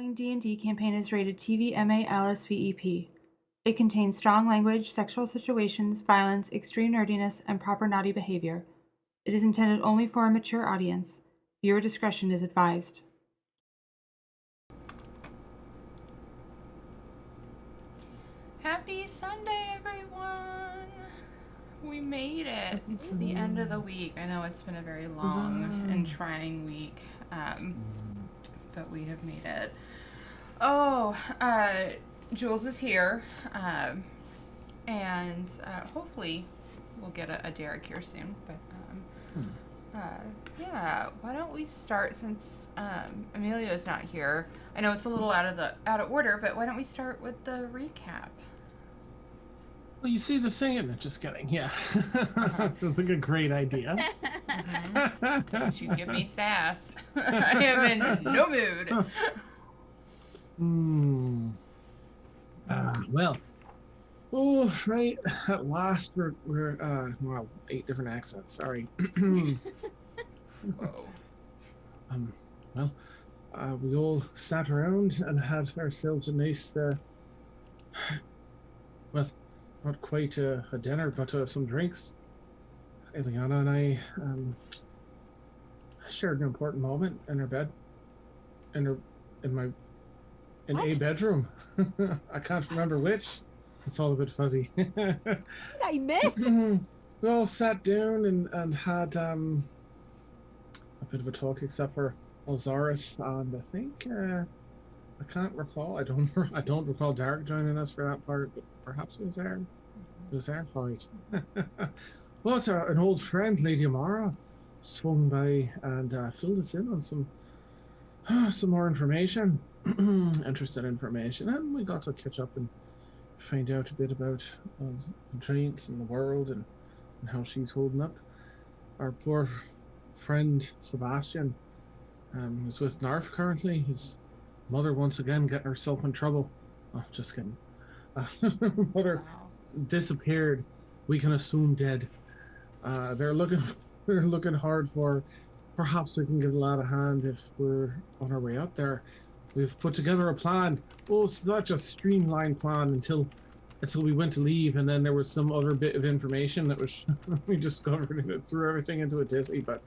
following D&D campaign is rated TV-MA LSVEP. It contains strong language, sexual situations, violence, extreme nerdiness, and proper naughty behavior. It is intended only for a mature audience. Viewer discretion is advised. Happy Sunday, everyone! We made it. It's the end of the week. I know it's been a very long and trying week, but we have made it. Oh, Jules is here, and hopefully we'll get a Derik here soon. But yeah, why don't we start since Emilio's not here? I know it's a little out of order, but why don't we start with the recap? Well, you see the thing in it, just kidding, yeah. Sounds like a great idea. Don't you give me sass. I am in no mood. Well, oh, right, at last we're wow, 8 different accents, sorry. Whoa. Well, we all sat around and had ourselves a nice, well, not quite a dinner, but some drinks. Llennoc and I shared an important moment in her bed, in a bedroom. I can't remember which. It's all a bit fuzzy. What did I miss? We all sat down and had a bit of a talk, except for Alzaris, and I think I can't recall. I don't recall Derik joining us for that part, but perhaps he was there. He was there, right? Well, it's an old friend, Lady Amara, swung by and filled us in on some more information, interesting information, and we got to catch up and find out a bit about the giants and the world and how she's holding up. Our poor friend Sebastian is with Gnaarf currently. His mother once again getting herself in trouble. Oh, just kidding. Mother disappeared. We can assume dead. They're looking hard for. Perhaps we can give a lot of hand if we're on our way out there. We've put together a plan. Oh, it's not just streamlined plan until we went to leave, and then there was some other bit of information that was we discovered, and it threw everything into a dizzy. But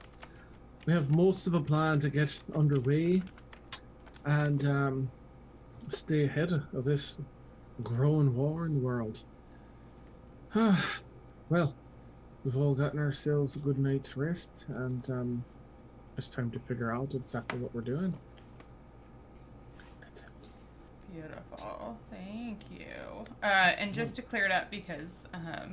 we have most of a plan to get underway and stay ahead of this growing war in the world. Well, we've all gotten ourselves a good night's rest, and it's time to figure out exactly what we're doing. Beautiful. Thank you. And just to clear it up, because I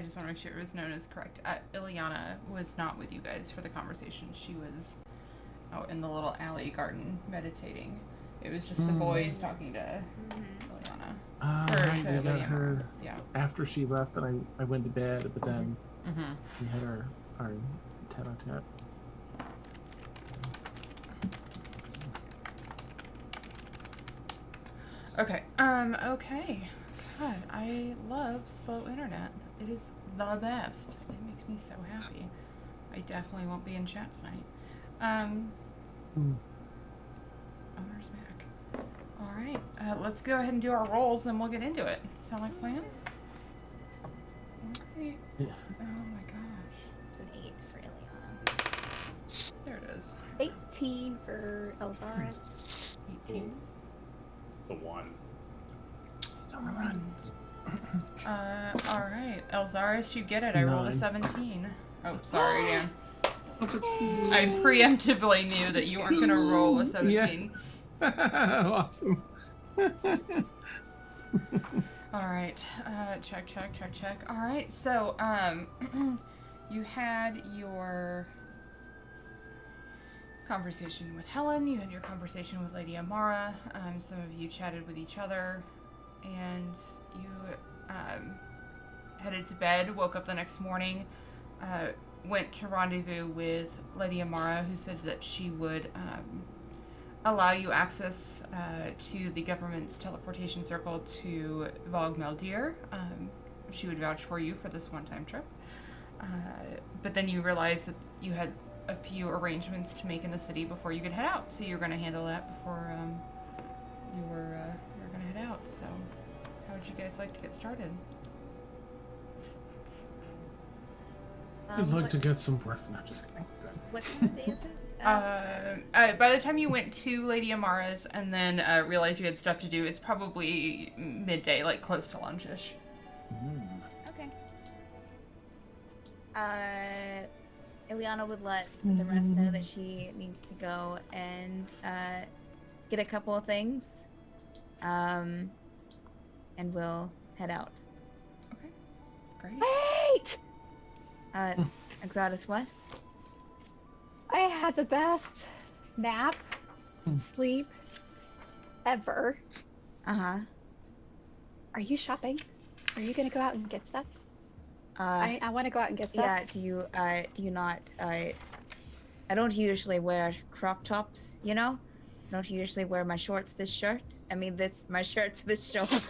just want to make sure it was known as correct. Ileana was not with you guys for the conversation. She was out in the little alley garden meditating. It was just the boys talking to Ileana. Right, we got her after she left, and I went to bed, but then we had our tete-a-tete. Okay. Okay. God, I love slow internet. It is the best. It makes me so happy. I definitely won't be in chat tonight. Owner's Mac. All right. Let's go ahead and do our rolls, and we'll get into it. Sound like a plan? Okay. Yeah. Oh my gosh. It's an 8 for Ileana. There it is. 18 for Alzaris. 18. It's a 1. It's on the run. All right. Alzaris, you get it. I rolled a 17. Oh, sorry, Dan. I preemptively knew that you weren't going to roll a 17. Yeah. Awesome. All right. Check. All right. So, you had your conversation with Helen. You had your conversation with Lady Amara. Some of you chatted with each other, and you headed to bed. Woke up the next morning. Went to rendezvous with Lady Amara, who said that she would allow you access to the government's teleportation circle to Vog Maldir. She would vouch for you for this one-time trip. But then you realized that you had a few arrangements to make in the city before you could head out. So you're going to handle that before you're going to head out. So how would you guys like to get started? I'd like to get some work. No, just kidding. What time of day is it? By the time you went to Lady Amara's and then realized you had stuff to do, it's probably midday, like close to lunchish. Okay. Ileana would let the rest know that she needs to go and get a couple of things, and we'll head out. Okay, great. Wait! Exodus, what? I had the best nap, sleep, ever. Uh-huh. Are you shopping? Are you gonna go out and get stuff? I want to go out and get stuff. Yeah, do you not, I don't usually wear crop tops, you know? I don't usually wear my shorts this shirt. I mean, my shirt's this short.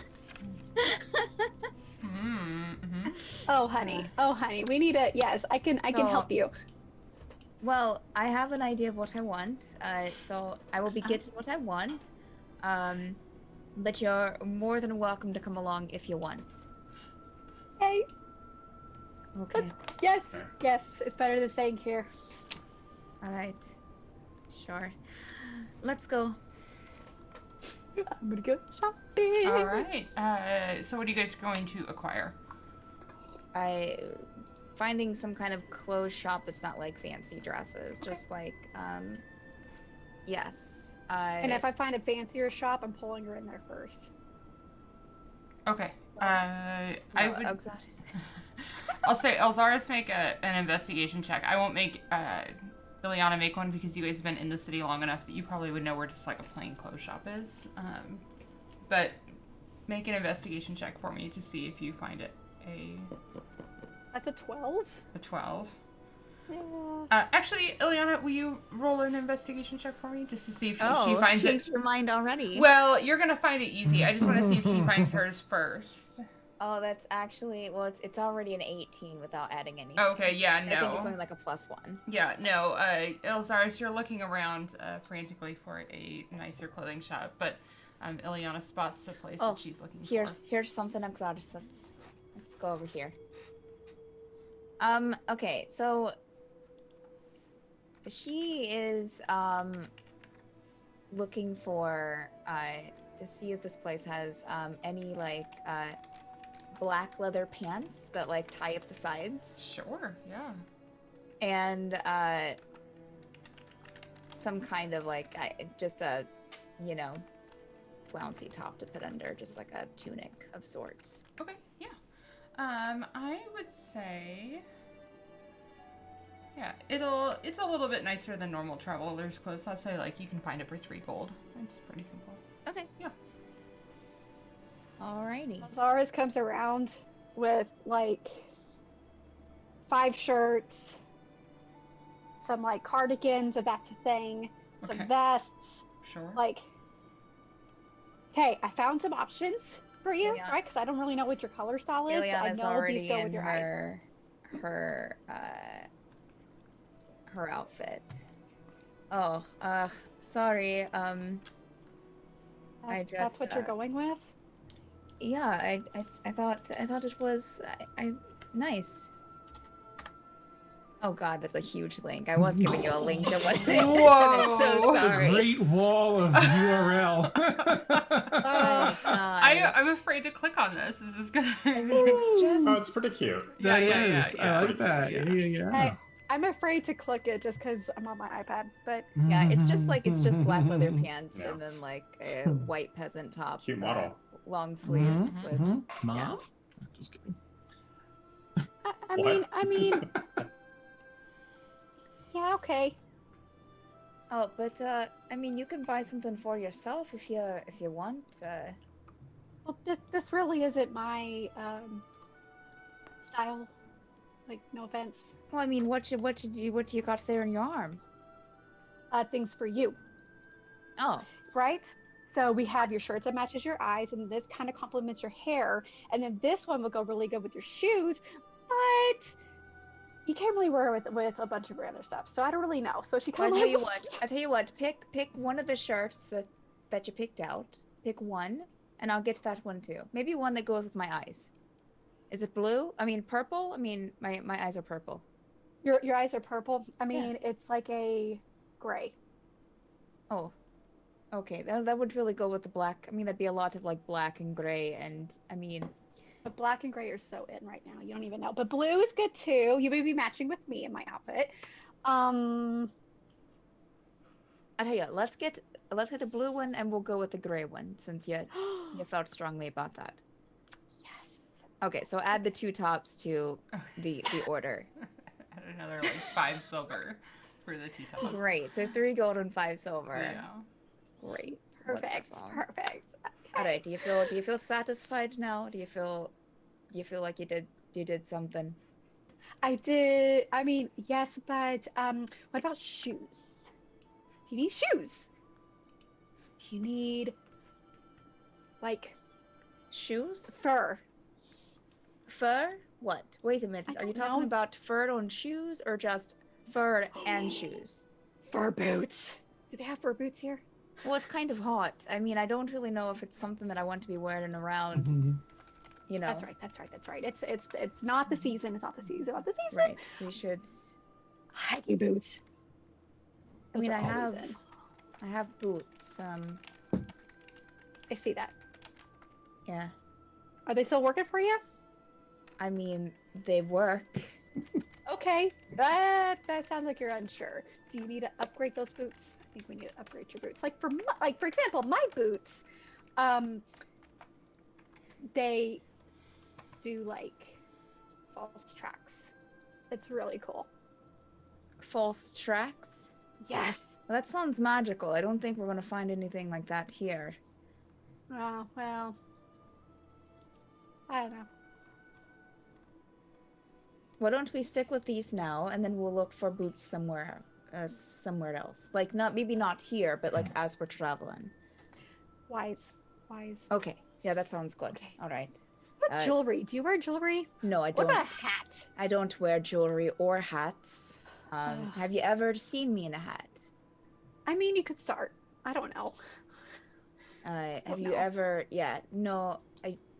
Oh, honey, we need a, yes, I can help you. Well, I have an idea of what I want, so I will be getting what I want, but you're more than welcome to come along if you want. Hey, Okay. yes, it's better than staying here. Alright. Sure. Let's go. I'm gonna go shopping. All right. So what are you guys going to acquire? Finding some kind of clothes shop that's not like fancy dresses, just like, yes. And if I find a fancier shop, I'm pulling her in there first. Okay. No, I would. Exodus. I'll say Elzaris make an investigation check. I won't make Ileana make one because you guys have been in the city long enough that you probably would know where just like a plain clothes shop is. But make an investigation check for me to see if you find it That's a 12? a 12. Yeah. Actually, Ileana, will you roll an investigation check for me just to see if Oh, she finds changed it? your mind already. Well, you're gonna find it easy. I just want to see if she finds hers first. Oh, that's actually, well, it's already an 18 without adding anything. Okay, yeah, no. I think it's only like a +1. Yeah, no, Elzaris, you're looking around frantically for a nicer clothing shop, but Ileana spots the place that she's looking for. Here's something exotic. Let's go over here. Okay, so she is looking for to see if this place has any like black leather pants that like tie up the sides. Sure, yeah. And some kind of like just a, you know, flouncy top to put under, just like a tunic of sorts. Okay, yeah. I would say, yeah, it's a little bit nicer than normal traveler's clothes. I'll say like you can find it for 3 gold. It's pretty simple. Okay. Yeah. Alrighty. Zaris comes around with like 5 shirts, some like cardigans, if that's a thing, Okay. some vests. Sure. Like, hey, I found some options for you, Yeah. right? Because I don't really know what your color style is, but I Ileana's know already these go in with your eyes. her outfit. Oh, sorry. That's what you're going with? Yeah, I thought it was nice. Oh God, that's a huge link. I was giving you a link to what it is. I'm so It's a sorry. great wall of URL. Oh, God. I'm afraid to click on this. This is gonna. I mean, it's just. Oh, it's pretty cute. That Yeah, is. yeah. I like that. Yeah. Yeah. I'm afraid to click it just because I'm on my iPad, but Yeah, it's just black leather pants Yeah. and then like a white peasant top. Cute model. Long sleeves with. Mom? Just kidding. I mean, yeah, okay. Oh, but I mean, you can buy something for yourself if you want. Well, this really isn't my style. Like, no offense. Well, I mean, what you got there in your arm? Things for you, Oh, right? So we have your shirts that matches your eyes, and this kind of complements your hair, and then this one will go really good with your shoes. But you can't really wear it with a bunch of other stuff, so I don't really know. So she Well, kind I of tell you what. I tell you what. Pick one of the shirts that you picked out. Pick one, and I'll get that one too. Maybe one that goes with my eyes. Is it blue? I mean purple. I mean my eyes are purple. Your eyes are purple. I mean, it's like a gray. Oh, okay. That would really go with the black. I mean, that'd be a lot of like black and gray, and I mean, The black and gray are so in right now. You don't even know. But blue is good too. You may be matching with me in my outfit. I tell you, let's get a blue one, and we'll go with the gray one since you felt strongly about that. Yes. Okay, so add the 2 tops to the order. Add another like 5 silver for the tea tops. Great. So 3 gold and 5 silver. Yeah. Great. Perfect. Wonderful. Perfect. Okay. All right. Do you feel satisfied now? Do you feel like you did something? I did. I mean, yes, but what about shoes? Do you need shoes? Do you need like Shoes? fur? Fur? What? Wait a minute. I Are you don't talking know. about fur on shoes or just fur and shoes? Fur boots. Do they have fur boots here? Well, it's kind of hot. I mean, I don't really know if it's something that I want to be wearing around. Mhm. You know. That's right. That's right. That's right. It's not the season. It's not the season. Not the season. Right. We should. Hiking boots. I mean, Those I are always have. in. I have boots. I see that. Yeah. Are they still working for you? I mean, they work. Okay. That sounds like you're unsure. Do you need to upgrade those boots? I think we need to upgrade your boots. Like for example, my boots, they do like false tracks. It's really cool. False tracks. Yes. Well, that sounds magical. I don't think we're gonna find anything like that here. Oh, well. I don't know. Why don't we stick with these now, and then we'll look for boots somewhere else. Like maybe not here, but like as we're traveling. Wise. Wise. Okay. Yeah, that sounds good. Okay. All right. What jewelry? Do you wear jewelry? No, I What don't. about a hat? I don't wear jewelry or hats. Have you ever seen me in a hat? I mean, you could start. I don't know. Have you know. ever? Yeah. No.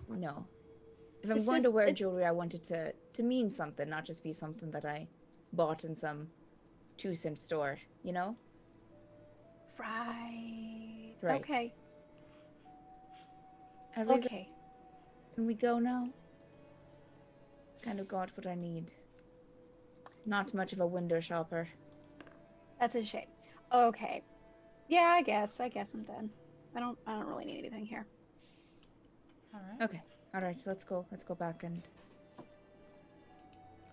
No. If I'm It's going to just- wear it- jewelry, I want it to mean something, not just be something that I bought in some 2-cent store. You know? Right. Right. Okay. Okay. Can we go now? Kind of got what I need. Not much of a window shopper. That's a shame. Okay. Yeah, I guess I'm done. I don't really need anything here. All right. Okay. All right. Let's go. Let's go back and.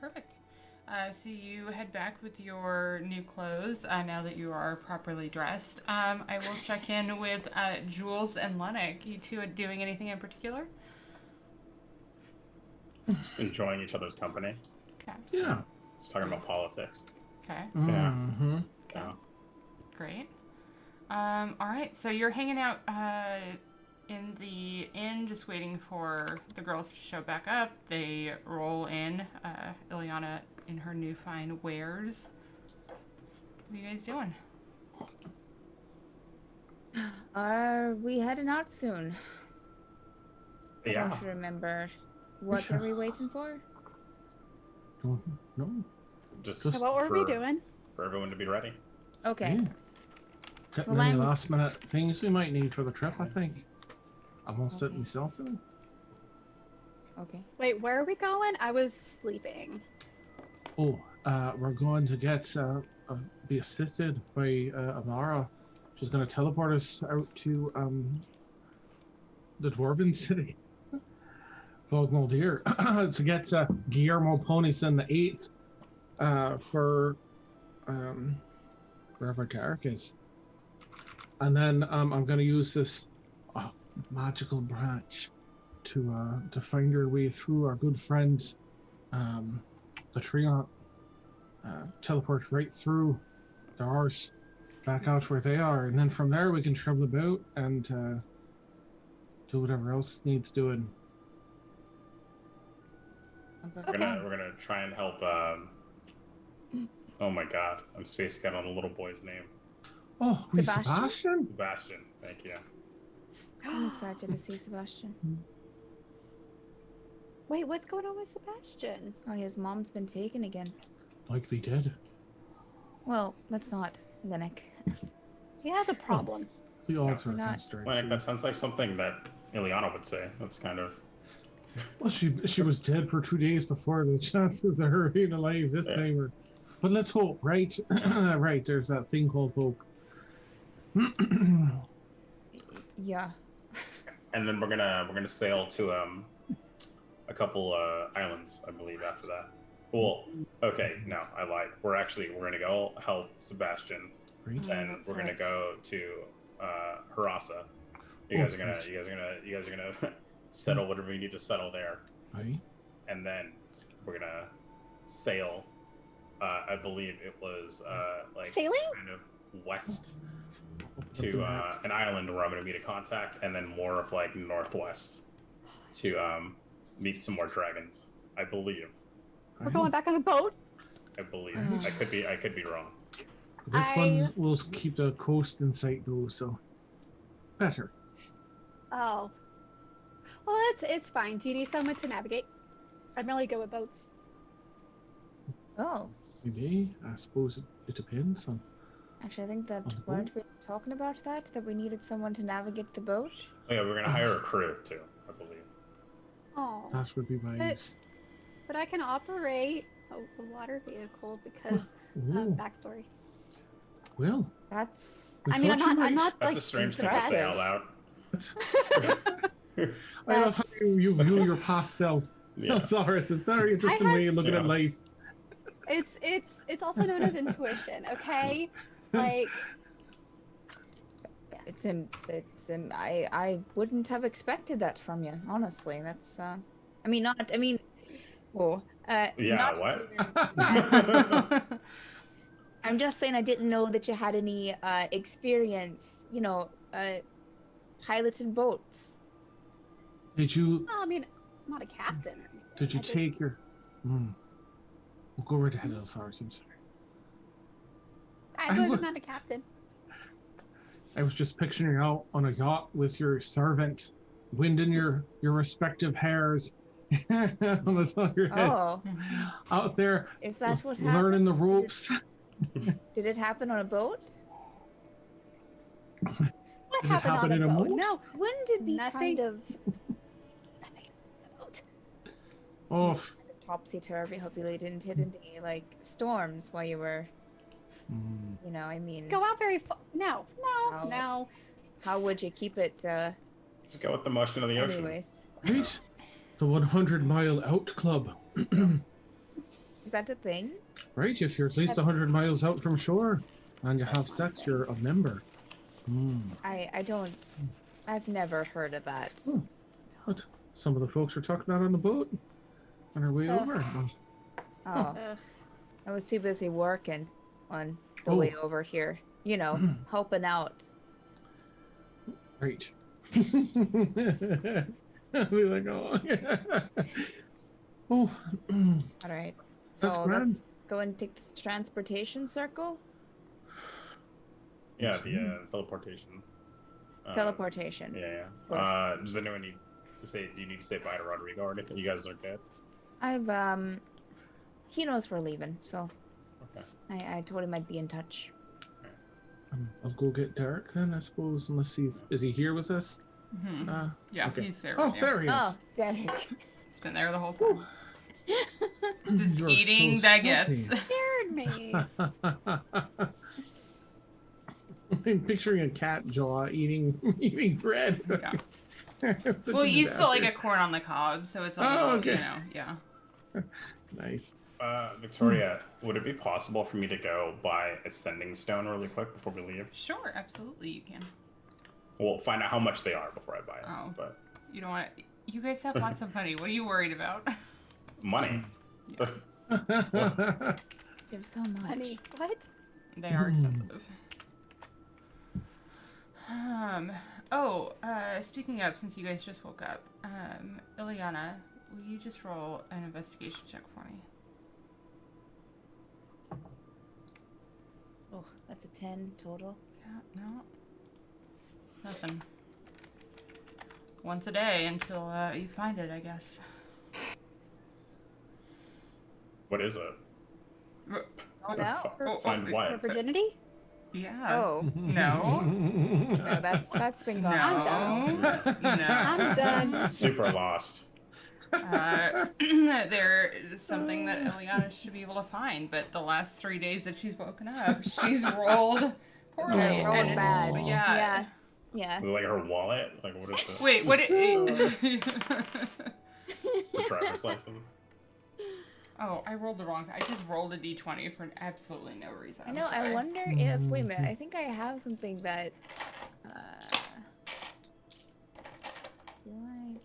Perfect. So you head back with your new clothes now that you are properly dressed. I will check in with Jules and Llennoc. You two are doing anything in particular? Just enjoying each other's company. Okay. Yeah. Just talking about politics. Okay. Mm-hmm. Yeah. Great. All right. So you're hanging out in the inn, just waiting for the girls to show back up. They roll in. Ileana in her new fine wares. What are you guys doing? Are we heading out soon? I Yeah. don't remember. What are we waiting for? No. Just So what were we for- doing? For everyone to be ready. Okay. Yeah. Getting Well, any I'm- last minute things we might need for the trip, I think. I'm all set Okay. myself in. Okay. Wait, where are we going? I was sleeping. Oh, we're going to be assisted by Amara. She's going to teleport us out to the dwarven city, Vog Maldir, to get Guillermo Ponison the Eighth for wherever Derik is, and then I'm going to use this magical branch to find our way through our good friend the Treant, teleport right through the horse back out where they are, and then from there we can travel about and do whatever else needs doing. Sounds like We're a plan. gonna try and help Oh my god, I'm spacing out on the little boy's name. Oh, wait, Sebastian? Sebastian? Sebastian, thank you. I'm excited to see Sebastian. Wait, what's going on with Sebastian? Oh, his mom's been taken again. Like they did. Well, let's not, Llennoc. He has a problem. The odds are Not- against her. Like, that sounds like something that Ileana would say. That's kind of... Well, she was dead for 2 days before. The chances of her being alive this Yeah. time are... But let's hope, right? Right, there's that thing called hope. Yeah. And then we're gonna sail to a couple islands, I believe, after that. Well, okay, no, I lied. We're gonna go help Sebastian, Right? and that's we're gonna right. go to Harasa. You guys are gonna settle whatever you need to settle there, Right? and then we're gonna sail. I believe it was like Sailing? kind of west to an island where I'm gonna meet a contact, and then more of like northwest to meet some more dragons. I believe. We're going back on a boat? I believe. I could be wrong. This I- one will keep the coast in sight though, so better. Oh. Well, it's fine. Do you need someone to navigate? I'm really good with boats. Oh, Maybe. I suppose it depends on. actually, I think that On the weren't we talking about that we needed someone to navigate the boat? Oh, yeah, we're gonna hire a crew too. I believe. Oh. That would be wise. But I can operate a water vehicle because Ooh, backstory. well. That's we I mean, thought you I'm might. not That's like a strange thing to impressive. say out loud. I love how you view your past self. Yeah. Cyrus, it's a very interesting had- way of looking at Yeah. life. It's also known as intuition, okay? Like I wouldn't have expected that from you, honestly. That's Yeah. not What? even- I'm just saying I didn't know that you had any experience, piloting boats. Did you well, I mean, I'm not a captain or anything. did you I just- take your We'll go right ahead, Cyrus, I'm sorry. I'm would- not a captain. I was just picturing you out on a yacht with your servant, winding your respective hairs on the top of your head. Oh, Out there is that what learning happened? the ropes. Did it happen on a boat? What Did it happened happen on in a a boat? boat? No, Wouldn't it be Nothing. kind of nothing on a boat. Oh. topsy-turvy? Hopefully you didn't hit any, storms while you were, Mm. Go out very far. No. How- how would you keep it, Just go with the motion of the ocean. anyways? Right. The 100-mile out club. Is that a thing? Right, if you're at least 100 miles out from shore and you have sex, you're a member. I've never heard of that. Hmm. What? Some of the folks were talking about on the boat on our way Ugh. over. Oh, Ugh. I was too busy working on the Oh. way over here. Helping out. Right. I'll be like, oh. Oh. All right. That's So grand. let's go and take this transportation circle. Yeah, the teleportation. Teleportation. Yeah, Cool. yeah. Does anyone need to say? Do you need to say bye to Rodrigo or anything? You guys are good. He knows we're leaving, so Okay. I told him I'd be in touch. I'll go get Derik then, I suppose, unless is he here with us? Mhm. Yeah, Okay. he's there. Oh, with you. there he is. Oh, Derik. He's been there the whole time. Just You're eating so baguettes. Scared me. I'm picturing a cat jaw eating bread. Yeah. Such Well, a he eats still like a disaster. corn on the cob, so it's a Oh, little, okay. yeah. Nice. Victoria, would it be possible for me to go buy a sending stone really quick before we leave? Sure, absolutely, you can. We'll find out how much they are before I buy it. Oh. But You know what? You guys have lots of money. What are you worried about? money. Yeah. You have so much. Honey, what? They are expensive. Speaking of, since you guys just woke up, Ileana, will you just roll an investigation check for me? Oh, that's a 10 total. Yeah, no. Nothing. Once a day until you find it, I guess. What is it? Oh no. Find For what? virginity? Yeah. Oh No. no, that's been gone. I'm No. No. I'm done. Super lost. There is something that Ileana should be able to find, but the last 3 days that she's woken up, she's rolled poorly. Yeah, rolling and it's, bad. Yeah. Yeah. Is it like her wallet? Like what is it? Wait, what? The driver's license. Oh, I rolled the wrong. I just rolled a d20 for absolutely no reason. I I'm know. I sorry. wonder if. Wait a minute. I think I have something that. Do I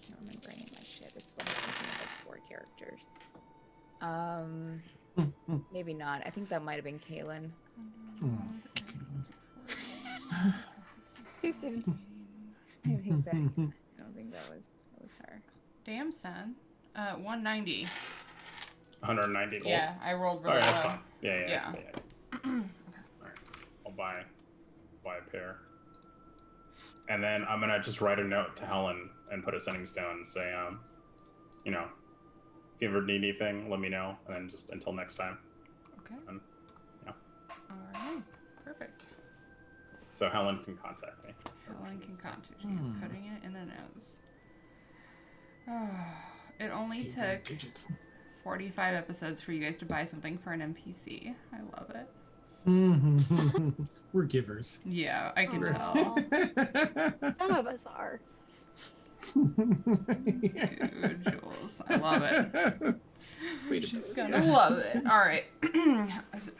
can't remember any of my shit. This one has like 4 characters. Maybe not. I think that might have been Kaylin. Too soon. I think that. I don't think that was her. Damn, son. 190. 190 gold. Yeah, I rolled All really right, that's low. fine. Yeah. Yeah. All right, I'll buy a pair, and then I'm gonna just write a note to Helen and put a sending stone and say, you know, if you ever need anything, let me know, and then just until next time. Okay. And, yeah. All right. Perfect. So Helen can contact me. Helen can contact you. Putting it in the notes. It only took 45 episodes for you guys to buy something for an NPC. I love it. We're givers. Yeah, I can tell. Aw. Some of us are. Dude, Jules. I love it. Wait a She's minute. gonna love it. All right.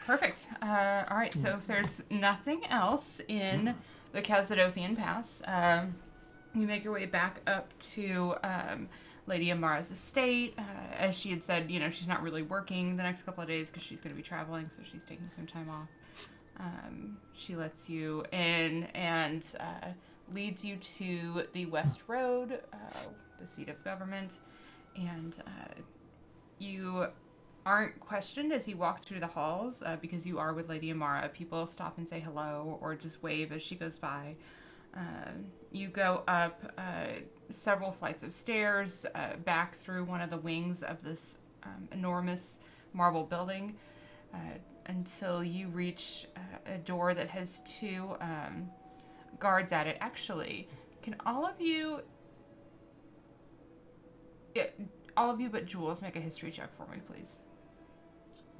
Perfect. All right, so if there's nothing else in the Khazad-dothian Pass, you make your way back up to Lady Amara's estate. As she had said, she's not really working the next couple of days because she's going to be traveling, so she's taking some time off. She lets you in and leads you to the West Road, the seat of government, and you aren't questioned as you walk through the halls because you are with Lady Amara. People stop and say hello or just wave as she goes by. You go up several flights of stairs, back through one of the wings of this enormous marble building until you reach a door that has 2 guards at it. Actually, can all of you but Jules make a history check for me, please?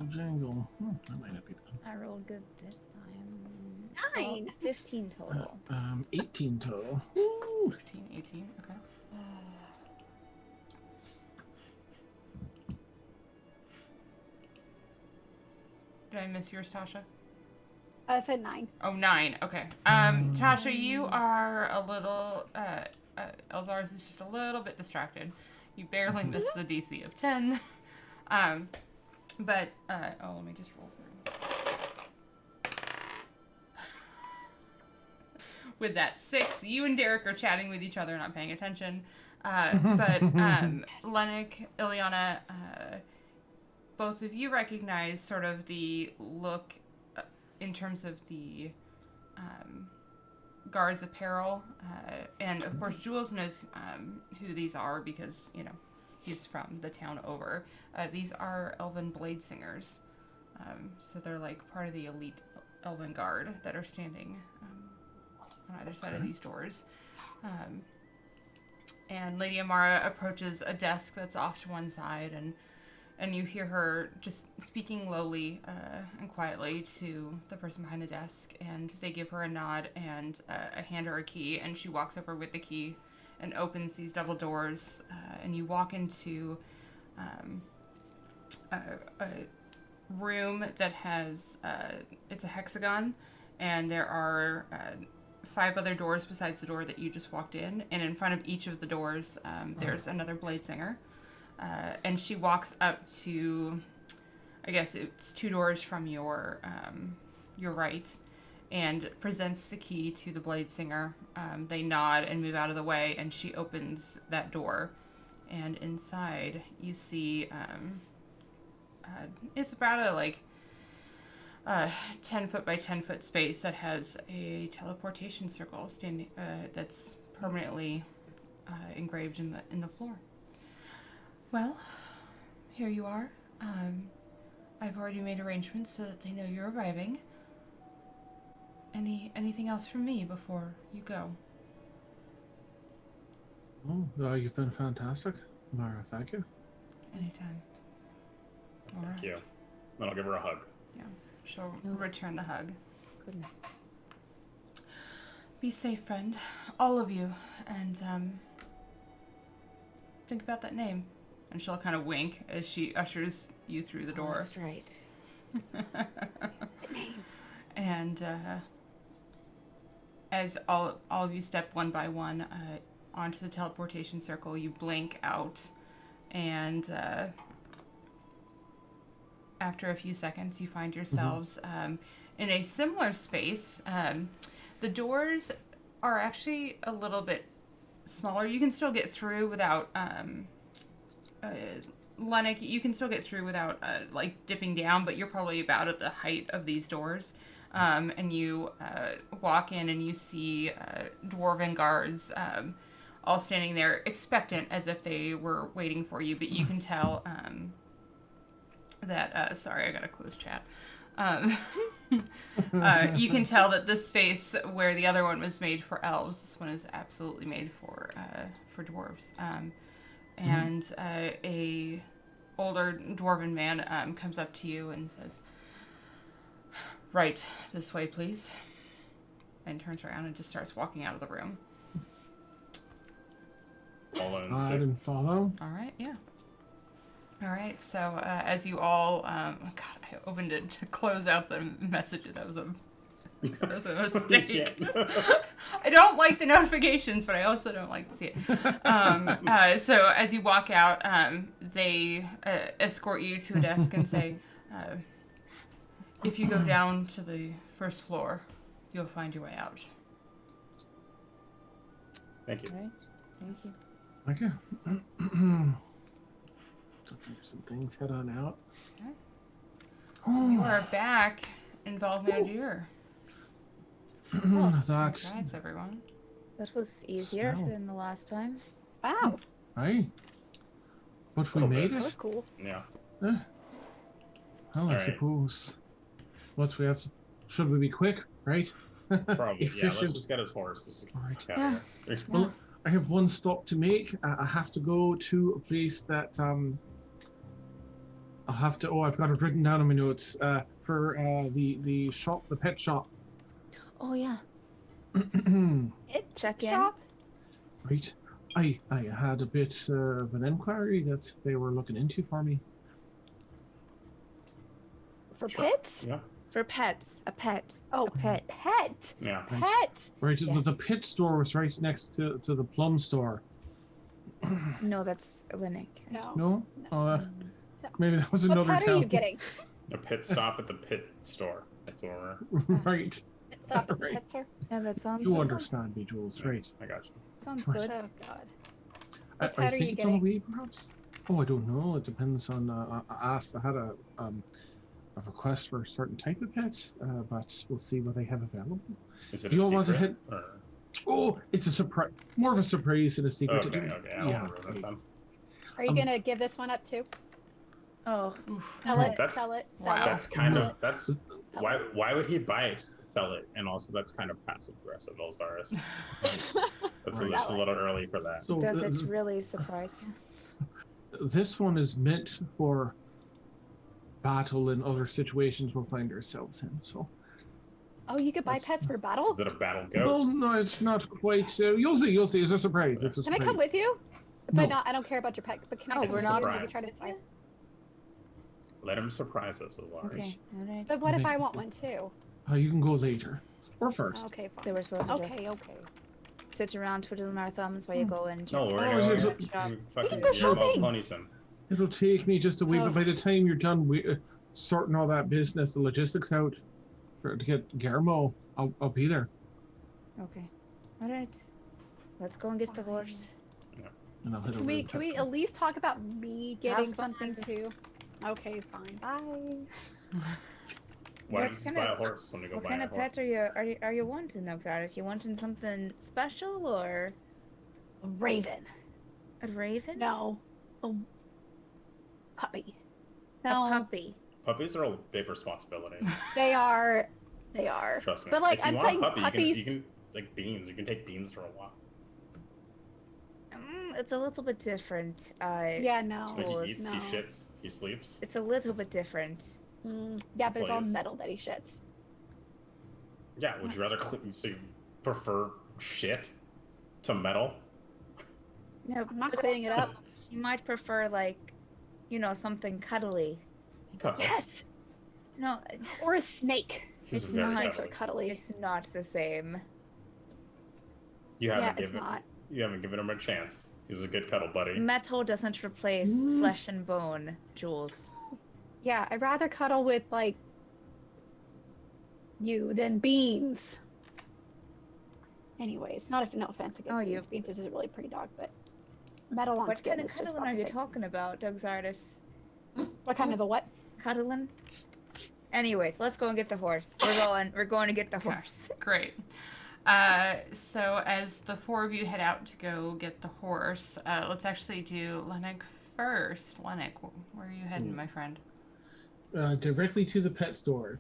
Jangle. That might not be done. I rolled good this time. 9. 15 total. 18 total. 15, 18, okay. Did I miss yours, Tasha? I said 9. Oh, 9. Okay. Tasha, you are a little. Elzar's is just a little bit distracted. You barely missed the DC of 10. But let me just roll through. With that 6, you and Derik are chatting with each other, not paying attention. But Llennoc, Ileana, both of you recognize sort of the look in terms of the guards' apparel. And of course, Jules knows who these are because, he's from the town over. These are elven blade singers. So they're like part of the elite elven guard that are standing on either side of these doors. And Lady Amara approaches a desk that's off to one side, and you hear her just speaking lowly and quietly to the person behind the desk, and they give her a nod and hand her a key, and she walks over with the key and opens these double doors, and you walk into a room that has, it's a hexagon, and there are 5 other doors besides the door that you just walked in, and in front of each of the doors there's another blade singer. And she walks up to, I guess it's 2 doors from your right, and presents the key to the blade singer. They nod and move out of the way, and she opens that door. And inside, you see, it's about 10 foot by 10 foot space that has a teleportation circle standing that's permanently engraved in the floor. Well, here you are. I've already made arrangements so that they know you're arriving. Anything else from me before you go? Oh, you've been fantastic, Mara. Thank you. Anytime. All Thank right. you. Then I'll give her a hug. Yeah, she'll return the hug. Goodness. Be safe, friend. All of you. And, think about that name. And she'll kind of wink as she ushers you through the door. That's right. And, as all of you step one by one, onto the teleportation circle, you blink out, and, after a few seconds, you find yourselves in a similar space. The doors are actually a little bit smaller. You can still get through without, Llennoc, you can still get through without, like, dipping down, but you're probably about at the height of these doors. And you walk in and you see dwarven guards all standing there expectant as if they were waiting for you, but you can tell that, sorry, I gotta close chat. You can tell that this space where the other one was made for elves, this one is absolutely made for dwarves. And a older dwarven man comes up to you and says, "Right, this way, please," and turns around and just starts walking out of the room. Follow and I sit. didn't follow. All right, yeah. All right, so as you all, God, I opened it to close out the message. That was a mistake. I don't like the notifications, but I also don't like to see it. So as you walk out, they escort you to a desk and say, "If you go down to the first floor, you'll find your way out." Thank you. All right. Thank you. Thank you. Some things head on out. Okay. You are back in Vog Maldir. That, Congrats, everyone. That was easier Smell. than the last time. Wow, right. But we Little made bit. that it. was cool. Yeah. Well, I Alright. suppose. What we have to. Should we be quick, right? Probably. Yeah. Let's Efficient. just get his horse. Let's just Alright. get out of here. Well, I have one stop to make. I have to go to a place that I'll have to. Oh, I've got it written down in my notes. For the shop, the pet shop. Oh yeah. It Check in. shop? Right. I had a bit of an inquiry that they were looking into for me. For Sure. pits? Yeah. For pets. A pet. Oh, A pet. pet. Yeah. Pet. Right. Yeah. The pit store was right next to the plum store. No, that's Llennoc. No. No. No. Maybe that was What another pet are town. you getting? A pit stop at the pit store. That's where Right. Stop at the Right. pet store. Yeah, that sounds. You that understand me, Jules. Right. I got you. Sounds Right. good. Oh god. I What pet are think you it's on the getting? way, perhaps. Oh, I don't know. It depends on. I asked. I had a request for a certain type of pet, but we'll see what they have available. Is it Do a you all want to secret? hit- Or... Oh, it's a surprise. More of a surprise than a secret. Okay. Okay. I don't Yeah. want to ruin it then. Are you Um, gonna give this one up too? Oh, Oof. Sell Oh, it. that's- Sell it. Sell Wow. it. That's kind sell of it. that's Sell why it. why would he buy it just to sell it? And also that's kind of passive aggressive, Elzaris. That's Right. a little early for that. So does it really surprise you? this one is meant for battle and other situations we'll find ourselves in. So, Oh, you could buy That's- pets for battles? Is it a battle goat? well, no, it's not quite. You'll see. You'll see. It's a surprise. It's a Can I surprise. come with you? No. But not. I don't care about your pet. But can I Oh, come we're with not- you and maybe try to surprise. buy? Let him surprise us, Elzaris. Okay, alright. But what if I Maybe. want one too? You can go later or first. Okay, So fine. we're supposed to Okay, just okay. sit around twiddling our thumbs while you go and No, check we're Oh, gonna is go it- shop. fucking go yell about shopping. ponies him. It'll take me just a week, Oh. but by the time you're done sorting all that business, the logistics out to get Guillermo, I'll be there. Okay. Alright. Let's go and get the horse. And I'll head Can over we to can the we pet at least talk about me getting fun. something too? Okay, fine. Bye. Why What don't you just kind buy of- a horse when you go What buy kind a of horse? pet are you wanting, Noxaris? You wanting something special or A raven. a raven? No. A puppy. A No. puppy. Puppies are a big responsibility. They are. They are. Trust me. But like if you I'm want saying a puppy, puppies. you can like beans. You can take beans for a walk. It's a little bit different. Yeah, no. Like he Tools. eats, No. he shits, he sleeps. It's a little bit different. Yeah, but it's all Please. metal that he shits. Yeah, would you rather clean? So you prefer shit to metal? No, I'm not but cleaning it also, up. You might prefer like, something cuddly. He cuddles. Yes. No, Or a snake. He's it's very not- Snakes are cuddly. cuddly. it's not the same. You Yeah, haven't it's given not. you haven't given him a chance. He's a good cuddle buddy. Metal doesn't replace flesh and bone, Jules. Yeah, I'd rather cuddle with like you than beans. Anyways, no offense against Oh, you- beans. Beans is a really pretty dog, but metal on What skin kind of is just cuddling are you toxic. talking about, Doug's What kind of a what? Cuddling? Anyways, let's go and get the horse. We're going to get the Okay. horse. Great. So as the four of you head out to go get the horse, let's actually do Llennoc first. Llennoc, where are you heading, my friend? Directly to the pet store.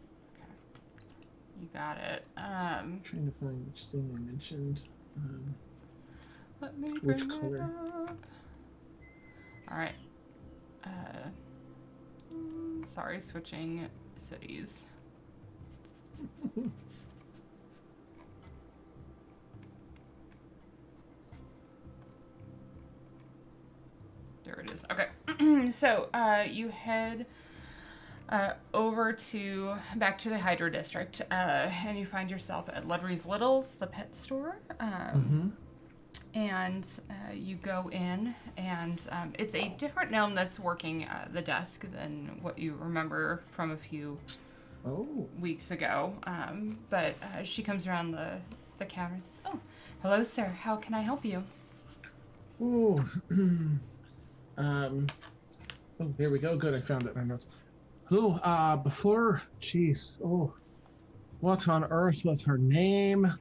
You got it. Trying to find which thing I mentioned. Let me Which bring it color? up. All right. Sorry, switching cities. There it is. Okay. So you head over to back to the Hydra District, and you find yourself at Ludry's Littles, the pet store. And you go in, and it's a different gnome that's working the desk than what you remember from a few Oh. weeks ago. But she comes around the counter and says, "Oh, hello, sir. How can I help you?" Oh. Oh, there we go. Good, I found it in my notes. Jeez. Oh, what on earth was her name?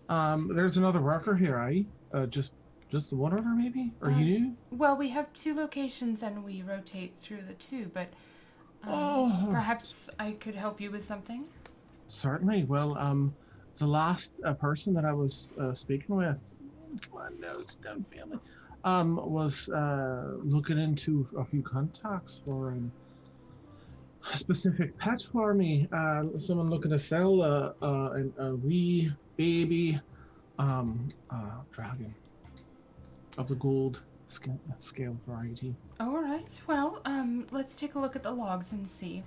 There's another worker here, just the one order, maybe? Or you? Well, we have two locations, and we rotate through the two. But perhaps I could help you with something. Certainly. Well, the last person that I was speaking with, come on, notes, don't fail me, was looking into a few contacts for a specific pet for me. Someone looking to sell a wee baby dragon of the gold scale variety. All right. Well, let's take a look at the logs and see.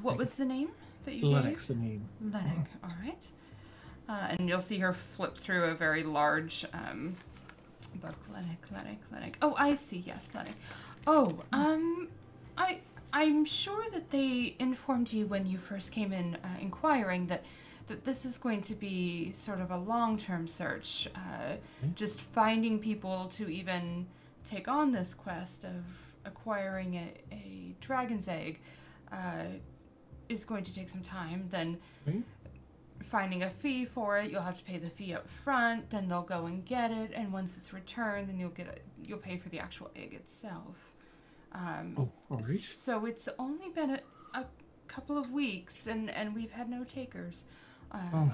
What was the name that you Lennoc's gave? the name. Llennoc. All right. And you'll see her flip through a very large book. Llennoc. Oh, I see. Yes, Llennoc. Oh, I'm sure that they informed you when you first came in inquiring that this is going to be sort of a long-term search. Just finding people to even take on this quest of acquiring a dragon's egg is going to take some time. Then finding a fee for it, you'll have to pay the fee up front. Then they'll go and get it, and once it's returned, then you'll pay for the actual egg itself. Oh, all right. So it's only been a couple of weeks, and we've had no takers. Oh,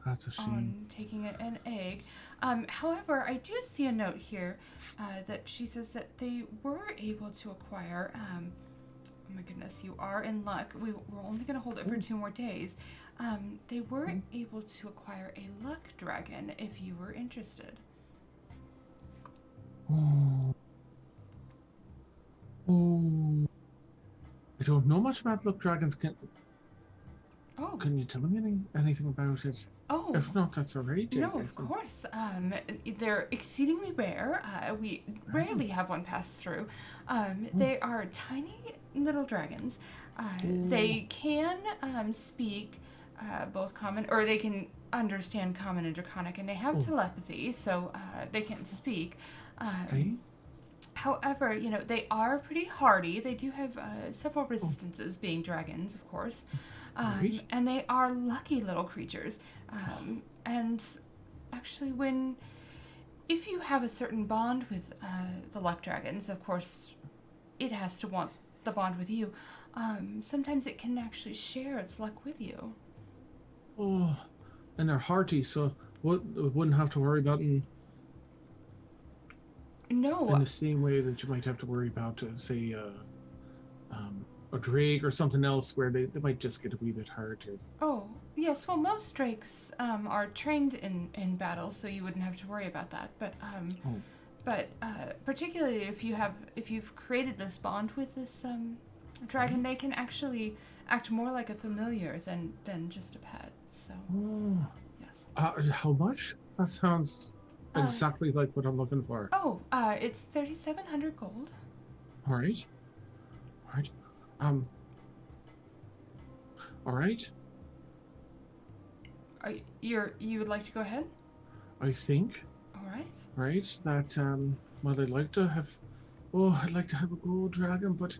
that's a shame. On taking an egg. However, I do see a note here that she says that they were able to acquire. Oh my goodness, you are in luck. We're only going to hold it for 2 more days. They were able to acquire a luck dragon if you were interested. Oh. I don't know much about luck dragons. Oh. Can you tell me anything about it? Oh. If not, that's alright. No, of course. They're exceedingly rare. We rarely have one pass through. They are tiny little dragons. They can speak both common, or they can understand common and draconic, and they have telepathy, so they can speak. Hey? However, you know, they are pretty hardy. They do have several resistances, being dragons, of course. Right. And they are lucky little creatures. And actually, if you have a certain bond with the luck dragons, of course, it has to want the bond with you. Sometimes it can actually share its luck with you. Oh, and they're hearty, so wouldn't have to worry about in No, the same way that you might have to worry about, say, a drake or something else where they might just get a wee bit hurt. Or... Oh, yes. Well, most drakes are trained in battle, so you wouldn't have to worry about that. But particularly if you've created this bond with this dragon, they can actually act more like a familiar than just a pet. So Oh, yes. how much? That sounds exactly like what I'm looking for. Oh, it's 3,700 gold. All right. All right. All right. You would like to go ahead? I think. All right. Right. That well, I'd like to have. Oh, I'd like to have a gold dragon, but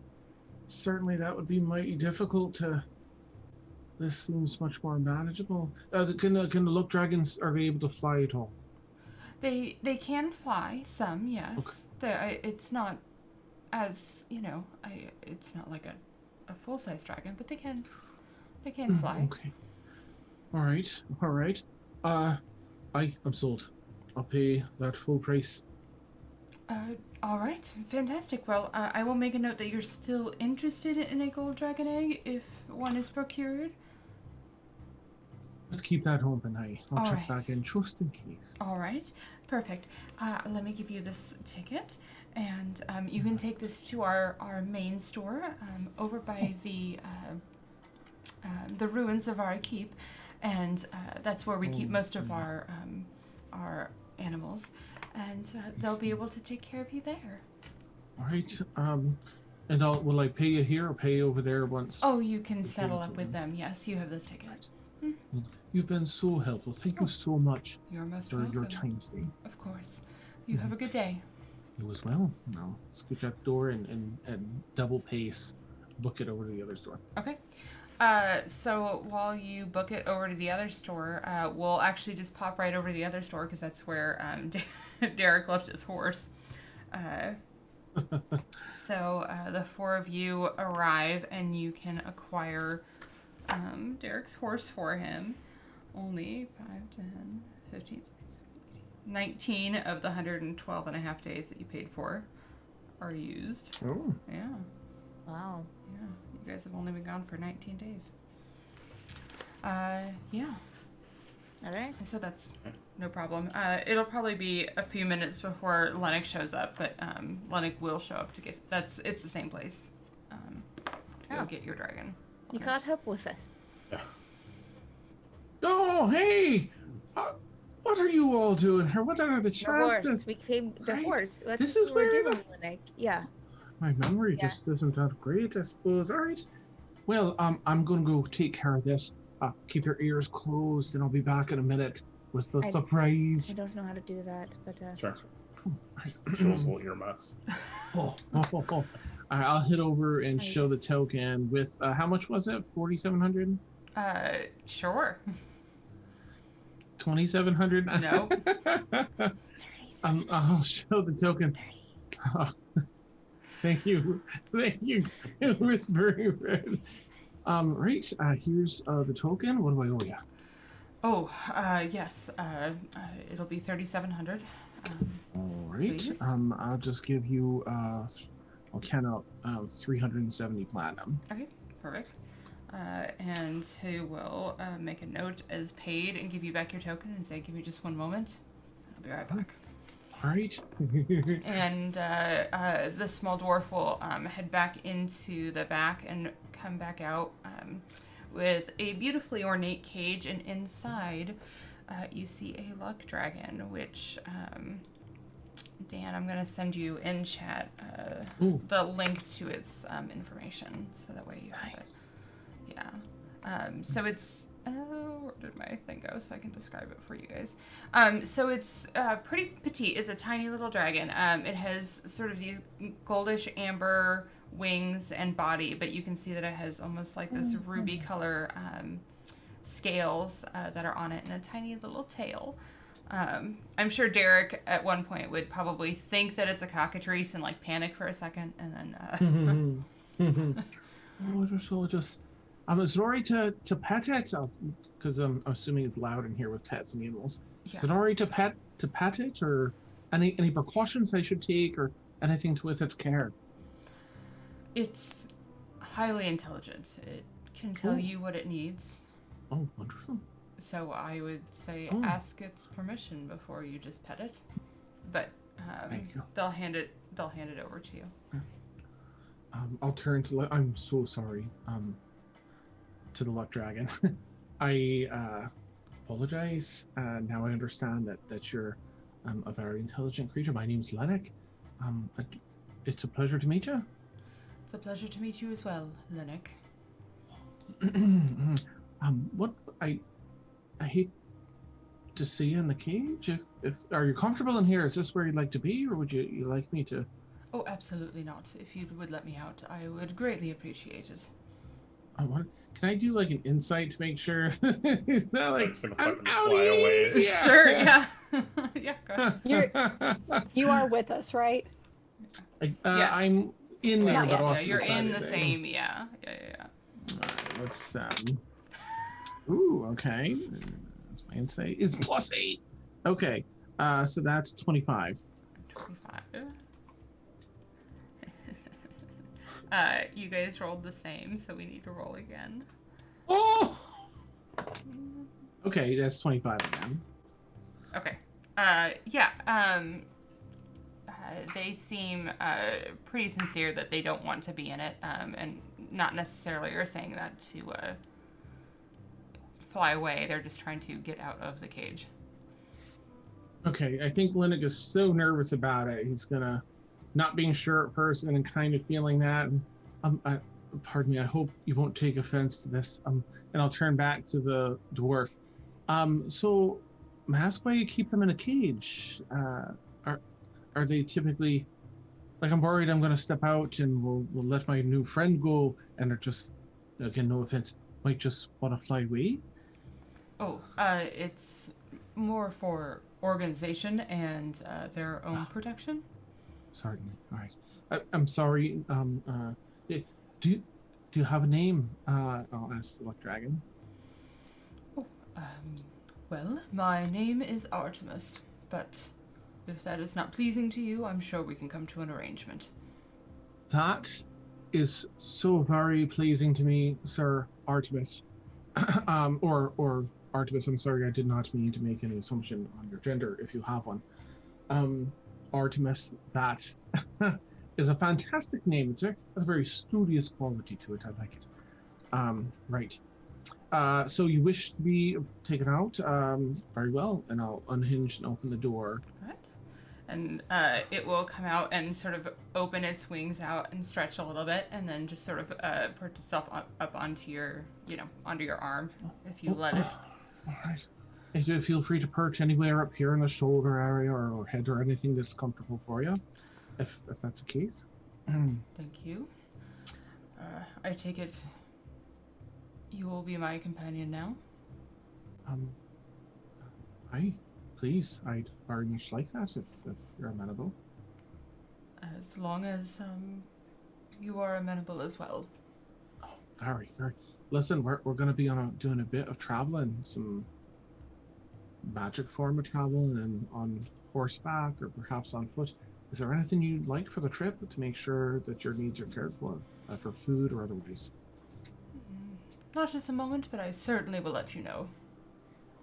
certainly that would be mighty difficult to. This seems much more manageable. Can the luck dragons, are they able to fly at all? They can fly some, yes. Okay. It's not as it's not like a full size dragon, but they can fly. Okay. All right. All right. I'm sold. I'll pay that full price. All right, fantastic. Well, I will make a note that you're still interested in a gold dragon egg if one is procured. Let's keep that open. I'll All check right. back in just in case. All right, perfect. Let me give you this ticket, and you can take this to our main store over by the ruins of our keep, and that's where we keep most of our animals, and they'll be able to take care of you there. All right. And will I pay you here or pay you over there once? Oh, you can settle up with them. Yes, you have the ticket. You've been so helpful. Thank you so much You're most for welcome. your time today. Of course. You have a good day. You as well. Now, scoot that door and double pace. Book it over to the other store. Okay. So while you book it over to the other store, we'll actually just pop right over to the other store because that's where Derik left his horse. So the four of you arrive and you can acquire Derik's horse for him. Only 5, 10, 15, 16, 17, 18. 19 of the 112 and a half days that you paid for are used. Oh. Yeah. Wow. Yeah. You guys have only been gone for 19 days. Yeah. All right. So that's no problem. It'll probably be a few minutes before Llennoc shows up, but Llennoc will show up to get. It's the same place. To go get your dragon. You caught up with us. Yeah. Oh, hey! What are you all doing here? What are the The horse. chances? We came. The Right. horse. That's This what is we were where doing, Llennoc. Yeah. My memory Yeah. just isn't that great, I suppose. All right. Well, I'm going to go take care of this. Keep your ears closed, and I'll be back in a minute with the I surprise. don't know how to do that, but Sure. Right. Show us little earmuffs. Oh. I'll head over and I show the token with how much was it? 4,700? Sure. 2,700? No. I'll show the token. Thank you. It was very rude. Right. Here's the token. What do I owe you? Oh, yes. It'll be 3,700. All right. Please. I'll just give you. I'll count out 370 platinum. Okay, perfect. And he will make a note as paid and give you back your token and say, "Give me just one moment. I'll be right back." All right. And the small dwarf will head back into the back and come back out with a beautifully ornate cage, and inside you see a luck dragon, which Dan, I'm gonna send you in chat the link to its information, so that way you have it. Yeah. So it's where did my thing go so I can describe it for you guys? So it's pretty petite. It's a tiny little dragon. It has sort of these goldish amber wings and body, but you can see that it has almost like this ruby color scales that are on it and a tiny little tail. I'm sure Derik at one point would probably think that it's a cockatrice and like panic for a second and then is it alright to pet it? Because I'm assuming it's loud in here with pets and animals. yeah. Is it alright to pet it, or any precautions I should take, or anything with its care? It's highly intelligent. It can tell you what it needs. Oh, wonderful. So I would say ask its permission before you just pet it. But Thank you. they'll hand it over to you. I'll turn to. I'm so sorry. To the luck dragon. I apologize. Now I understand that you're a very intelligent creature. My name's Llennoc. It's a pleasure to meet you. It's a pleasure to meet you as well, Llennoc. What I hate to see you in the cage. If are you comfortable in here? Is this where you'd like to be, or would you like me to? Oh, absolutely not. If you would let me out, I would greatly appreciate it. Can I do like an insight to make sure it's not like Just like I'm fucking out fly away. Yeah. Sure, yeah. Yeah, go ahead. You are with us, right? Yeah. I'm in there, Not but yet. off Yeah, to you're side in of the it. same, yeah. Alright, let's ooh, okay. That's my insight. Is +8. Okay. So that's 25. 25. You guys rolled the same, so we need to roll again. Oh! Okay, that's 25 again. Okay. They seem pretty sincere that they don't want to be in it, and not necessarily are saying that to fly away. They're just trying to get out of the cage. Okay, I think Llennoc is so nervous about it. He's gonna not being sure at first and then kind of feeling that. Pardon me, I hope you won't take offense to this. And I'll turn back to the dwarf. So, may I ask why you keep them in a cage? Are they typically, like, I'm worried I'm gonna step out and we'll let my new friend go, and they're just, again, no offense, might just want to fly away? Oh, it's more for organization and their own protection. Certainly. All right. I'm sorry. Do you have a name? I'll ask the luck dragon. Well, my name is Artemis, but if that is not pleasing to you, I'm sure we can come to an arrangement. That is so very pleasing to me, Sir Artemis. Or Artemis, I'm sorry, I did not mean to make any assumption on your gender, if you have one. Artemis, that is a fantastic name. It's has a very studious quality to it. I like it. Right. So you wish to be taken out? Very well. And I'll unhinge and open the door. Right. And it will come out and sort of open its wings out and stretch a little bit, and then just sort of perch itself up onto your, onto your arm, if you let it. All right. And do feel free to perch anywhere up here in the shoulder area or head or anything that's comfortable for you, if that's the case. Thank you. I take it you will be my companion now? Aye, please. I'd very much like that if you're amenable. As long as you are amenable as well. Oh, very, very. Listen, we're going to be doing a bit of traveling, some magic form of traveling, and on horseback or perhaps on foot. Is there anything you'd like for the trip to make sure that your needs are cared for food or otherwise? Not just a moment, but I certainly will let you know.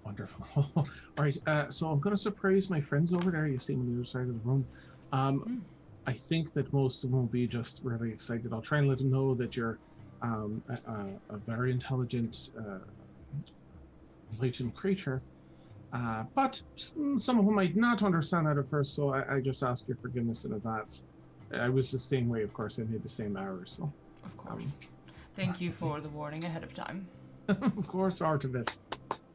Wonderful. All right, so I'm going to surprise my friends over there. You see them on the other side of the room. I think that most of them will be just really excited. I'll try and let them know that you're a very intelligent, latent creature. But some of them might not understand that at first, so I just ask your forgiveness in advance. I was the same way, of course. I made the same error, so. Of course. Thank you for the warning ahead of time. Of course, Artemis.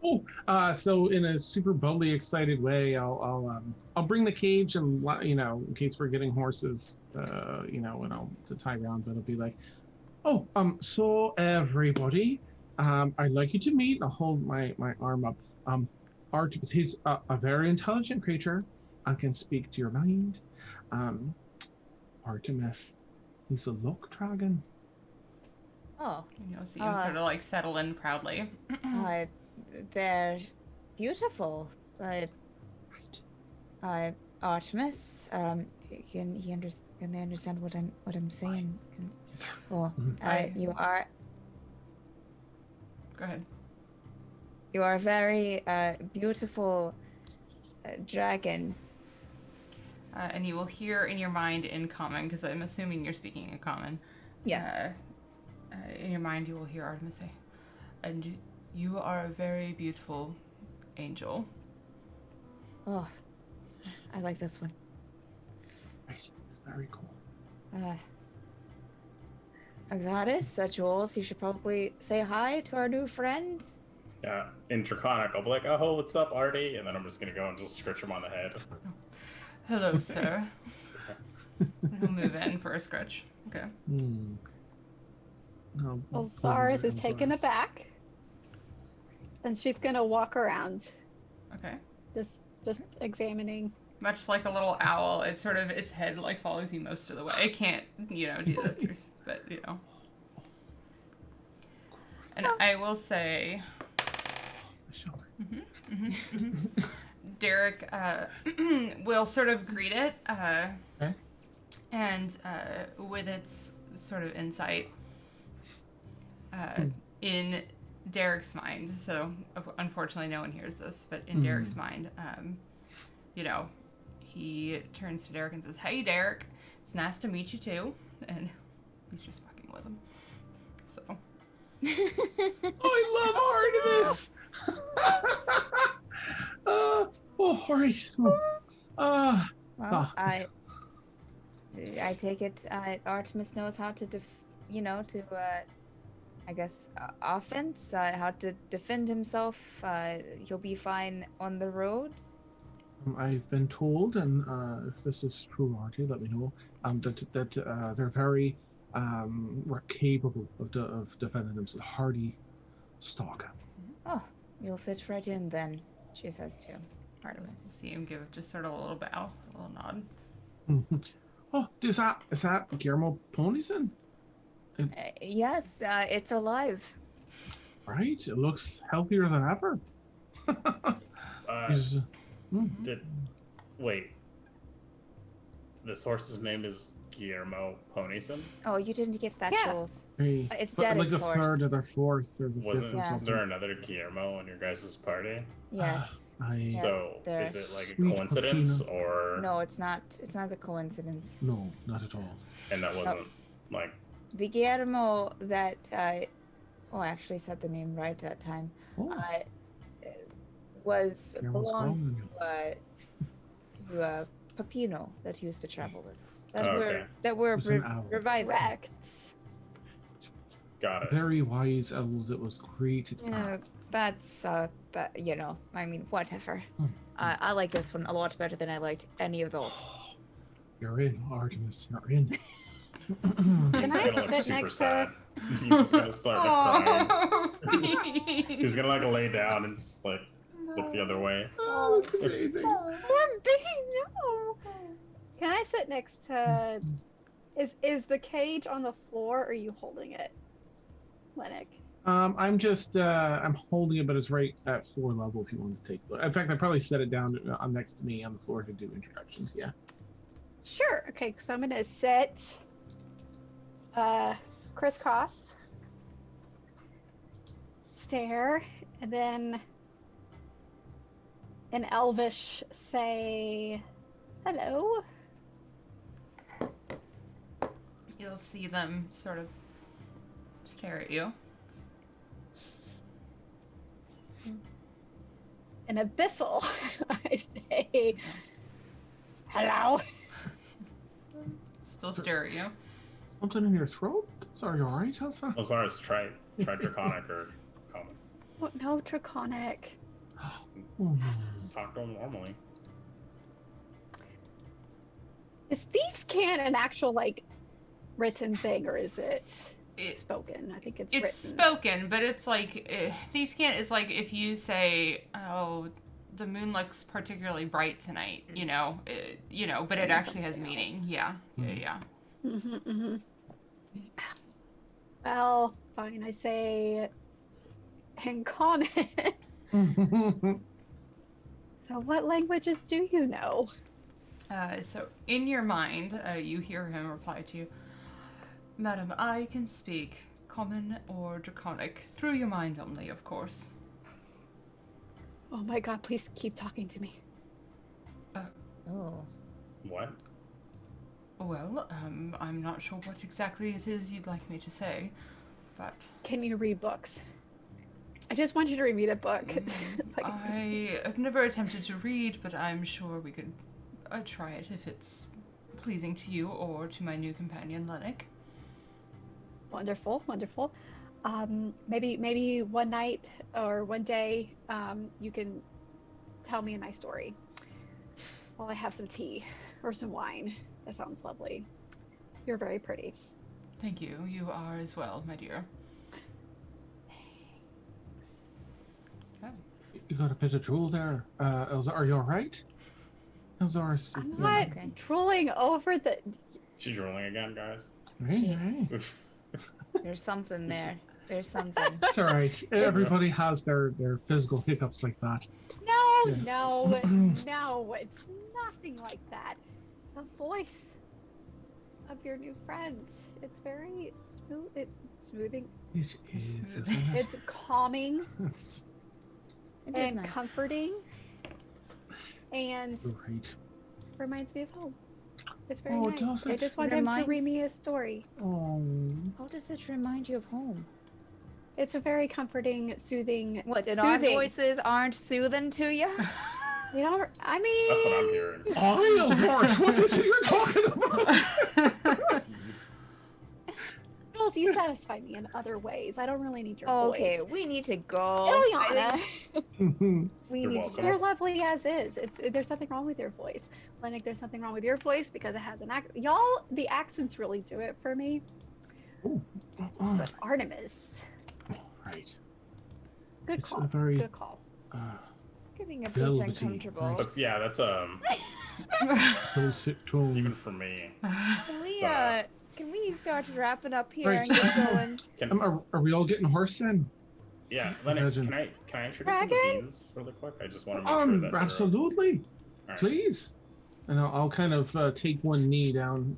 Oh, so in a super bubbly, excited way, I'll bring the cage and in case we're getting horses, and I'll to tie around, but it'll be like, oh, so everybody, I'd like you to meet. I'll hold my arm up. Artemis, he's a very intelligent creature and can speak to your mind. Artemis, he's a luck dragon. Oh, And you'll see him sort of like settle in proudly. they're beautiful. Artemis, can they understand what I'm saying? You are Go ahead. you are a very beautiful dragon. And you will hear in your mind in common, because I'm assuming you're speaking in common. Yes. In your mind, you will hear Artemis say, "And you are a very beautiful angel." Oh, I like this one. Right, it's very cool. Exotis, Jules, you should probably say hi to our new friend. Yeah, in Draconic, I'll be like, oh, what's up, Artie? And then I'm just gonna go and just scratch him on the head. Hello, sir. He'll move in for a scratch. Okay. No, Well, Zaris is taken aback, and she's gonna walk around, Okay. just examining. Much like a little owl, its head like follows you most of the way. It can't, do that through, but And I will say, Derik will sort of greet it, Okay. and with its sort of insight in Derik's mind. So unfortunately, no one hears this, but in Derek's mind, he turns to Derik and says, "Hey, Derik, it's nice to meet you too." And he's just fucking with him. So. I love Artemis. All right. Well, I take it Artemis knows how to offense, how to defend himself. He'll be fine on the road. I've been told, and if this is true, Artie, let me know. That they're very were capable of defending themselves. Hardy stock. Oh, you'll fit right in then, she says to Artemis. See him give just sort of a little bow, a little nod. Oh, is that Guillermo Ponison? Yes, it's alive. Right, it looks healthier than ever. Wait. This horse's name is Guillermo Ponison? Oh, you didn't get that, Yeah. Jules. Hey, It's but like Derik's the horse. third or the fourth or the Wasn't fifth or something. there another Guillermo in your guys' party? Yes. Yes, So, there. is it like a Sweet coincidence, Peppino. or... No, it's not. It's not a coincidence. No, not at all. And that wasn't, like... The Guillermo that I actually said the name right that time. Oh, Was Guillermo's belonged calling you. to Peppino that he used to travel with. That Oh, we're okay. that we're It was an owl. reviving. Correct. Got it. Very wise owls. It was created. Yeah, that's whatever. I like this one a lot better than I liked any of those. You're in, Artemis. You're in. Can He's I gonna look sit super next to- sad. He's just gonna start crying. Oh, please. He's gonna like lay down and just like look the other way. Oh, that's amazing. Poor baby, no. Can I sit next to? Is the cage on the floor? Or are you holding it, Llennoc? I'm just I'm holding it, but it's right at floor level. If you want to take a look. In fact, I probably set it down next to me on the floor to do introductions. Yeah. Sure. Okay, so I'm gonna sit crisscross, stare, and then in Elvish say hello. You'll see them sort of stare at you. In Abyssal, I say hello. Still stare at you. Something in your throat? Sorry, you alright? How's that? Osiris, try Draconic or Common. no, Draconic. Just talk to him normally. Is Thieves' Cant an actual, like, written thing, or is it It- spoken? I think it's It's written. spoken, but it's like Thieves' Cant is like if you say, "Oh, the moon looks particularly bright tonight," but it actually has Something meaning. else. Yeah. Well, fine. I say in common. So, what languages do you know? So in your mind, you hear him reply to you, "Madam, I can speak common or draconic through your mind only, of course." Oh my god, please keep talking to me. Oh. What? Well, I'm not sure what exactly it is you'd like me to say, but Can you read books? I just want you to read me a book. So I have never attempted to read, but I'm sure we could try it if it's pleasing to you or to my new companion, Llennoc. Wonderful, wonderful. Maybe one night or one day, you can tell me a nice story while I have some tea or some wine. That sounds lovely. You're very pretty. Thank you. You are as well, my dear. You got a bit of drool there. Elza, are you alright? Elza's. I'm not Okay. drooling over the. She's rolling again, guys. Right. There's something there. There's something. It's alright. Everybody has their physical hiccups like that. No, Yeah. no, it's nothing like that. The voice of your new friend. It's very smooth. It's smoothing. It is, Smooth. isn't it? It's calming It is and nice. comforting, and Right. reminds me of home. It's very Oh, nice. does I it? just want him to Reminds- read me a story. Oh. How does it remind you of home? It's a very comforting, soothing. What, and our soothing. voices aren't soothing to you? You know, I mean. That's what I'm hearing. Oh, Elzar's, what is it you're talking about? Jules, you satisfy me in other ways. I don't really need your Okay, voice. we need to go. Ileana, We You're need welcome. to you're just... lovely as is. There's something wrong with your voice. Llennoc, there's something wrong with your voice because it has an accent. Y'all, the accents really do it for me. But Artemis, Right. good It's call. a very- Good call. Getting a bit Velvety, uncomfortable. right. That's Dulcet tones. even for me. Can we start wrapping up here Right. and get going? Are we all getting horse in? Yeah, Llennoc, Imagine. can I introduce you to Dragon? beans really quick? I just want to make sure that they're, Absolutely. all right. Please. And I'll kind of take one knee down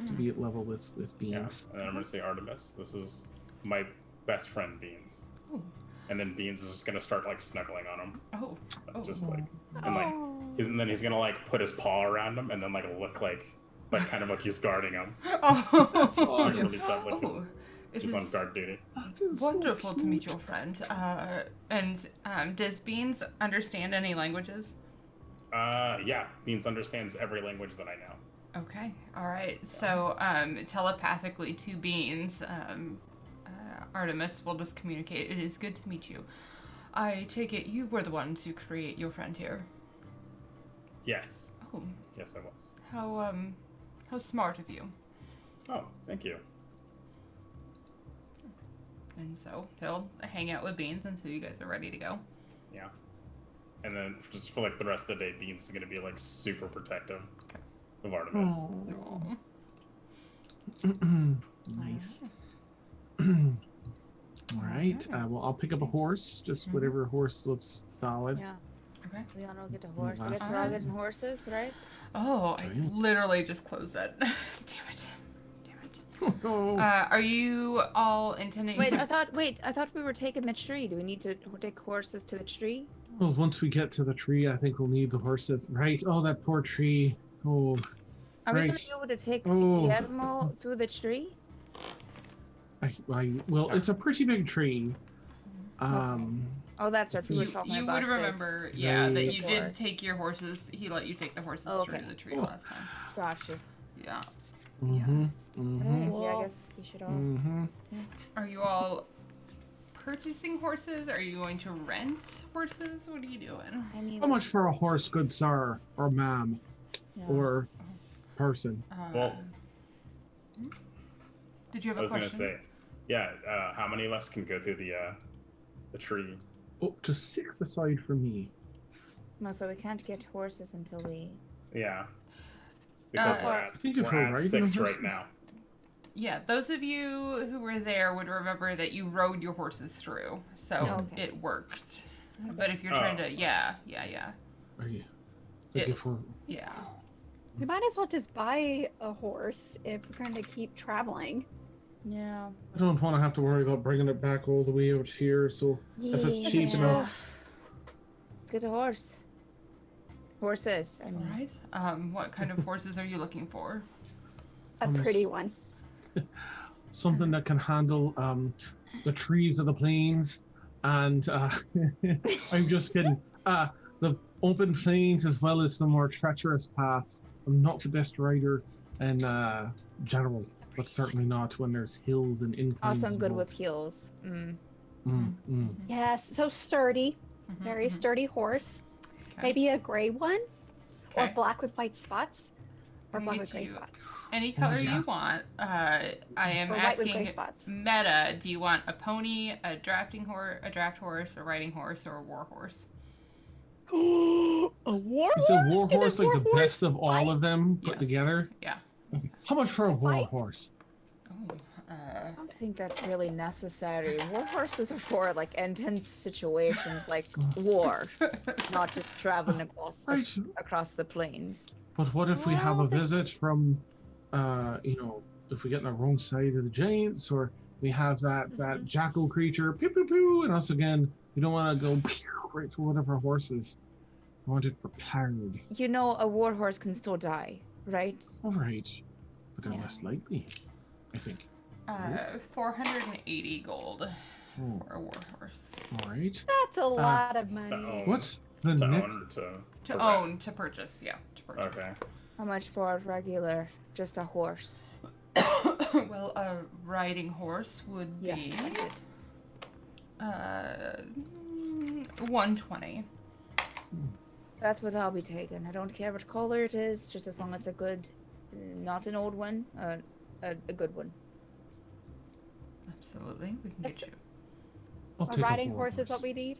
to be at level with Yeah, Beans. and then I'm gonna say Artemis. This is my best friend Beans. Oh. And then Beans is just gonna start like snuggling on him, Oh. just like, and like, and then he's gonna like put his paw around him and then like look like kind of like he's guarding him. Oh. Like really tough, like Oh, it he's on is guard duty. wonderful to meet your friend. And does Beans understand any languages? Yeah, Beans understands every language that I know. Okay, all right. So telepathically to Beans, Artemis will just communicate. It is good to meet you. I take it you were the one to create your friend here. Yes, Oh, yes, I was. how smart of you. Oh, thank you. And so he'll hang out with Beans until you guys are ready to go. Yeah. And then just for like the rest of the day, Beans is gonna be like super protective Okay. of Artemis. Aw. Nice. All right. Well, I'll pick up a horse. Just whatever horse looks solid. Yeah. Okay. Leon will get a horse. I guess Last we're all time. getting horses, right? Oh, I Brilliant. literally just closed that. Damn it. Oh, Are you all intending Wait, to... I thought we were taking the tree. Do we need to take horses to the tree? well, once we get to the tree, I think we'll need the horses. Right. Oh, that poor tree. Oh, Are we gonna Right. be able to take Oh. Guillermo through the tree? well, it's a pretty big tree. Oh, that's right. We were talking You about would this. remember, yeah, that you Before. did take your horses. He let you take the horses Oh, through okay. the tree Oh. last time. Gotcha. Yeah. Mm-hmm. Alright, Mm-hmm. yeah, I guess we should all. Mm-hmm. Are you all purchasing horses? Are you going to rent horses? What are you doing? I mean, How much for a horse, good sir, or ma'am, yeah. or person? Well, Did you have I a was question? gonna say, yeah. How many of us can go through the tree? Up to 6 aside for me. No, so we can't get horses until we. Yeah. Because I think if we're we're at riding 6 a right horse- now. Yeah, those of you who were there would remember that you rode your horses through, so Okay. it worked. But if you're trying to, yeah. Are you? It- For, Yeah. We might as well just buy a horse if we're going to keep traveling. Yeah. I don't want to have to worry about bringing it back all the way out here, so if it's Yeah. cheap enough. Let's get a horse. Horses. I All mean. right. What kind of horses are you looking for? A Almost. pretty one. Something that can handle the trees of the plains, and I'm just kidding. The open plains as well as some more treacherous paths. I'm not the best rider in general, but certainly not when there's hills and inclines. Also, I'm good involved. with heels. Yes, so sturdy. Mhm, Very mhm. sturdy horse. Okay. Maybe a gray one, or Okay. black with white spots, or Can black get with gray you spots, Any color yeah. you want. I am or white with gray asking spots. meta, do you want a pony, a draft horse, a riding horse, or a war horse? A war Is a horse? war Can a horse like war the horse best of all fight? of them put Yes. together? Yeah. How much for a war Fight? horse? Oh, I don't think that's really necessary. War horses are for like intense situations like war, not just traveling Right. across the plains. But what if we have a Well, they- visit from, if we get on the wrong side of the giants, or we have that jackal creature, pew pew pew, and us again. We don't want to go pew, right to one of our horses. We want it prepared. You know, a war horse can still die, right? All right, but they're Yeah. less likely, I think. 480 gold Oh, for a war horse. all right. That's a lot of money. own. What's the To next? own or to To rent? own, to purchase, yeah, to purchase. Okay. How much for a regular, just a horse? Well, a riding horse would Yes, be I did. 120. That's what I'll be taking. I don't care what color it is, just as long as it's a good, not an old one, a good one. Absolutely, we can get you. I'll A take riding war horse is what we need.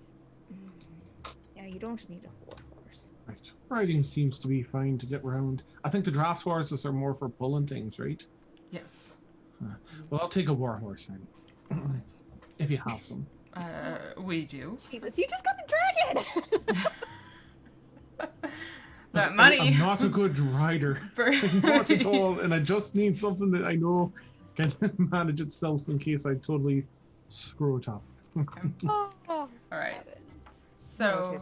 Yeah, you don't need a war horse. Right. Riding seems to be fine to get around. I think the draft horses are more for pulling things, right? Yes. Well, I'll take a war horse then, if you have some. We do. Jesus, you just got the dragon. That money. I'm not a good rider. for- I'm not at all, and I just need something that I know can manage itself in case I totally screw it up. Oh, All right. heavens. So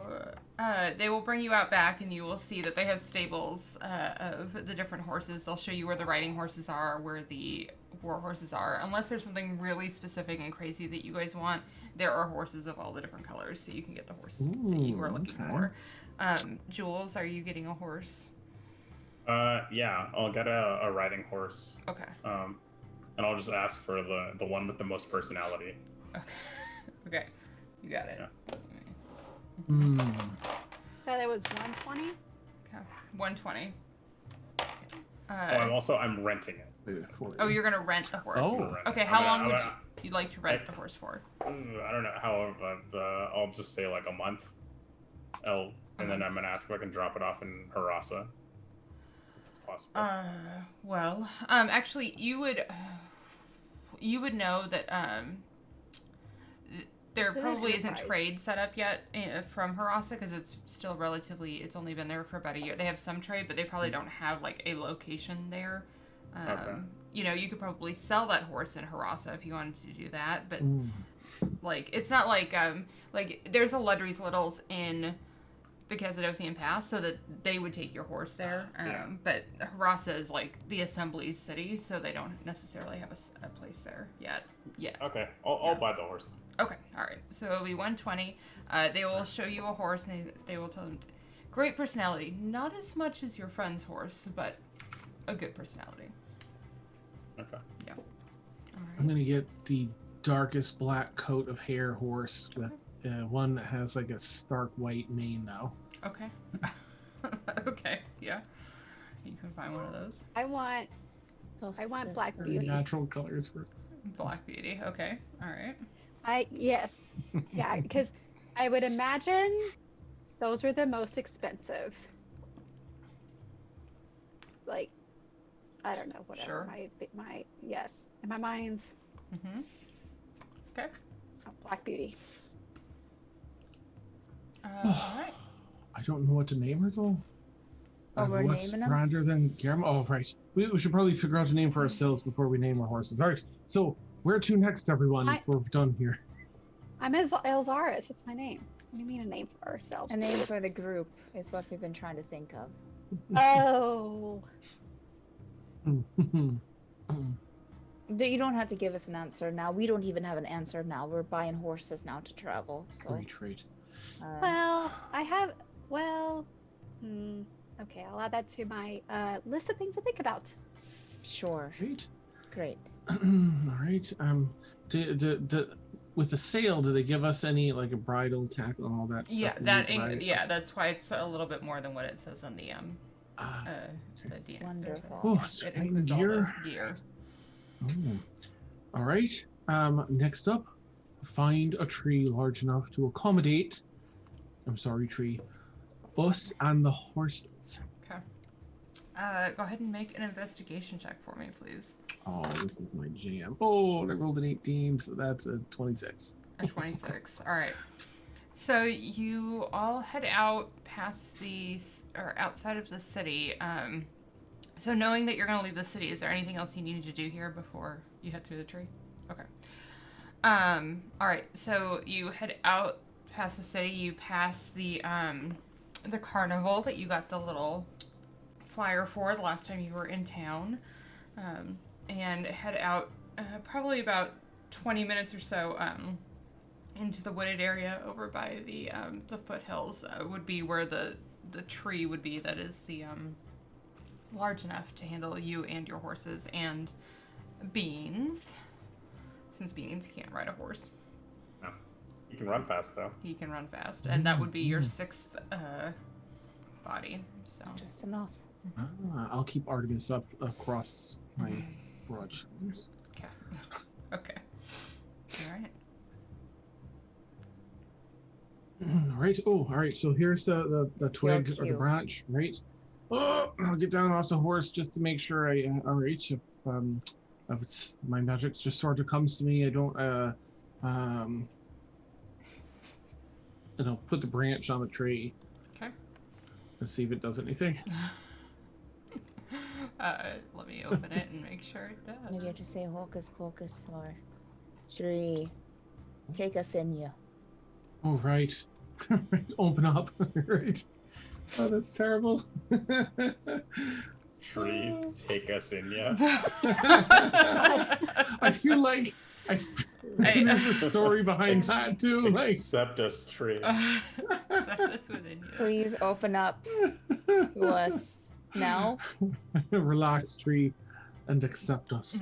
they will bring you out back, and you will see that they have stables of the different horses. They'll show you where the riding horses are, where the war horses are. Unless there's something really specific and crazy that you guys want, there are horses of all the different colors, so you can get the horses that you are Ooh, looking okay. for. Jules, are you getting a horse? Yeah, I'll get a riding horse. Okay. And I'll just ask for the one with the most personality. Okay. You got it. Yeah. Hmm. So that was 120. Okay. 120. I'm renting it. Oh, you're gonna rent the horse. Oh. Okay. How long would you like to rent the horse for? I don't know how, but I'll just say like a month. And then I'm gonna ask if I can drop it off in Harasa. If it's possible. Well, actually, you would know that there It's an probably isn't enterprise. trade set up yet from Harasa because it's still it's only been there for about a year. They have some trade, but they probably don't have like a location there. Okay. You know, you could probably sell that horse in Harasa if you wanted to do that, but Mm. like it's not like there's a Ludry's Littles in the Cappadocian Pass, so that they would take your horse there. Yeah. But Harasa is like the assembly's city, so they don't necessarily have a place there yet. Okay, I'll buy the horse. Okay, all right. So it'll be 120. They will show you a horse, and they will tell them, great personality. Not as much as your friend's horse, but a good personality. Okay. All I'm right. gonna get the darkest black coat of hair horse with one that has like a stark white mane now. Okay. Okay, yeah. You can find one of those. I want Black Very Beauty. natural colors for. Black Beauty. Okay. All right. Yes. Yeah, because I would imagine those are the most expensive. Like, I don't know, whatever. Sure. My yes. In my mind, Mm-hmm. Okay. Black Beauty. All right. I don't know what to name her though. Oh, we're What's naming them? grander than Guillermo? Oh, right. We should probably figure out a name for ourselves before we name our horses. All right. So where to next, everyone? We're done here. I'm Elzaris. It's my name. What do you mean a name for ourselves? A name for the group is what we've been trying to think of. Oh. You don't have to give us an answer now. We don't even have an answer now. We're buying horses now to travel. So. Great. Well, I have. Well. Okay, I'll add that to my list of things to think about. Sure. Great. Great. All right. With the sale, do they give us any like a bridle tackle and all that stuff? Yeah, that's why it's a little bit more than what it says on the DM. Wonderful. Oh, It includes all the gear. gear. Oh. All right. Next up, find a tree large enough to accommodate. I'm sorry, tree. Us and the horses. Okay. Go ahead and make an investigation check for me, please. Oh, this is my jam. Oh, and I rolled an 18, so that's a 26. A 26. All right. So you all head out past outside of the city. So knowing that you're going to leave the city, is there anything else you need to do here before you head through the tree? Okay. All right. So you head out past the city. You pass the carnival that you got the little flyer for the last time you were in town, and head out probably about 20 minutes or so into the wooded area over by the foothills. Would be where the tree would be that is the large enough to handle you and your horses and Beans, since Beans can't ride a horse. No. You can run fast though. He can run fast, and that would be your sixth body. So Just enough. I'll keep Artemis up across my broad shoulders. okay. Okay. All right. All right. Oh, all right. So here's the twig or the cute. branch, right? Oh, I'll get down off the horse just to make sure I reach. If my magic just sort of comes to me, I don't and I'll put the branch on the tree. Okay. And see if it does anything. Let me open it and make sure it does. Maybe you have to say hocus pocus or tree. Take us in you. Oh, right. Open up. Right. Oh, that's terrible. Tree, take us in ya. I feel like there's a story behind that too. Like, Accept us, tree. Accept us within you. Please open up to us now. relax, tree, and accept us.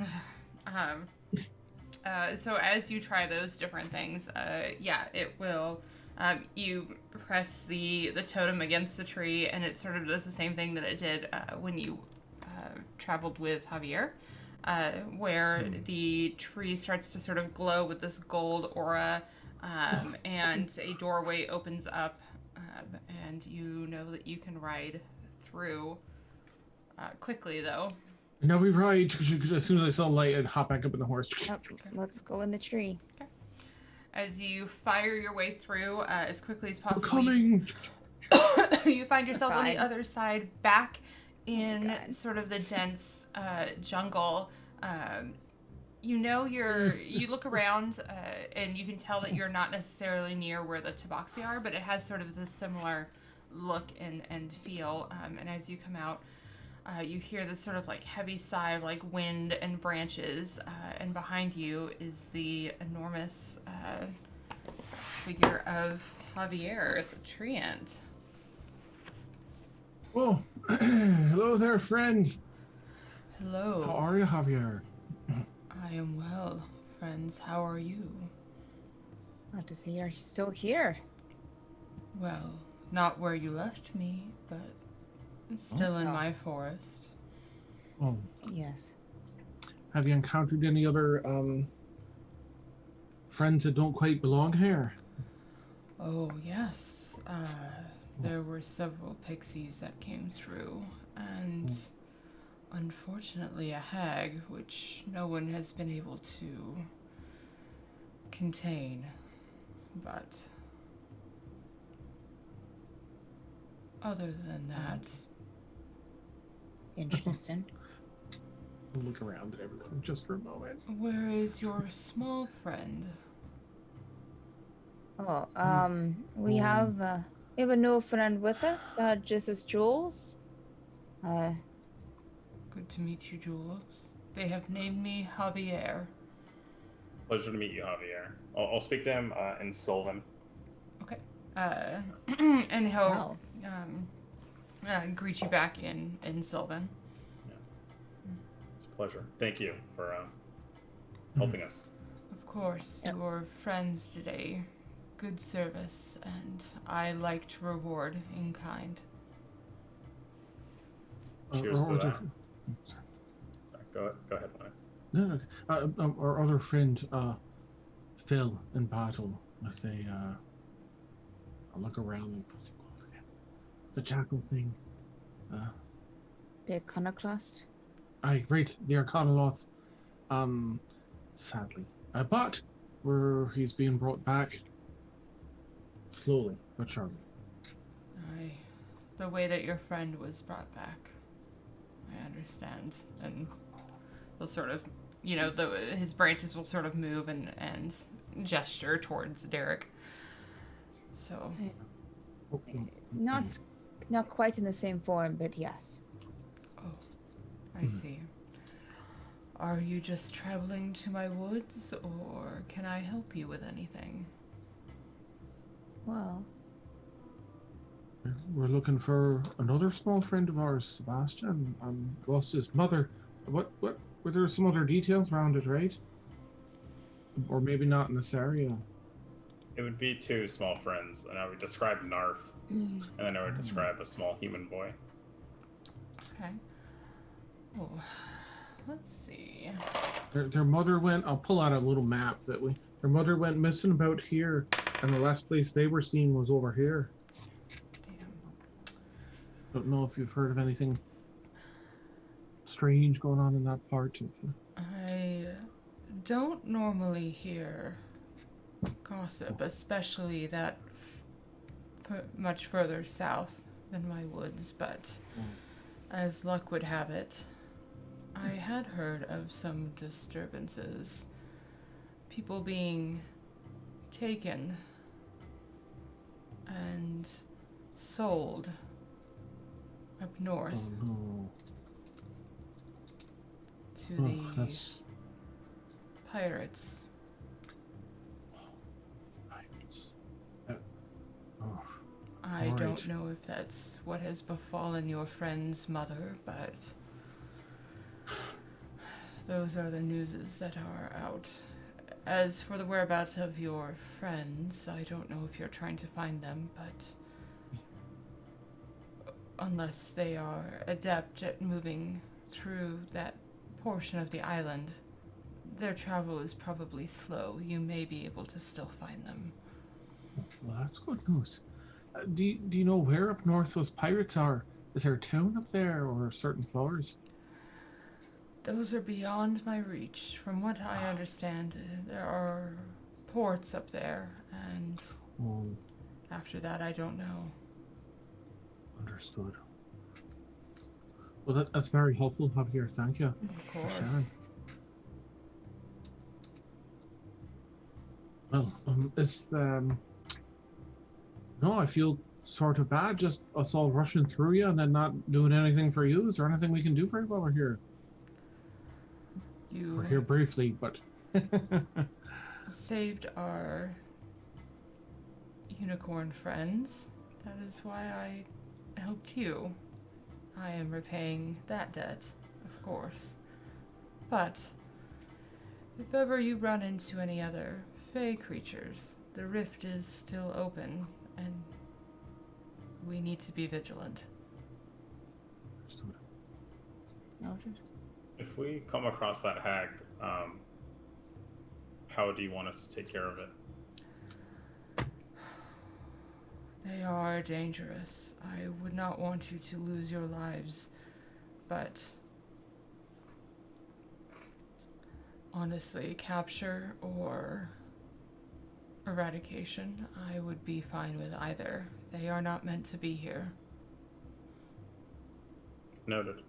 So as you try those different things, it will. You press the totem against the tree, and it sort of does the same thing that it did when you traveled with Javier, where the tree starts to sort of glow with this gold aura, and a doorway opens up, and you know that you can ride through quickly, though. Now we ride. As soon as I saw light, I'd hop back up in the horse. Oh, let's go in the tree. Okay. As you fire your way through as quickly as We're possible, coming. you find yourselves on the Fine. other side, back in God. sort of the dense jungle. You know you look around and you can tell that you're not necessarily near where the tabaxi are, but it has sort of this similar look and feel. And as you come out, you hear this sort of like heavy sigh of like wind and branches, and behind you is the enormous figure of Javier at the tree end. Oh, hello there, friend. Hello. How are you, Javier? I am well, friends. How are you? Glad to see you're still here. Well, not where you left me, but still in my forest. Oh, Yes. have you encountered any other friends that don't quite belong here? Oh, yes. There were several pixies that came through, and unfortunately a hag, which no one has been able to contain. But other than that, Interesting. We'll look around at everything just for a moment. where is your small friend? Oh, we have a new friend with us, just as Jules. Good to meet you, Jules. They have named me Javier. Pleasure to meet you, Javier. I'll speak to him in Sylvan. Okay. And he'll Wow. greet you back in Sylvan. It's a pleasure. Thank you for helping us. Of course, Yep. your friends did a good service, and I like to reward in kind. Cheers to our that. Sorry, go ahead, Mike. our other friend fell in battle with I'll look around and what's it called again? The jackal thing. The iconoclast. Aye, right, the Arcanoloth. Sadly. But he's being brought back slowly but surely. The way that your friend was brought back, I understand. And they'll sort of, his branches will sort of move and gesture towards Derik. So, Not quite in the same form, but yes. I see. Are you just traveling to my woods, or can I help you with anything? Well, We're looking for another small friend of ours, Sebastian. Lost his mother. What were there some other details around it, right? Or maybe not in this area. It would be two small friends, and I would describe Gnaarf, and then I would describe a small human boy. Okay. Oh, let's see. Their mother went. I'll pull out a little map their mother went missing about here, and the last place they were seen was over here. Damn. Don't know if you've heard of anything strange going on in that part of. I don't normally hear gossip, especially that much further south than my woods, but as luck would have it, I had heard of some disturbances. People being taken and sold up north Oh no! to Oh, the that's pirates. Oh, I Alright. don't know if that's what has befallen your friend's mother, but those are the newses that are out. As for the whereabouts of your friends, I don't know if you're trying to find them, but unless they are adept at moving through that portion of the island, their travel is probably slow. You may be able to still find them. well, that's good news. Do you know where up north those pirates are? Is there a town up there or certain flowers? Those are beyond my reach. From what I understand, there are ports up there, and Oh, after that, I don't know. understood. Well, that's very helpful, Javier. Thank you. Of course. Sharon. Well, no, I feel sort of bad, just us all rushing through you and then not doing anything for you. Is there anything we can do for you while we're here? We're here You briefly, but saved our unicorn friends. That is why I helped you. I am repaying that debt, of course. But If ever you run into any other fey creatures, the rift is still open, and we need to be vigilant. Noted. If we come across that hag, how do you want us to take care of it? They are dangerous. I would not want you to lose your lives, but honestly, capture or eradication, I would be fine with either. They are not meant to be here. Noted.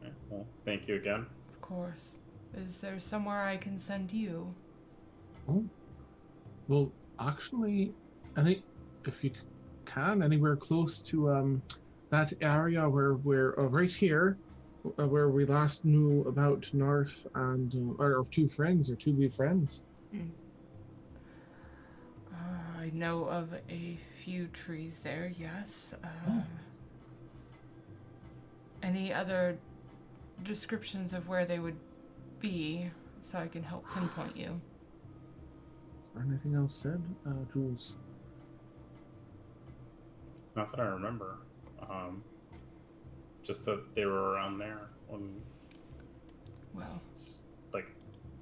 Okay, well, thank you again. Of course. Is there somewhere I can send you? Oh. Well, actually, I think if you can, anywhere close to that area where we're right here, where we last knew about Gnaarf and our two friends, or two good friends. I know of a few trees there, yes. Any other descriptions of where they would be so I can help pinpoint you? Or anything else said, Jules? Not that I remember. Just that they were around there. Well, Like,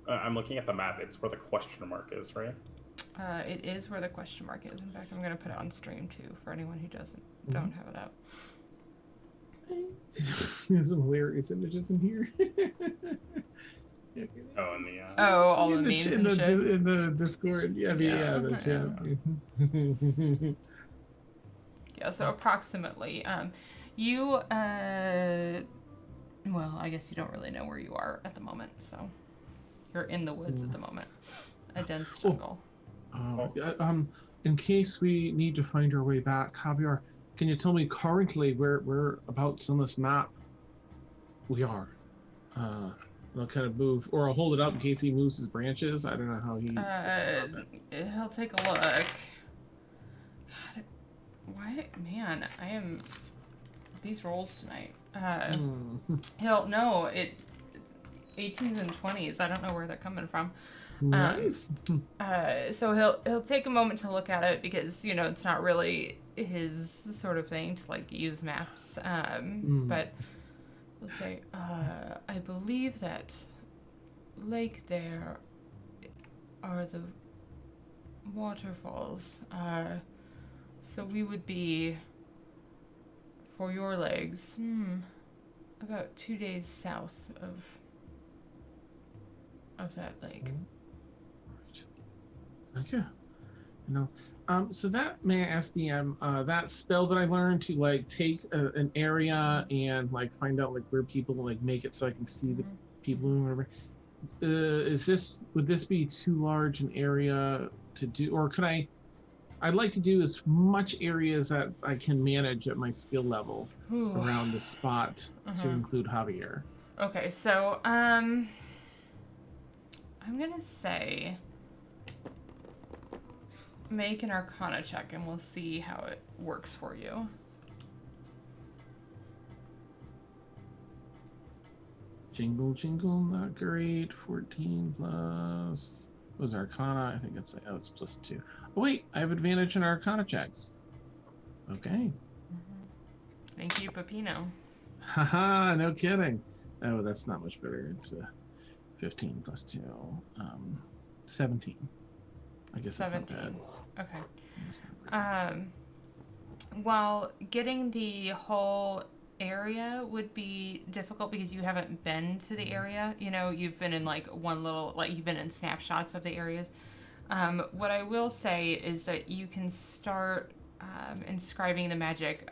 I'm looking at the map. It's where the question mark is, right? it is where the question mark is. In fact, I'm going to put it on stream too for anyone who don't have it up. There's some hilarious images in here. Oh, and the All the memes and shit. In the Discord, yeah. The chat. Yeah, so approximately. You, well, I guess you don't really know where you are at the moment, so you're in the woods at the moment. A dense jungle. In case we need to find our way back, Javier, can you tell me currently where abouts on this map we are? And I'll kind of move, or I'll hold it up in case he moves his branches. I don't know how he... He'll take a look. God, why? Man, I am... These rolls tonight. He'll... No, 18s and 20s. I don't know where they're coming from. Nice. So he'll take a moment to look at it because, you know, it's not really his sort of thing to, like, use maps. But... We'll say, I believe that lake there are the waterfalls. So we would be, for your legs, about 2 days south of that lake. Right. Okay. You know, so that, may I ask the that spell that I learned to like take an area and like find out like where people like make it so I can see the people and whatever. Would this be too large an area to do, or could I'd like to do as much areas that I can manage at my skill level around the spot to include Javier. Okay, so I'm gonna say make an Arcana check and we'll see how it works for you. Jingle, jingle, not great. 14 plus. What was Arcana? I think it's like, it's plus 2. Oh, wait, I have advantage in Arcana checks. Okay. Thank you, Pepino. Haha, no kidding. Oh, that's not much better. It's 15 plus 2. 17. I guess 17. Okay. While getting the whole area would be difficult because you haven't been to the area. You know, you've been in like you've been in snapshots of the areas. What I will say is that you can start inscribing the magic,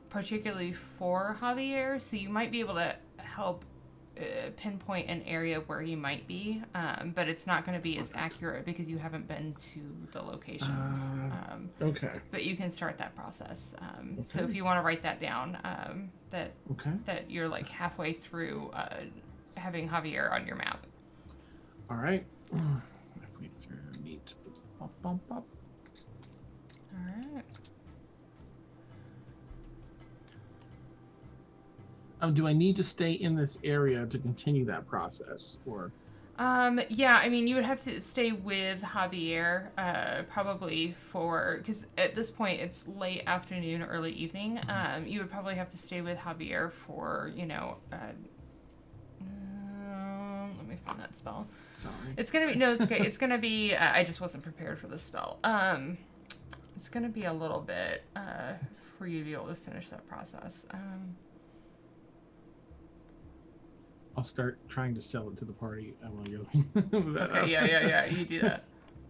particularly for Javier, so you might be able to help pinpoint an area where he might be, but it's not going to be as accurate because you haven't been to the locations. Okay. But you can start that process. So if you want to write that down, that you're like halfway through having Javier on your map. All right. Halfway through, neat. Bump, bump, bump. All right. Do I need to stay in this area to continue that process, or? Yeah, I mean, you would have to stay with Javier, probably because at this point it's late afternoon, early evening. You would probably have to stay with Javier for, let me find that spell. Sorry. It's gonna be, no, it's great. It's gonna be, I just wasn't prepared for this spell. It's gonna be a little bit, for you to be able to finish that process. I'll start trying to sell it to the party while you're. Okay, yeah, you do that.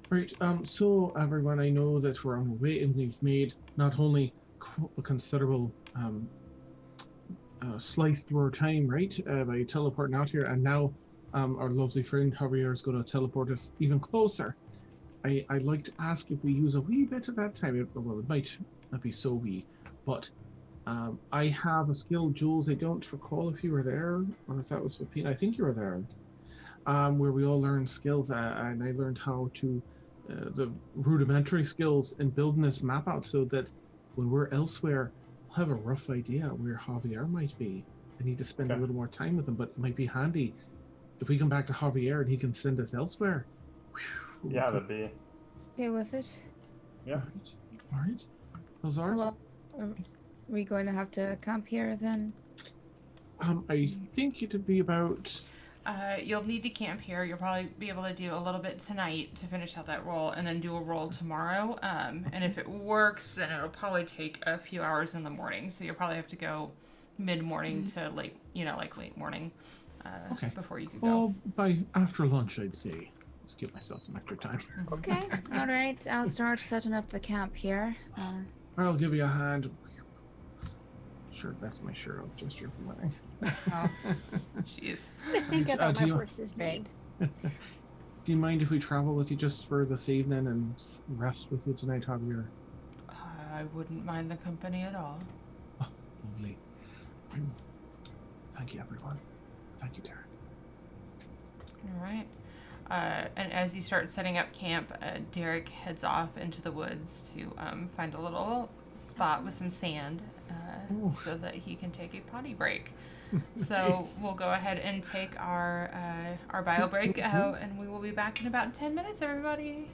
Right. So everyone, I know that we're on our way, and we've made not only a considerable slice through our time, right, by teleporting out here, and now our lovely friend Javier is going to teleport us even closer. I'd like to ask if we use a wee bit of that time. Well, it might not be so wee, but I have a skill, Jules. I don't recall if you were there or if that was with Pete. I think you were there. Where we all learned skills, and I learned how to the rudimentary skills in building this map out, so that when we're elsewhere, we'll have a rough idea where Javier might be. I need to spend a little more time with him, but it might be handy if we come back to Javier and he can send us elsewhere. Whew, Yeah, that'd be. Okay with it? Yeah. All right. Those are. Well, are we going to have to camp here then? I think it'd be about. You'll need to camp here. You'll probably be able to do a little bit tonight to finish out that roll, and then do a roll tomorrow. And if it works, then it'll probably take a few hours in the morning. So you'll probably have to go mid-morning to late, late morning, Okay. before you can go. Well, by after lunch, I'd say. Let's give myself some extra time. Okay, all right. I'll start setting up the camp here. I'll give you a hand. Sure, that's my shirt. I'll gesture for money. Oh, jeez. Think Right, about do my you- horse's need. Do you mind if we travel with you just for this evening and rest with you tonight, Javier? I wouldn't mind the company at all. Oh, lovely. Thank you, everyone. Thank you, Derik. All right. And as you start setting up camp, Derik heads off into the woods to find a little spot with some sand so that he can take a potty break. So Nice. we'll go ahead and take our bio break out, and we will be back in about 10 minutes, everybody.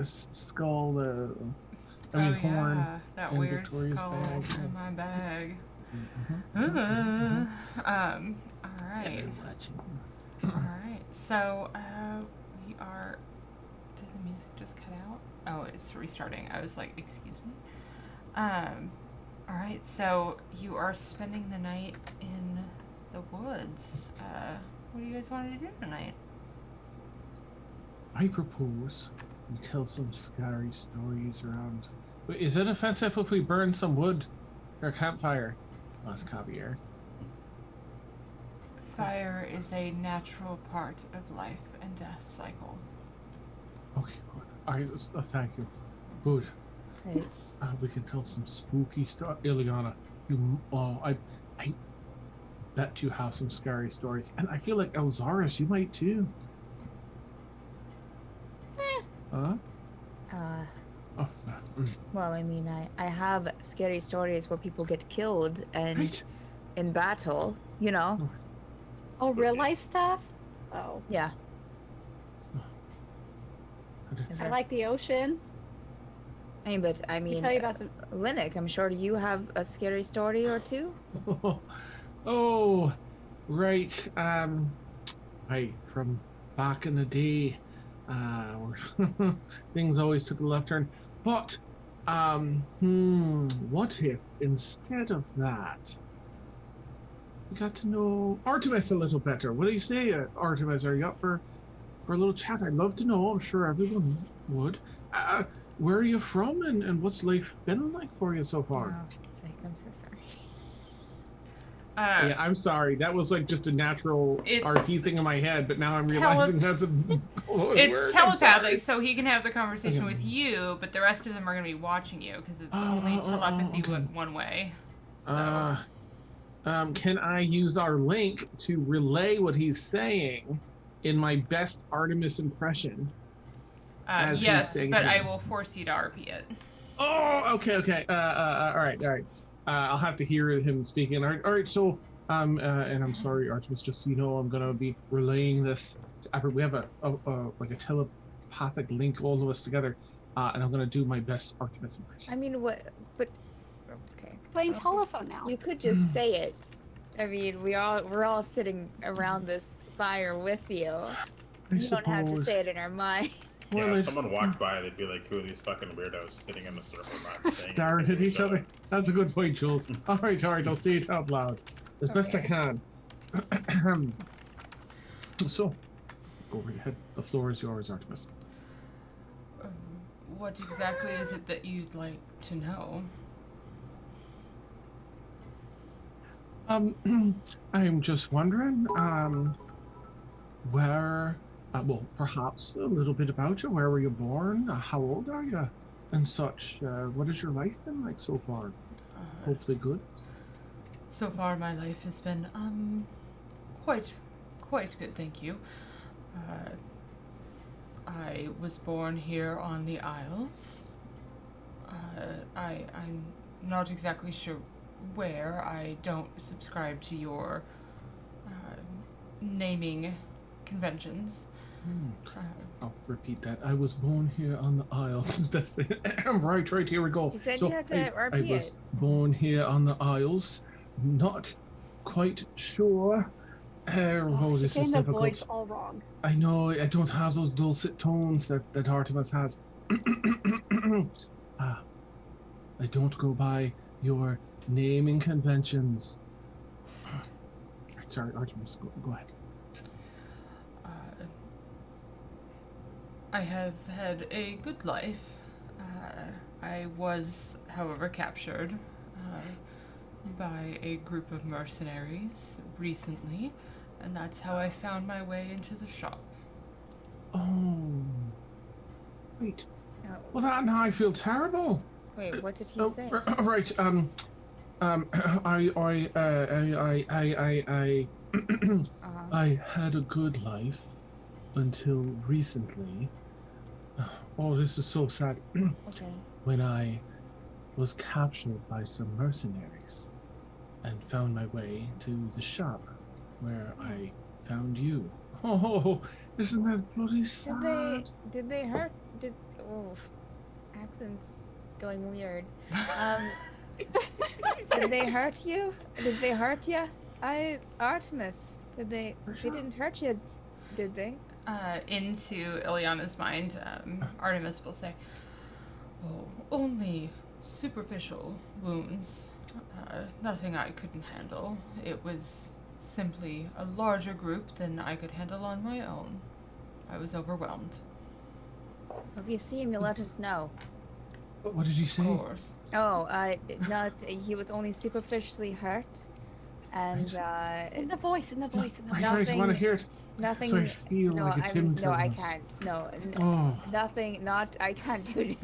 skull, horn. that in weird Victoria's skull bag. in my bag. Mhm. All right. They're watching. All right. So, we are. Did the music just cut out? Oh, it's restarting. I was like, excuse me. All right. So you are spending the night in the woods. What do you guys want to do tonight? I propose we tell some scary stories around. Wait, is it offensive if we burn some wood or a campfire? Last caviar. Fire is a natural part of life and death cycle. Okay, good. Thank you. Good. Right. We can tell some spooky stuff. Ileana, I bet you have some scary stories, and I feel like Elzaris, you might too. Huh? Oh, Well, I mean, I have scary stories where people get killed and right. in battle, you know? Oh, real life stuff? Oh, Yeah. I like the ocean. I mean, Let me tell you about some. Llennoc, I'm sure you have a scary story or two? Oh, right. From back in the day, where things always took a left turn. But, what if instead of that, we got to know Artemis a little better? What do you say, Artemis? Are you up for a little chat? I'd love to know. I'm sure everyone would. Where are you from, and what's life been like for you so far? Oh, Vic, I'm so sorry. Yeah, I'm sorry. That was like just a natural It's RP thing in my head, but now I'm realizing that's a It's word. I'm telepathic, sorry. so he can have the conversation Okay. with you, but the rest of them are going to be watching you because it's only telepathy okay. one way. So. Can I use our link to relay what he's saying in my best Artemis impression? as he's Yes, saying but it. I will force you to RP it. Oh, okay. All right. I'll have to hear him speaking. All right. So, and I'm sorry, Artemis. Just so you know, I'm gonna be relaying this. We have a like a telepathic link, all of us together, and I'm gonna do my best Artemis impression. I mean, what? But okay. Playing telephone now. You could just say it. I mean, we're all sitting around this fire with you. You don't have to say it in our mind. Yeah, Well, if someone walked by, they'd be like, who are these fucking weirdos sitting in a circle not saying staring anything at to each other. That's a good point, Jules. All right. I'll say it out loud as best I Okay. can. So, go right ahead. The floor is yours, Artemis. What exactly is it that you'd like to know? I'm just wondering, where, well, perhaps a little bit about you. Where were you born? How old are you? And such. What has your life been like so far? Hopefully good. So far, my life has been quite good, thank you. I was born here on the Isles. I'm not exactly sure where. I don't subscribe to your naming conventions. I'll repeat that. I was born here on the Isles. Best thing. Right, here we go. You said So you had to I RP was it. born here on the Isles. Not quite sure. Oh, This you're is getting the difficult. voice all wrong. I know I don't have those dulcet tones that Artemis has. I don't go by your naming conventions. Sorry, Artemis, go ahead. I have had a good life. I was, however, captured by a group of mercenaries recently, and that's how I found my way into the shop. Oh, wait. Oh, Well, now I feel terrible. wait, what did he Oh, say? right. I had a good life until recently. Oh, this is so sad. Okay. When I was captured by some mercenaries and found my way to the shop where I found you. Oh, isn't that bloody sad? Did they hurt? Accent's going weird. Did they hurt you? Did they hurt you? Artemis, they didn't hurt you, did they? Into Ileana's mind, Artemis will say, "Oh, only superficial wounds. Nothing I couldn't handle. It was simply a larger group than I could handle on my own. I was overwhelmed." If you see him, you let us know. What did you say? Of course. Oh, no, he was only superficially hurt, and In the voice, in the voice, in the voice. Right, I want to hear it. nothing. So I feel no, like it's him no, I telling us. can't. No, Oh, nothing. I can't do it.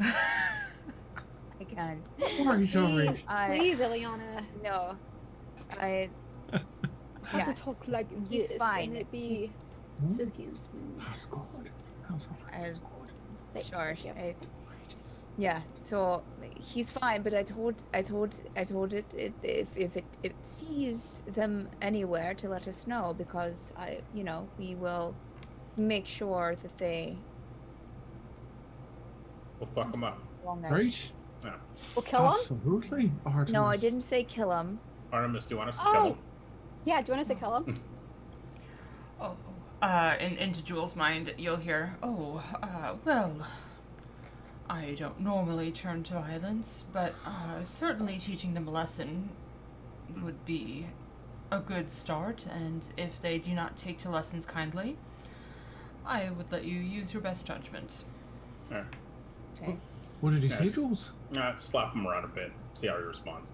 I can't. sorry, sorry. Please, please, Ileana. No, I have Yeah. to talk like He's this, fine. and it be Hmm? silky and smooth. That's good. That's all right. Uh, Thank sure. you. Yeah. So he's fine, but I told it if it sees them anywhere to let us know, because we will make sure that they We'll fuck them up. won't. Right? We'll kill him? Absolutely. Artemis. No, I didn't say kill him. Artemis, do you want us to Oh. kill him? Yeah, do you want us to kill him? Oh, into Jewel's mind, you'll hear, well, I don't normally turn to violence, but certainly teaching them a lesson would be a good start, and if they do not take to lessons kindly, I would let you use your best judgment. Alright. Okay. What did he say, Yes. Jules? Slap him around a bit. See how he responds.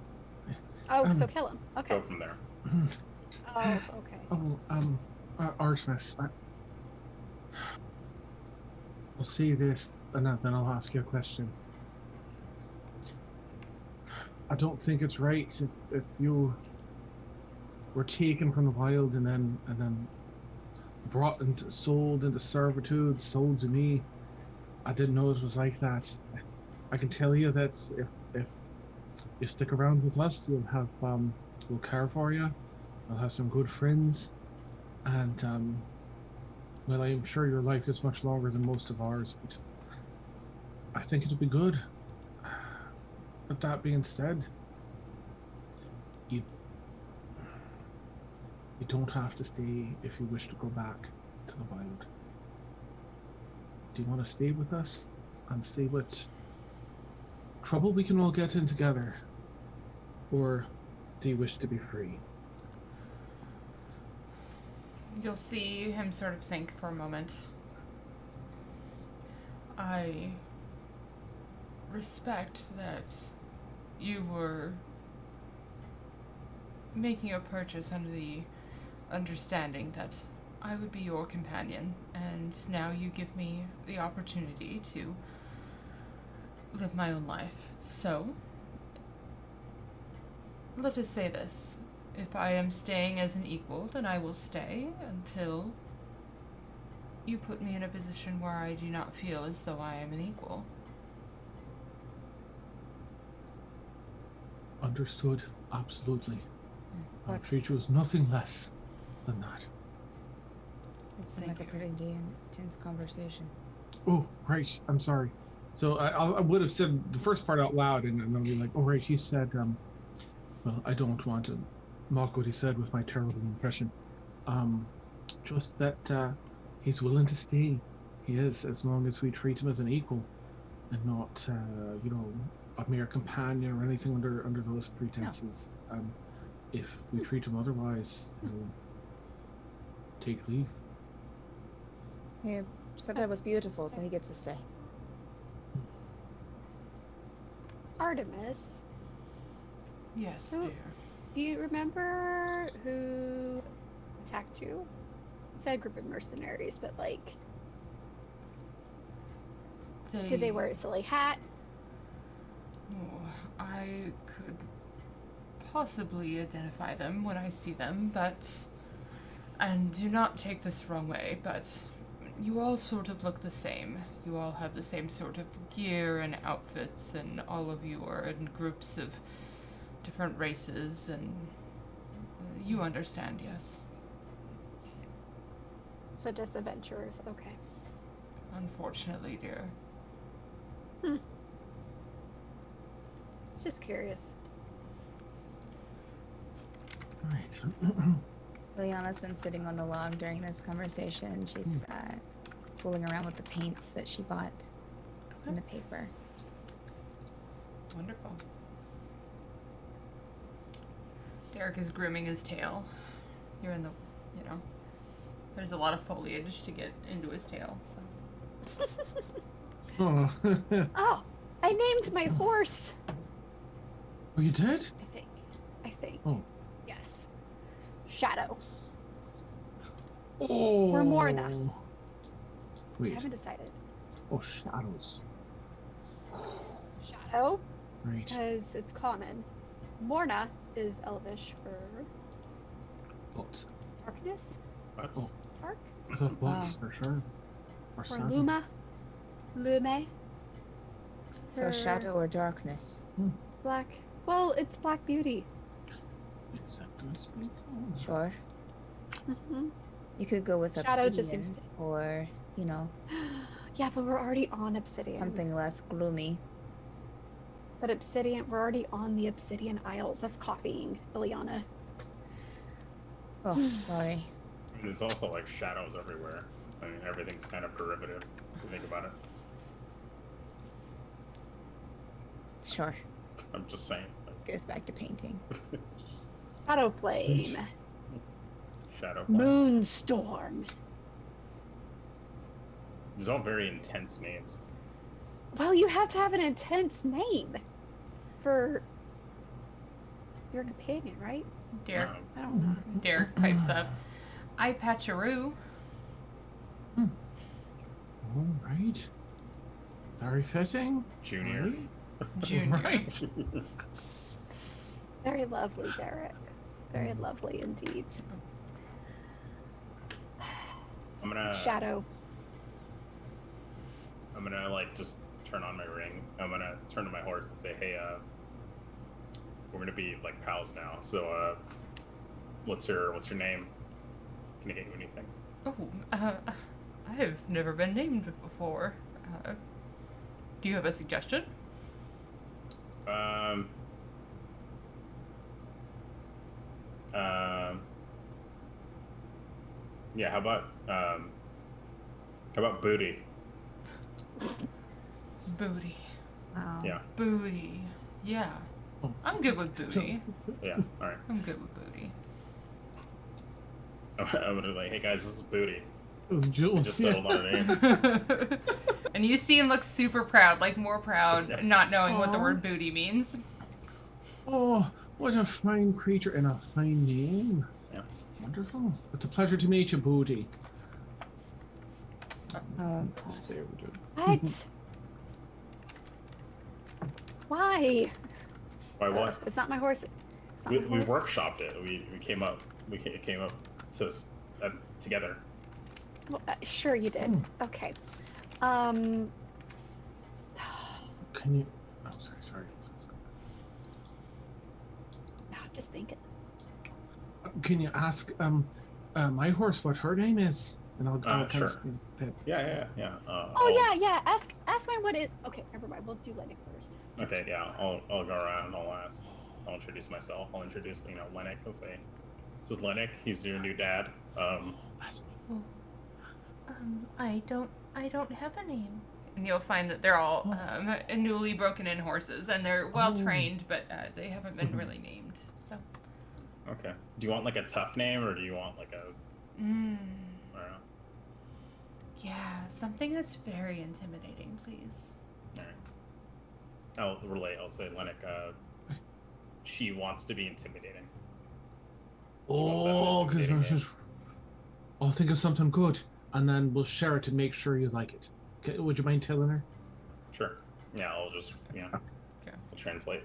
Oh, so kill him. Okay. Go from there. Oh, okay. Oh, Artemis, I'll say this, and then I'll ask you a question. I don't think it's right if you were taken from the wild and then brought and sold into servitude, sold to me. I didn't know it was like that. I can tell you that if you stick around with us, you'll have we'll care for you. You'll have some good friends, and well, I'm sure your life is much longer than most of ours, but I think it'll be good. With that being said, you don't have to stay if you wish to go back to the wild. Do you want to stay with us and see what trouble we can all get in together? Or do you wish to be free? You'll see him sort of think for a moment. I respect that you were making a purchase under the understanding that I would be your companion, and now you give me the opportunity to live my own life. So, let us say this. If I am staying as an equal, then I will stay until you put me in a position where I do not feel as though I am an equal. Understood. Absolutely. I'll What? treat you as nothing less than that. It seemed Thank like a you. pretty intense conversation. Oh, right. I'm sorry. So I would have said the first part out loud, and then I'll be like, oh, right. He said, well, I don't want to mock what he said with my terrible impression. Just that he's willing to stay. He is, as long as we treat him as an equal and not, a mere companion or anything under those pretenses. If we treat him otherwise, he'll take leave. He said I was beautiful, so he gets to stay. Artemis, Yes, Who- dear. do you remember who attacked you? You said a group of mercenaries, but like, did they wear a silly hat? Oh, I could possibly identify them when I see them, and do not take this the wrong way, but you all sort of look the same. You all have the same sort of gear and outfits, and all of you are in groups of different races, and you understand, yes. Solicitous adventurers. Okay. Unfortunately, dear. Just curious. Right. Liliana's been sitting on the log during this conversation. She's fooling around with the paints that she bought in the paper. Wonderful. Derik is grooming his tail. You're in the, there's a lot of foliage to get into his tail, so. Oh. Oh, I named my horse. Oh, you did? I think. Oh. Yes. Shadow. Oh. Or Morna. I Wait. haven't decided. Oh, shadows. Shadow, Right. because it's common. Morna is Elvish for Books. darkness. What? Oh. Dark. I thought books for sure. Or Or shadow. Luma. Lume. So For shadow or darkness? Black. Well, it's Black Beauty. Sure. Hmm. You could go with Shadow obsidian, just seems or, Yeah, but we're already on Obsidian. something less gloomy. But Obsidian, we're already on the Obsidian Isles. That's copying Ileana. Oh, sorry. There's also like shadows everywhere. I mean, everything's kind of derivative if you think about it. Sure. I'm just saying. Goes back to painting. Shadowflame. Shadow. Moonstorm. These are all very intense names. Well, you have to have an intense name for your companion, right? Derik, I don't know. Derik pipes up. I Patcharoo. All right. Very fitting. Junior. Right? Junior. Right. Very lovely, Derik. Very lovely indeed. I'm gonna Shadow. like just turn on my ring. I'm gonna turn to my horse and say, hey, we're gonna be like pals now. So what's your name? Can I get you anything? Oh, I have never been named before. Do you have a suggestion? Yeah, how about Booty? Booty. Wow. Yeah. Booty. Yeah. Oh. I'm good with booty. Yeah, alright. I'm good with booty. I'm gonna be like, hey guys, this is Booty. It was We Jules. just settled on a name. And you see him look super proud, like more proud, not knowing what the Aw. word booty means. Oh, what a fine creature and a fine name. Yeah. Wonderful. It's a pleasure to meet you, Booty. What? Why? Why what? It's not my horse. It's not We my horse. workshopped it. We came up to together. Well, sure you did. Okay. Can you? Oh, sorry. I'm just thinking. Can you ask my horse what her name is, and I'll kind sure. of that. Yeah. Oh yeah. Ask me what it. Okay, never mind. We'll do Llennoc first. Okay, yeah. I'll go around. I'll ask. I'll introduce myself. I'll introduce Llennoc. I'll say, this is Llennoc. He's your new dad. I don't have a name. And you'll find that they're all newly broken in horses, and they're well trained, but they haven't been really named. So. Okay. Do you want like a tough name, or do you want like a? I don't know. Yeah, something that's very intimidating, please. All right. I'll relay. I'll say Llennoc. She wants to be intimidating. Oh, because I'll think of something good, and then we'll share it to make sure you like it. Okay, would you mind telling her? Sure. Yeah, I'll just I'll translate.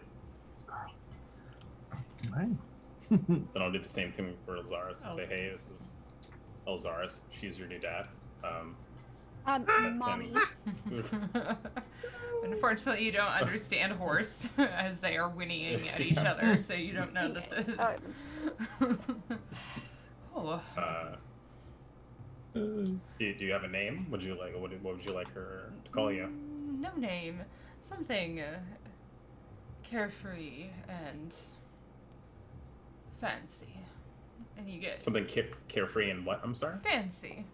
Right. Then I'll do the same thing for Elzaris and say, hey, this is Elzaris. She's your new dad. Mommy. Unfortunately, you don't understand horse as they are whinnying at each other, so you don't know that the. Do you have a name? Would you like what would you like her to call you? No name. Something carefree and fancy. And you get Something carefree and what? I'm sorry. fancy.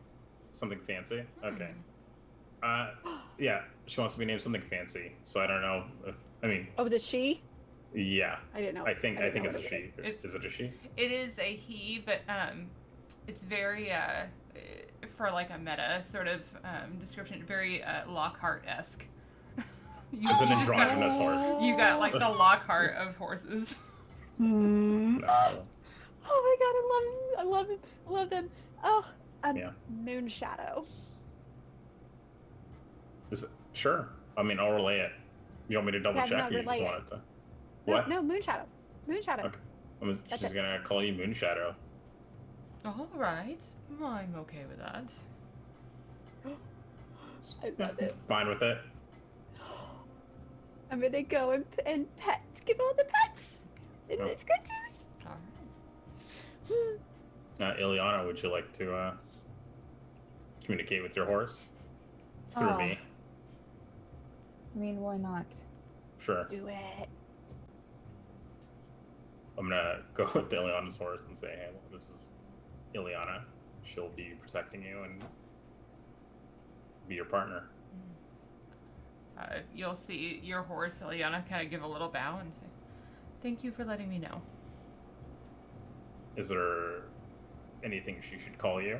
Something fancy. Okay. Yeah, she wants to be named something fancy. So I don't know if Oh, was it she? yeah. I didn't know. I think didn't know it's a what it she. Is it a she? It is a he, but it's very for like a meta sort of description, very Lockhart-esque. It's an just got- androgynous horse. You got like the Lockhart of horses. No. Oh my god, I love him. I love him. Oh, Yeah. Moon Shadow. Is it, sure. I mean, I'll relay it. You want me to double Yeah, check? no, Or you just relay want it. it to? What? No, Moon Shadow. Moon Shadow. Okay. That's She's it. gonna call you Moon Shadow. All right. Well, I'm okay with that. I love it. Fine with it. I'm gonna go and pet, give all the pets and Oh. the scratches. All right. Ileana, would you like to communicate with your horse through Oh. me? I mean, why not? Sure. Do it. I'm gonna go with Ileana's horse and say, "Hey, well, this is Ileana. She'll be protecting you and be your partner." You'll see your horse, Ileana, kind of give a little bow and say, "Thank you for letting me know." Is there anything she should call you?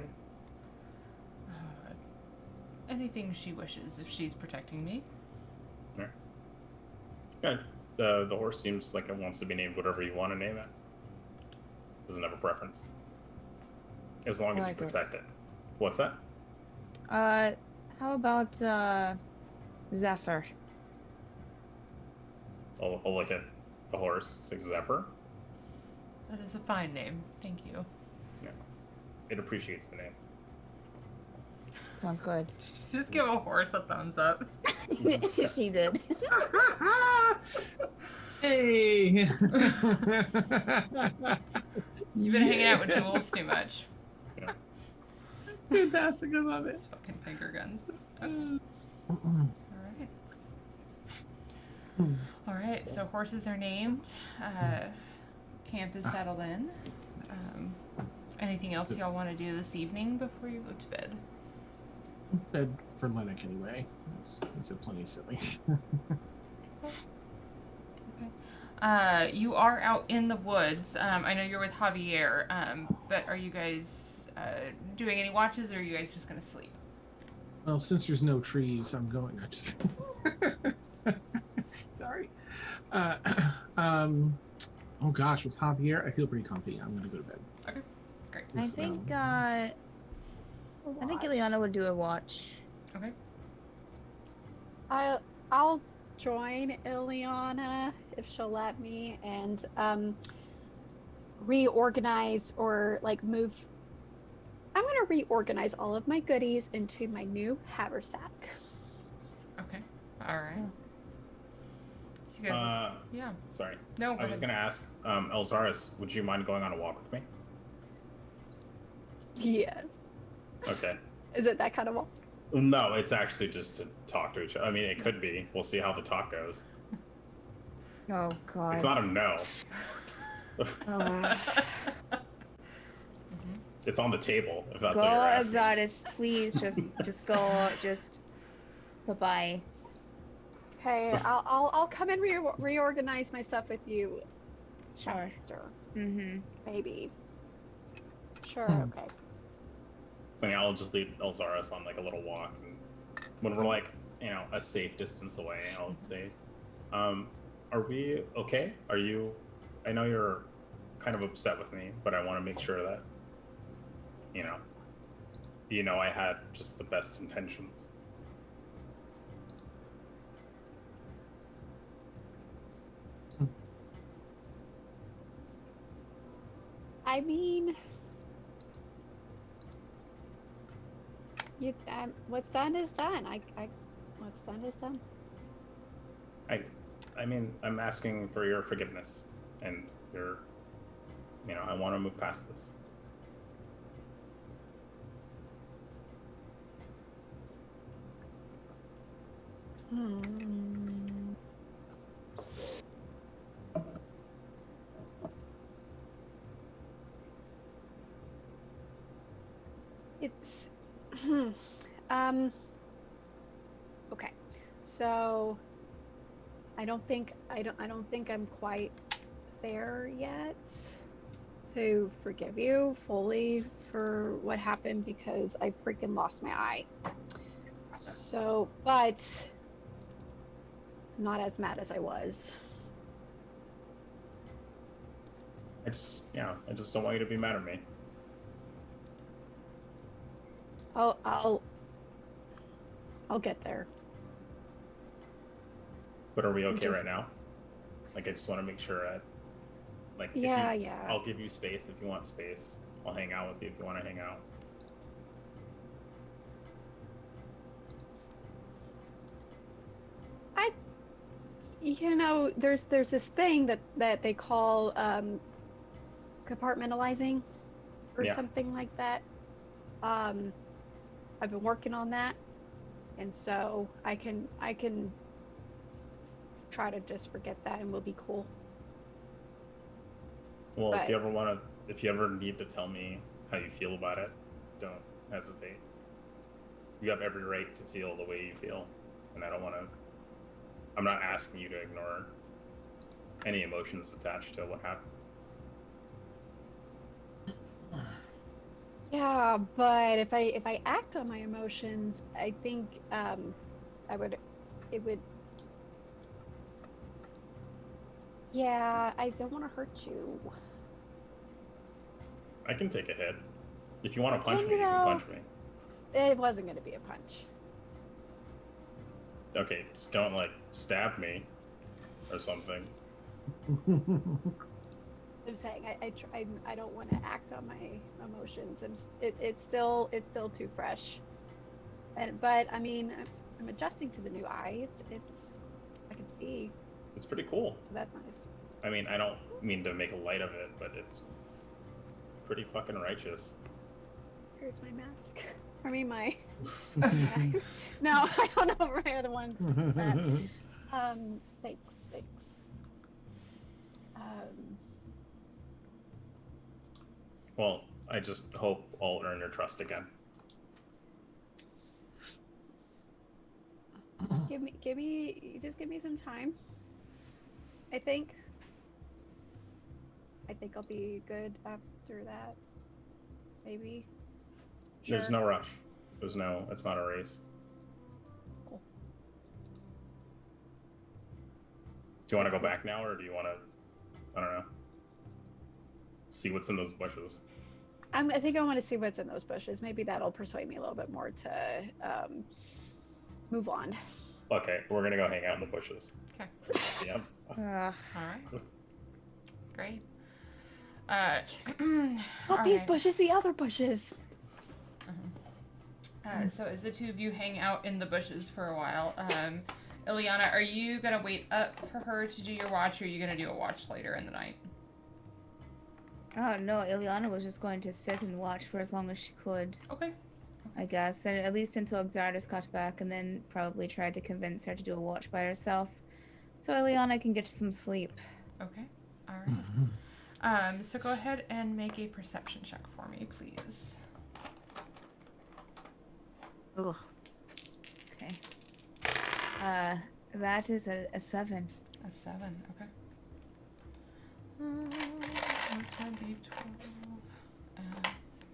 Anything she wishes if she's protecting me. Good. The horse seems like it wants to be named whatever you want to name it. Doesn't have a preference. As long as you like it. protect it. What's that? How about Zephyr? I'll look at the horse. Say Zephyr. That is a fine name. Thank you. It appreciates the name. Sounds good. Just give a horse a thumbs up. She did. Hey! You've been hanging out with Jules too much. Fantastic, I love it. It's fucking finger guns. Okay. Alright. All right, so horses are named. Camp is settled in. Anything else y'all want to do this evening before you go to bed? Bed for Llennoc anyway. These are plenty silly. You are out in the woods. I know you're with Javier, but are you guys doing any watches, or are you guys just gonna sleep? Well, since there's no trees, I'm going. I just. Sorry. Oh gosh, with Javier, I feel pretty comfy. I'm gonna go to bed. Okay, great. I think Ileana would do a watch. Okay. I'll join Ileana if she'll let me, and reorganize or like move. I'm gonna reorganize all of my goodies into my new haversack. Okay. All right. So you guys, yeah. Sorry. No. I was gonna ask, Elzaris, would you mind going on a walk with me? Yes. Okay. Is it that kind of walk? No, it's actually just to talk to each other. I mean, it could be. We'll see how the talk goes. Oh god. It's not a no. Oh. It's on the table, if that's Go, what you're asking. Exotis, please. Just go. Just. Bye-bye. Okay, I'll come and reorganize my stuff with you. Sure. After, Mm-hmm. maybe. Sure. Hmm. Okay. So yeah, I'll just lead Elzaris on like a little walk. And when we're like, a safe distance away, I'll say, are we okay? Are you, I know you're kind of upset with me, but I want to make sure that, I had just the best intentions. I mean, what's done is done. What's done is done. I mean, I'm asking for your forgiveness and I want to move past this. It's okay. So I don't think I'm quite there yet to forgive you fully for what happened because I freaking lost my eye. So, but not as mad as I was. I just don't want you to be mad at me. I'll get there. But are we okay right now? Like, I just want to make sure Yeah. I'll give you space if you want space. I'll hang out with you if you want to hang out. There's this thing that they call compartmentalizing or something like that. I've been working on that, and so I can try to just forget that, and we'll be cool. Well, if you ever need to tell me how you feel about it, don't hesitate. You have every right to feel the way you feel, and I'm not asking you to ignore any emotions attached to what happened. Yeah, but if I act on my emotions, I think it would. Yeah, I don't want to hurt you. I can take a hit. If you want to punch me, you can punch me. It wasn't going to be a punch. Okay, just don't stab me or something. I'm saying I don't want to act on my emotions. It's still too fresh. But I mean, I'm adjusting to the new eye. It's I can see. It's pretty cool. So that's nice. I mean, I don't mean to make light of it, but it's pretty fucking righteous. Here's my mask. I mean my. No, I don't know where my other one. Thanks. Well, I just hope I'll earn your trust again. Give me some time. I think I'll be good after that. Maybe. Sure. There's no rush. It's not a race. Cool. Do you want to go back now, or do you want to, I don't know, see what's in those bushes? I think I want to see what's in those bushes. Maybe that'll persuade me a little bit more to move on. Okay, we're gonna go hang out in the bushes. Okay. Yeah. All right. Great. Not these bushes, the other bushes. So as the two of you hang out in the bushes for a while, Ileana, are you gonna wait up for her to do your watch, or are you gonna do a watch later in the night? Oh no, Ileana was just going to sit and watch for as long as she could. Okay. I guess. Then at least until Xardus got back, and then probably tried to convince her to do a watch by herself. So Ileana can get some sleep. Okay. All right. So go ahead and make a perception check for me, please. Ugh. Okay. That is a 7. A 7, okay. Where's my D12?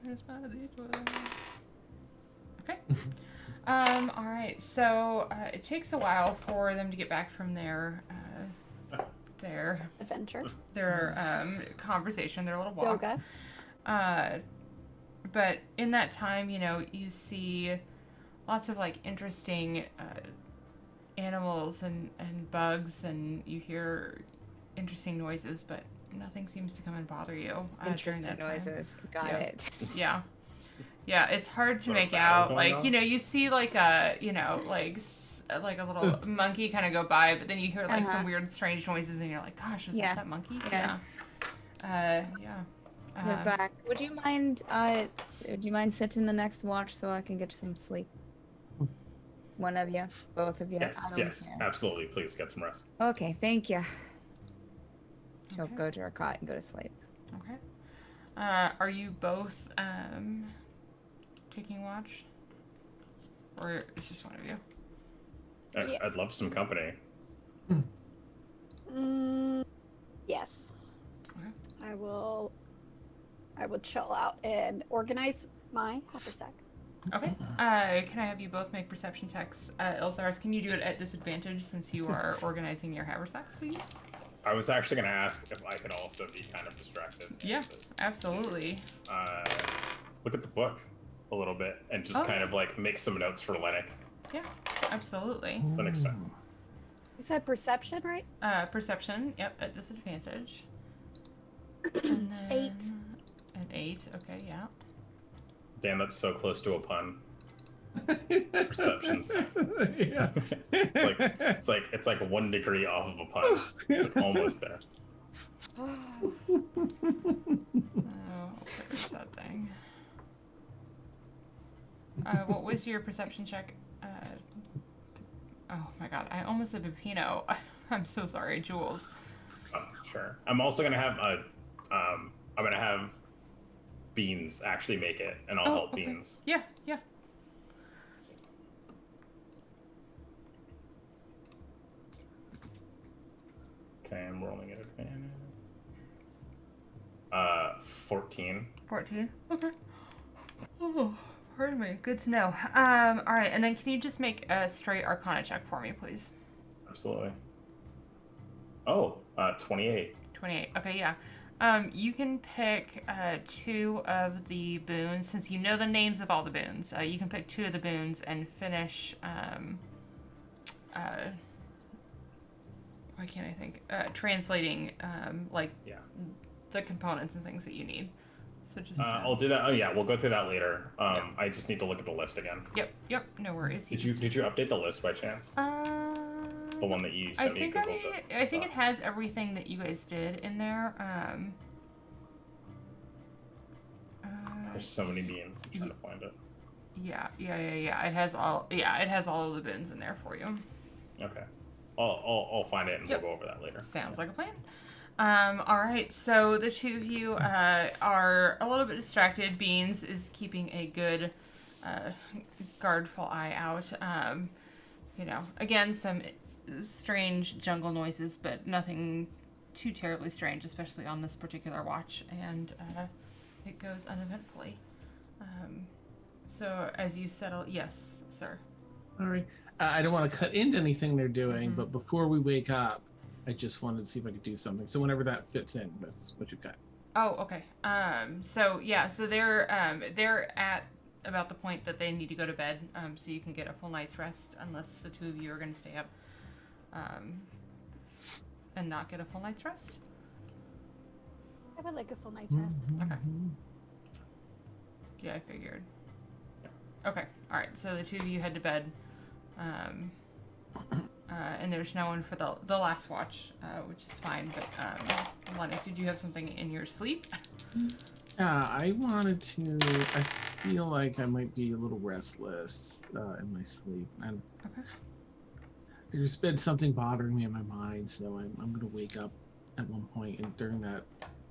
Where's my D12? Okay. All right. So it takes a while for them to get back from their Adventure. Their conversation, their little walk. Yoga. But in that time, you see lots of interesting animals and bugs, and you hear interesting noises, but nothing seems to come and bother you during that time. Noises. Got it. Yeah. Yeah, it's hard to make battle out. going on? You see like a little monkey kind of go by, but then you hear some weird, strange noises, and you're like, "Gosh, is that monkey?" Yeah. Yeah. We're back. Would you mind sitting the next watch so I can get some sleep? One of you, both of you. Yes, I don't yes, care. absolutely. Please get some rest. Okay, thank you. She'll Okay. go to her cot and go to sleep. Okay. Are you both taking watch? Or it's just one of you? Yeah. I'd love some company. Yes. Okay. I will chill out and organize my haversack. Okay. Can I have you both make perception checks? Elzaris, can you do it at disadvantage since you are organizing your haversack, please? I was actually going to ask if I could also be kind of distracted. Yeah, absolutely. Look at the book a little bit and just kind of like make some notes for Llennoc Yeah, absolutely. the next time. You said perception, right? Perception, yep, at disadvantage. And then 8. An 8, okay, yeah. Damn, that's so close to a pun. Perceptions. Yeah. it's like 1 degree off of a pun. It's like almost there. Oh, where's that thing? What was your perception check? Oh my god, I almost said Pepino. I'm so sorry, Jules. Oh, sure. I'm also gonna have I'm gonna have Beans actually make it, and I'll help okay. Beans. Yeah, yeah. Okay, I'm rolling at advantage. 14. 14. Okay. Oh, pardon me. Good to know. All right, and then can you just make a straight Arcana check for me, please? Absolutely. Oh, 28. 28. Okay, yeah. You can pick 2 of the boons, since you know the names of all the boons. You can pick 2 of the boons and finish. Why can't I think? Translating the components and things that you need. So just. I'll do that. Oh yeah, we'll go through that later. I just need to look at the list again. Yep. No worries. Did you update the list by chance? The one that you sent me. I think it has everything that you guys did in there. There's so many beams. I'm trying to find it. Yeah. It has all. Yeah, it has all of the boons in there for you. Okay. I'll find it and we'll go over that later. Sounds like a plan. All right. So the 2 of you are a little bit distracted. Beans is keeping a good, guardful eye out. Again, some strange jungle noises, but nothing too terribly strange, especially on this particular watch, and it goes uneventfully. So as you settle, yes, sir. All right. I don't want to cut into anything they're doing, but before we wake up, I just wanted to see if I could do something. So whenever that fits in, that's what you've got. Oh, okay. So they're at about the point that they need to go to bed, so you can get a full night's rest, unless the 2 of you are going to stay up and not get a full night's rest. I would like a full night's rest. Okay. Yeah, I figured. Okay. All right. So the 2 of you head to bed, and there's no one for the last watch, which is fine. But Llennoc, did you have something in your sleep? I wanted to. I feel like I might be a little restless in my sleep, and there's been something bothering me in my mind. So I'm going to wake up at one point during that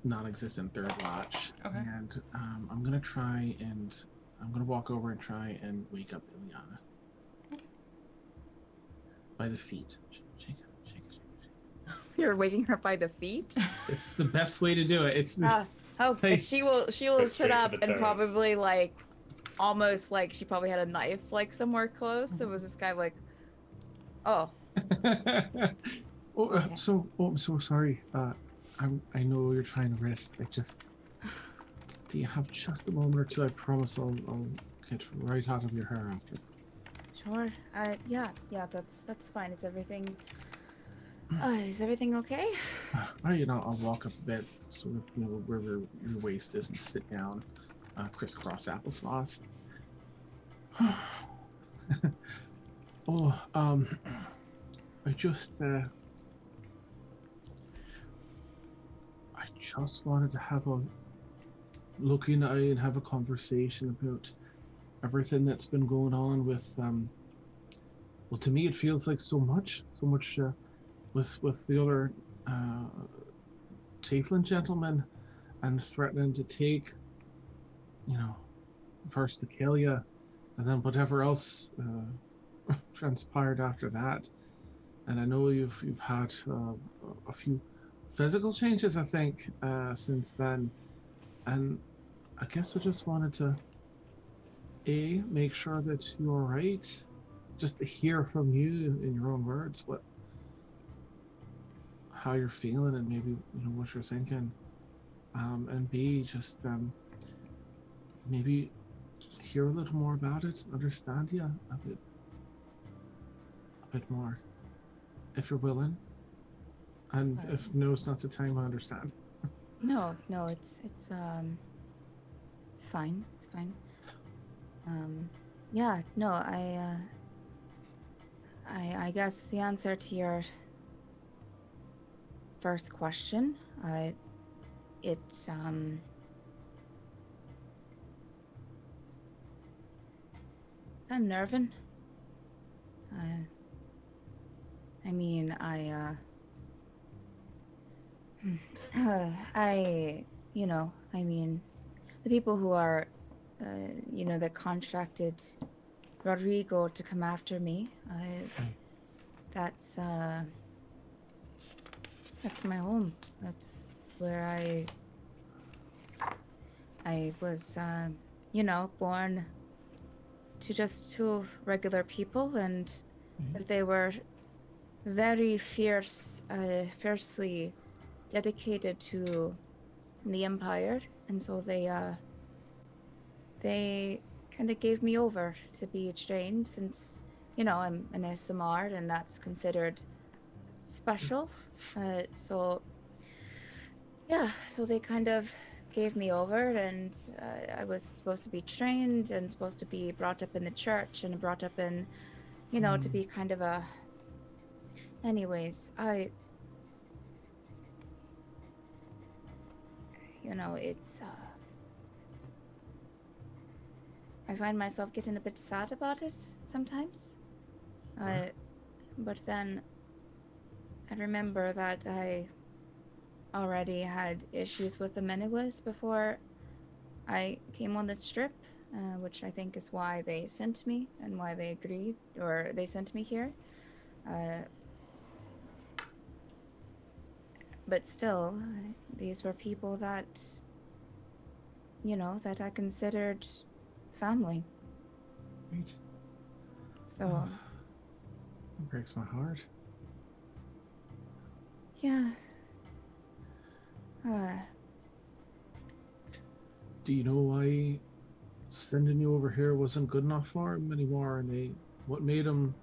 non-existent 3rd watch, and I'm going to try and I'm going to walk over and try and wake up Ileana by the feet. Shake it. You're waking her by the feet? It's the best way to do it. It's okay. She will sit up and toes. probably almost like she probably had a knife somewhere close. It was this guy oh. I'm so sorry. I know you're trying to rest. Do you have just a moment or two? I promise I'll get right out of your hair after. Sure. Yeah, that's fine. Is everything okay? I'll walk up a bit, sort of, where your waist is, and sit down, crisscross applesauce. I just wanted to have a look in the eye and have a conversation about everything that's been going on with well, to me, it feels like so much, with the other Tiefling gentlemen, and threatening to take, you know, first to kill you, and then whatever else transpired after that. And I know you've had a few physical changes, I think, since then. And I guess I just wanted to make sure that you're right, just to hear from you in your own words how you're feeling and maybe what you're thinking, and B, just maybe hear a little more about it, understand you a bit more, if you're willing. And if no's not the time, I understand. No, it's fine. It's fine. Yeah, no, I guess the answer to your first question, it's unnerving. I mean, I mean, the people who are, that contracted Rodrigo to come after me, that's my home. That's where I was, born to just two regular people, and they were very fiercely dedicated to the Empire, and so they kind of gave me over to be trained, since I'm an SMR and that's considered special. So they kind of gave me over, and I was supposed to be trained and supposed to be brought up in the church and brought up in, to be kind of a. Anyways, it's I find myself getting a bit sad about it sometimes. But then I remember that I already had issues with them anyways before I came on this trip, which I think is why they sent me and why they agreed, or they sent me here. But still, these were people that, that I considered family. Right. So. It breaks my heart. Yeah. Do you know why sending you over here wasn't good enough for him anymore, and what made him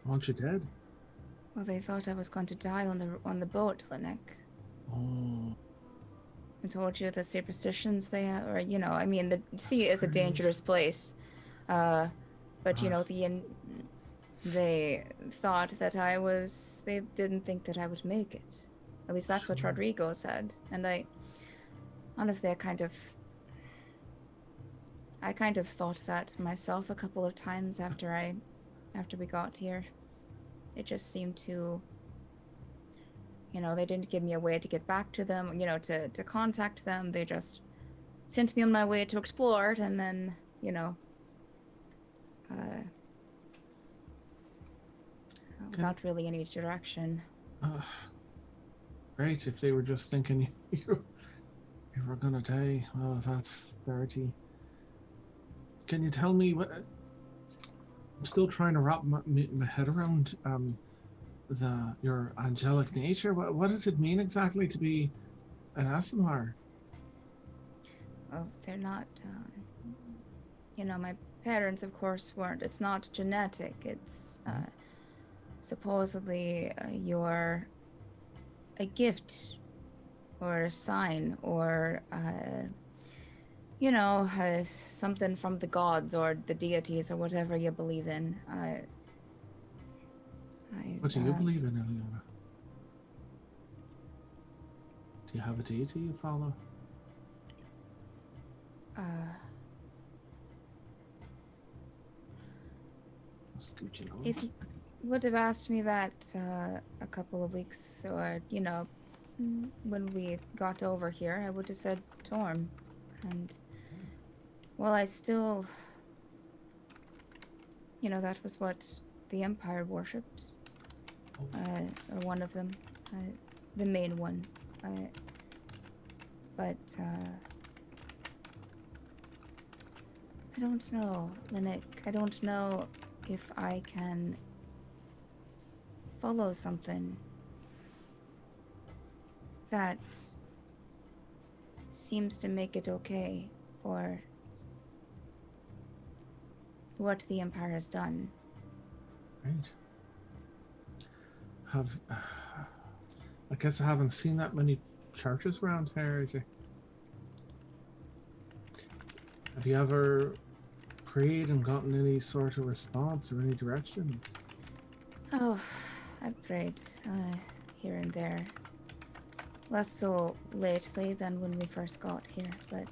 want you dead? Well, they thought I was going to die on the boat, Llennoc. Oh. I told you the superstitions they have, or I mean, the sea is a dangerous place. But they thought that they didn't think that I would make it. At least that's what Rodrigo said. And honestly, I kind of thought that myself a couple of times after we got here. It just seemed to, they didn't give me a way to get back to them, to contact them. They just sent me on my way to explore, and then, without really any direction. Right, if they were just thinking you were gonna die, well, that's dirty. Can you tell me what? I'm still trying to wrap my head around your angelic nature. What does it mean exactly to be an Aasimar? Well, they're not. My parents, of course, weren't. It's not genetic. It's supposedly you're a gift or a sign, or something from the gods or the deities or whatever you believe in. What do you believe in, Eliana? Do you have a deity you follow? Scooching on. If you would have asked me that a couple of weeks, or when we got over here, I would have said Torm. And well, I still, that was what the Empire worshipped. Or one of them, the main one. But I don't know, Llennoc. I don't know if I can follow something that seems to make it okay for what the Empire has done. Right. I guess I haven't seen that many churches around here, is it? Have you ever prayed and gotten any sort of response or any direction? Oh, I've prayed here and there. Less so lately than when we first got here, but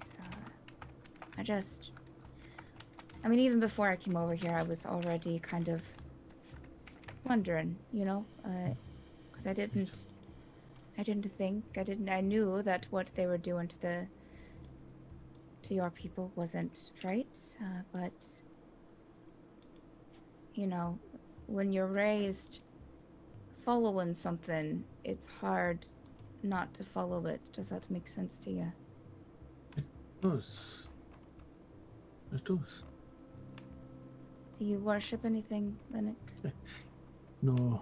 even before I came over here, I was already kind of wondering, because I knew that what they were doing to your people wasn't right, but when you're raised following something, it's hard not to follow it. Does that make sense to you? It does. It does. Do you worship anything, Llennoc? No,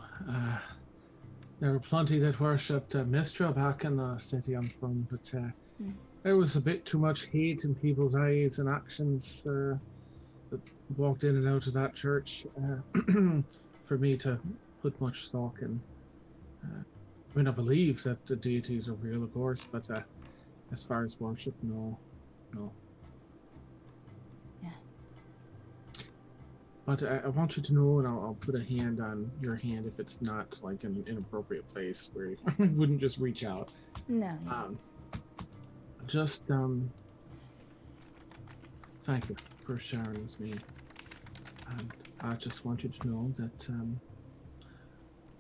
there were plenty that worshipped Mistra back in the city I'm from, but there was a bit too much hate in people's eyes and actions that walked in and out of that church for me to put much stock in. I believe that the deities are real, of course, but as far as worship, no. Yeah. But I want you to know, and I'll put a hand on your hand if it's not like an inappropriate place where you wouldn't just reach out. No. Just thank you for sharing with me, and I just want you to know that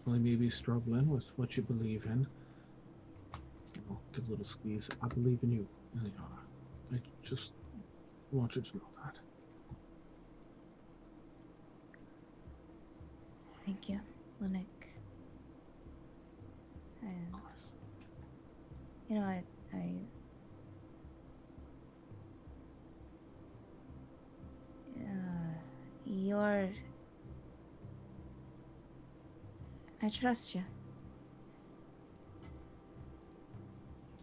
while you may be struggling with what you believe in, give a little squeeze. I believe in you, Liliana. I just want you to know that. Thank you, Llennoc. I trust you.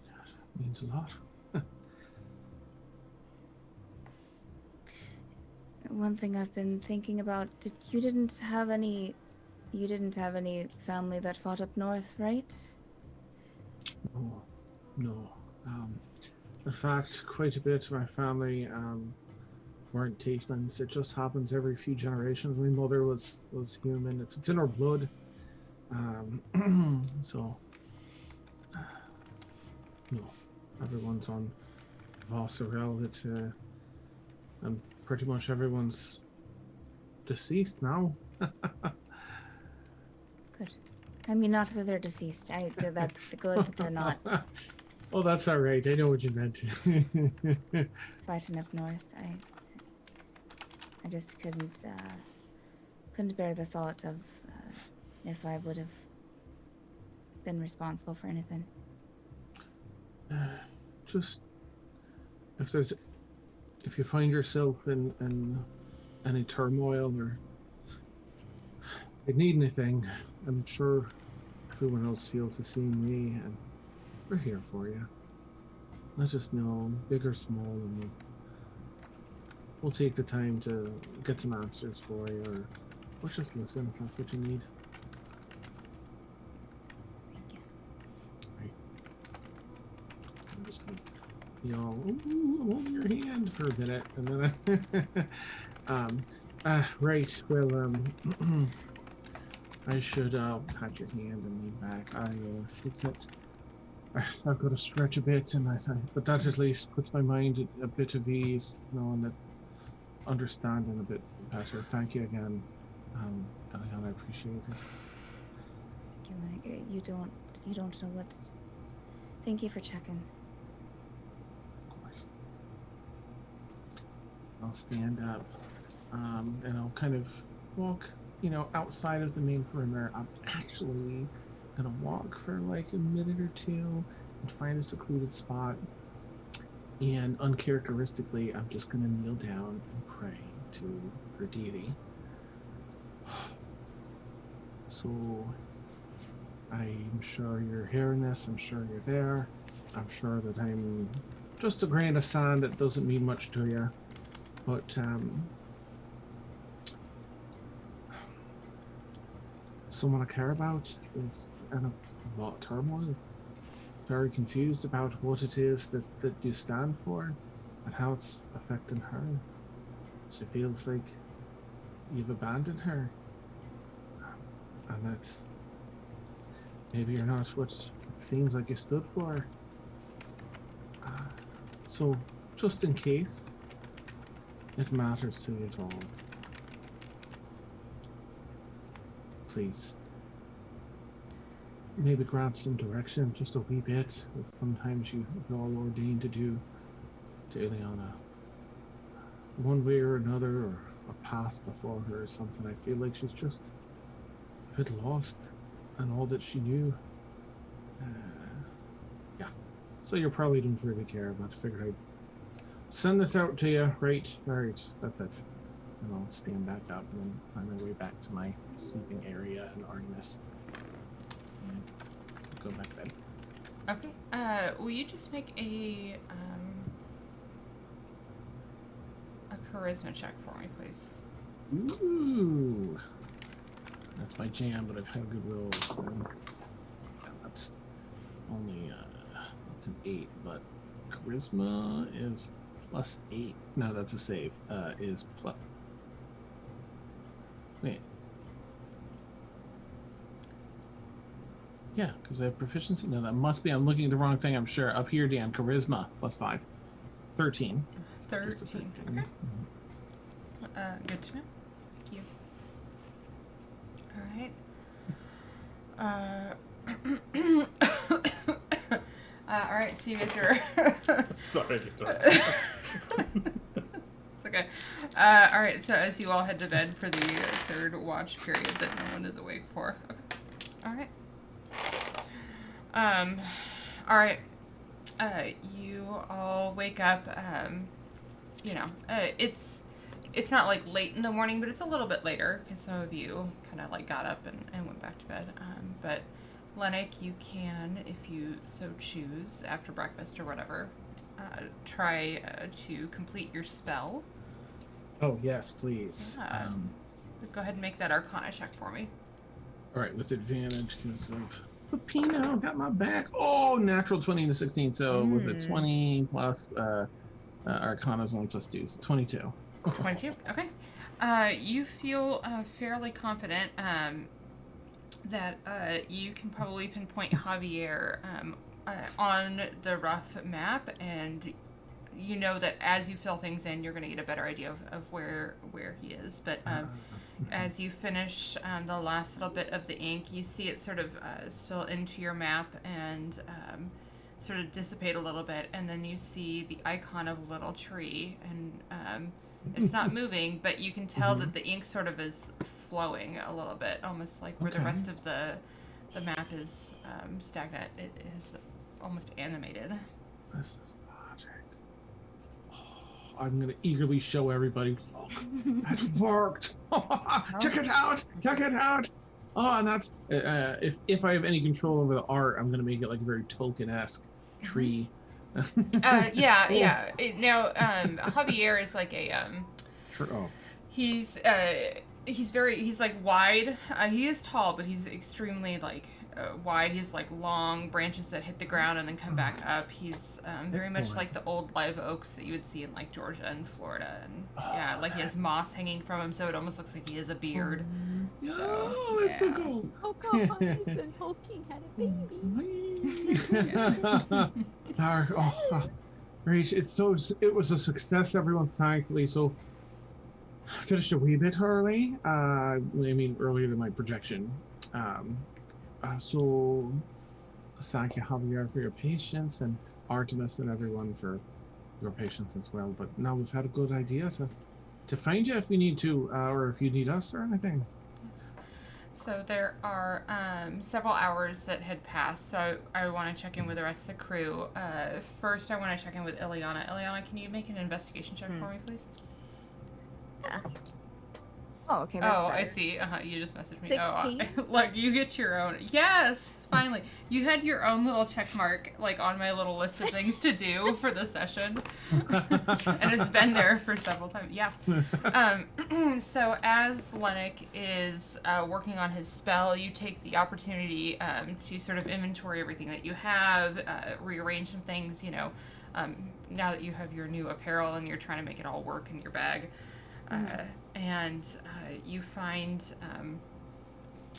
That means a lot. One thing I've been thinking about, you didn't have any family that fought up north, right? No. In fact, quite a bit of my family weren't tieflings. It just happens every few generations. My mother was human. It's in her blood. So no, everyone's on Vossarel. It's and pretty much everyone's deceased now. Good. I mean, not that they're deceased. That's good that they're not Oh, that's all right. I know what you meant. fighting up north. I just couldn't bear the thought of if I would have been responsible for anything. Just if you find yourself in any turmoil or need anything, I'm sure everyone else feels the same way, and we're here for you. Let us know, big or small, and we'll take the time to get some answers for you, or just listen if that's what you need. Thank you. Right. I'm just gonna be all, ooh, I'm holding your hand for a minute, and then right, well, I should pat your hand and lean back. I think that I've got to stretch a bit, but that at least puts my mind at a bit of ease, knowing that understanding a bit better. Thank you again Eliana, I appreciate it. You don't know what. Thank you for checking. Of course. I'll stand up, and I'll kind of walk, outside of the main perimeter. I'm actually gonna walk for like a minute or two and find a secluded spot. And uncharacteristically, I'm just gonna kneel down and pray to her deity. So, I'm sure you're hearing this. I'm sure you're there. I'm sure that I'm just a grain of sand that doesn't mean much to you. But, someone I care about is in a lot of turmoil. Very confused about what it is that you stand for and how it's affecting her. She feels like you've abandoned her. And that's... maybe you're not what it seems like you stood for. So, just in case it matters to you at all, please, maybe grant some direction, just a wee bit, as sometimes you're all ordained to do to Ileana. One way or another, or a path before her or something. I feel like she's just a bit lost in all that she knew. Yeah. So you probably don't really care, but I figured I'd send this out to you. Right, that's it. And I'll stand back up and then find my way back to my sleeping area in Artemis. And go back to bed. Okay. Will you just make a charisma check for me, please? Ooh. That's my jam, but I've had good rolls. So that's only that's an 8, but charisma is +8. No, that's a save. Is plus. Wait. Yeah, because I have proficiency. No, that must be. I'm looking at the wrong thing. I'm sure. Up here, Dan. Charisma +5. 13. 13. Okay. Mm-hmm. Good to know. Thank you. All right. So you guys are. Sorry. It's okay. All right. So as you all head to bed for the third watch period that no one is awake for. Okay. All right. All right. You all wake up. It's not like late in the morning, but it's a little bit later because some of you kind of like got up and went back to bed. But Llennoc, you can, if you so choose, after breakfast or whatever, try to complete your spell. Oh yes, please. Go ahead and make that Arcana check for me. All right, with advantage because of Pino got my back. Oh, natural 20 to 16. So with a 20 plus Arcana's only +2, so 22. 22. Okay. You feel fairly confident that you can probably pinpoint Javier on the rough map, and you know that as you fill things in, you're going to get a better idea of where he is. But as you finish the last little bit of the ink, you see it sort of spill into your map and sort of dissipate a little bit, and then you see the icon of a little tree, and it's not moving, but you can tell that the ink sort of is flowing a little bit, almost like where the rest of the map is stagnant. It is almost animated. This is magic. Oh, I'm gonna eagerly show everybody. Oh, that worked! Check it out! Check it out! Oh, and that's if I have any control over the art, I'm gonna make it like a very Tolkien-esque tree. Yeah. Now, Javier is like a he's like wide. He is tall, but he's extremely like wide. He's like long branches that hit the ground and then come back up. He's very much like the old live oaks that you would see in like Georgia and Florida, and like he has moss hanging from him, so it almost looks like he has a beard. That's so cool. Oh God, and Tolkien had a baby. Great! It was a success, everyone. Thankfully, so finished a wee bit early. I mean, earlier than my projection. So thank you, Javier, for your patience, and Artemis and everyone for your patience as well. But now we've had a good idea to find you if we need to, or if you need us or anything. Yes. So there are several hours that had passed, so I want to check in with the rest of the crew. First, I want to check in with Ileana. Ileana, can you make an investigation check for me, please? Yeah. Oh, okay. That's Oh, better. I see. You just messaged me. 16? Oh, look, you get your own. Yes, finally. You had your own little check mark, like, on my little list of things to do for the session. And it's been there for several times. Yeah. So as Llennoc is working on his spell, you take the opportunity to sort of inventory everything that you have, rearrange some things, you know, now that you have your new apparel and you're trying to make it all work in your bag. And you find,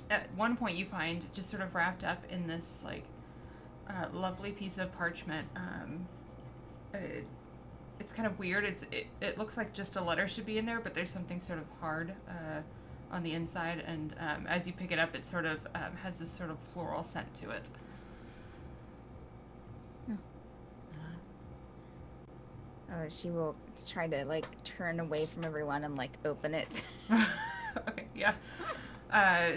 at one point you find just sort of wrapped up in this, like, lovely piece of parchment. It's kind of weird. It looks like just a letter should be in there, but there's something sort of hard on the inside, and as you pick it up, it sort of has this sort of floral scent to it. She will try to, like, turn away from everyone and, like, open it. Okay, yeah.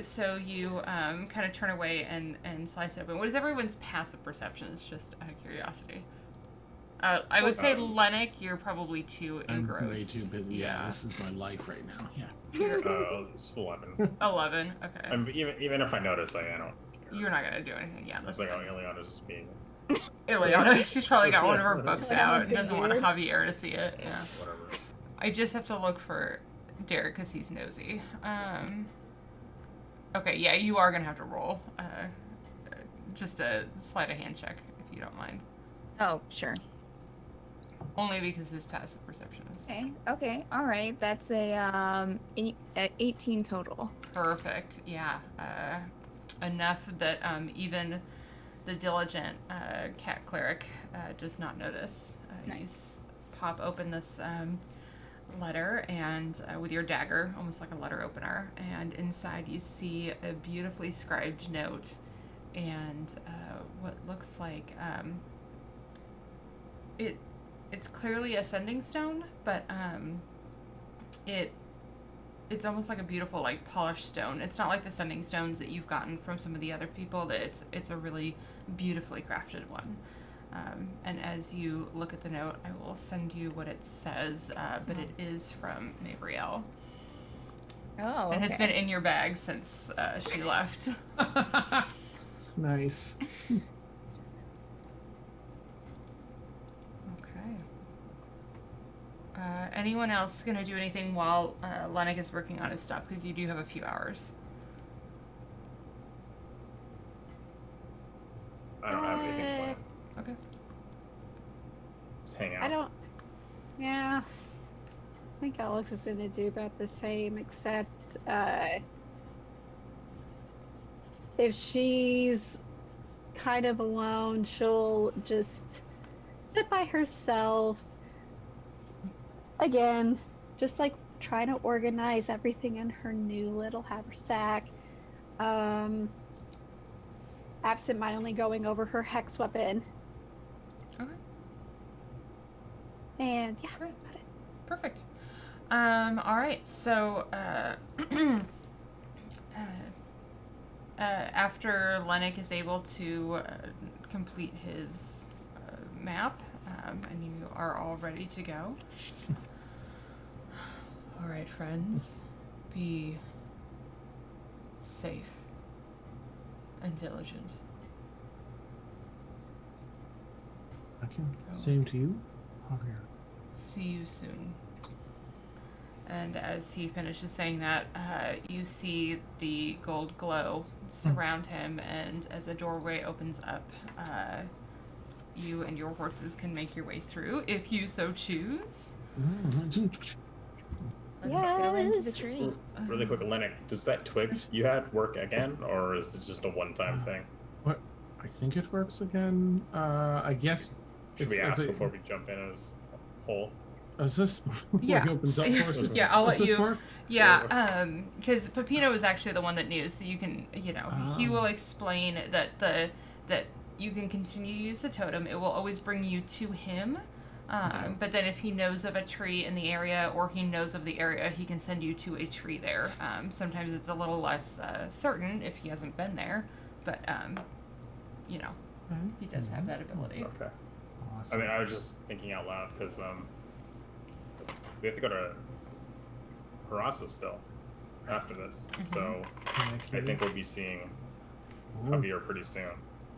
So you kind of turn away and slice it open. What is everyone's passive perceptions, just out of curiosity? I would say Llennoc, you're probably too engrossed. I'm way too busy. Yeah, this is my life right now. Yeah. It's 11. 11, okay. Even if I notice, I don't care. You're not gonna do anything, yeah. It's like, oh, Ileana's just being... Ileana, she's probably got one of her books Ileana's out and being doesn't want weird. Javier to see it. Yeah. Whatever. I just have to look for Derik because he's nosy. Okay, yeah, you are gonna have to roll. Just a sleight of hand check, if you don't mind. Oh, sure. Only because his passive perception is Okay. All right. That's a 18 total. perfect. Yeah. Enough that even the diligent cat cleric does not notice. Nice. You pop open this letter and with your dagger, almost like a letter opener, and inside you see a beautifully scribed note and what looks like it's clearly a sending stone, but it's almost like a beautiful, like, polished stone. It's not like the sending stones that you've gotten from some of the other people. That it's a really beautifully crafted one. And as you look at the note, I will send you what it says, but it is from Mabrielle. Oh, and has been in your bag since she left. Nice. Okay. Anyone else gonna do anything while Llennoc is working on his stuff? Because you do have a few hours. I don't have anything planned. Okay. Just hang out. Yeah. I think Alex is gonna do about the same, except if she's kind of alone, she'll just sit by herself. Again, just like trying to organize everything in her new little haversack. Absent-mindedly going over her hex weapon. Okay. And yeah, Great. that's about it. Perfect. All right. So, after Llennoc is able to complete his map, and you are all ready to go. All right, friends, be safe and diligent. Okay. Same to you, Javier. See you soon. And as he finishes saying that, you see the gold glow surround him, and as the doorway opens up, you and your horses can make your way through if you so choose. Let's go into the Yes. tree. Really quick, Llennoc, does that twig you had work again, or is it just a one-time thing? What? I think it works again. I guess. Should we it's- ask it's a- before we jump in as a whole? Is this Yeah. he opens up for us? Yeah, I'll Does let this you. work? Yeah, because Peppino was actually the one that knew, so you can, he will Oh. explain that you can continue to use the totem. It will always bring you to him. But then if he knows of a tree in the area, or he knows of the area, he can send you to a tree there. Sometimes it's a little less certain if he hasn't been there, but he does have that ability. Okay. I Awesome. mean, I was just thinking out loud because we have to go to Harasa still after this, so I think we'll be seeing Oh, Javier pretty soon.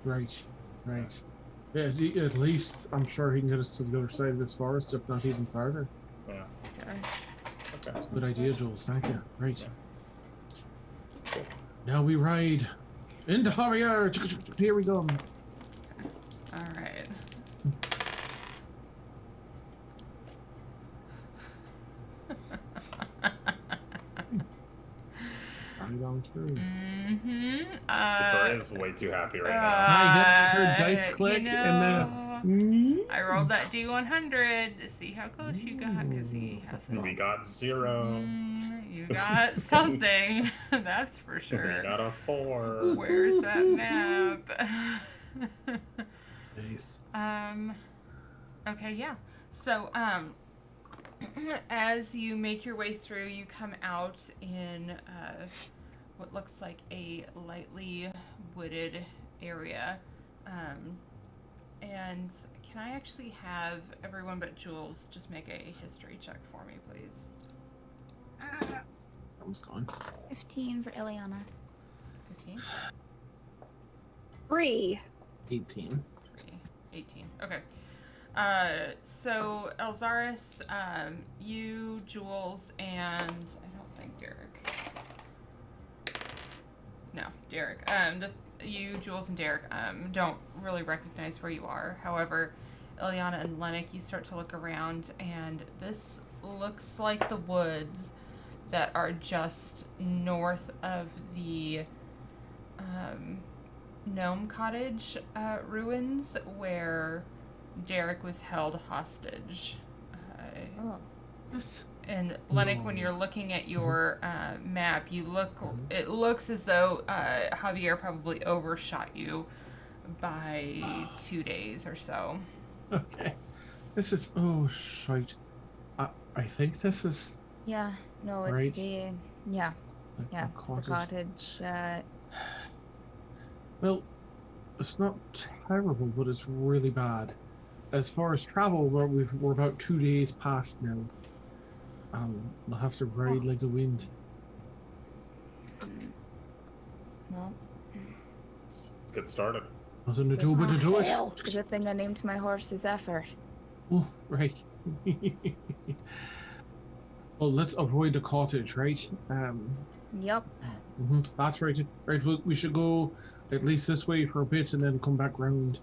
right. Yeah, at least I'm sure he can get us to the other side of this forest, if not even farther. Yeah. Sure. Okay. Good idea, Jules. Thank you. Right. Yeah. Cool. Now we ride into Javier. Here we go. All right. Right on through. Victoria is way too happy right I heard her dice click, and then I rolled that D100 to see how close you got, because he now. hasn't. We got 0. You got something, that's for We sure. got a 4. Where's that map? Nice. Okay, yeah. So, as you make your way through, you come out in what looks like a lightly wooded area. And can I actually have everyone but Jules just make a history check for me, please? That was gone. 15 for Ileana. 15? 3. 18. 18. Okay. So Elzaris, you, Jules, and I don't think Derik. No, Derik. You, Jules, and Derik, don't really recognize where you are. However, Ileana and Llennoc, you start to look around, and this looks like the woods that are just north of the Gnome Cottage ruins where Derik was held hostage. Oh. This. And Llennoc, when No. you're looking at your map, it looks as though Javier probably overshot you by 2 days or so. Okay. This is. Oh, shite. I think this is. Yeah, no, it's Right. the. Yeah, Like yeah, the it's the cottage. Well, it's not terrible, but it's really bad. As far as travel, we're about 2 days past now. We'll have to ride like the wind. Well, Let's get started. Nothing to do but to do it. it's a good thing I named my horse Zephyr. Oh, right. Well, let's avoid the cottage, right? Yep. That's right. Right, we should go at least this way for a bit and then come back round.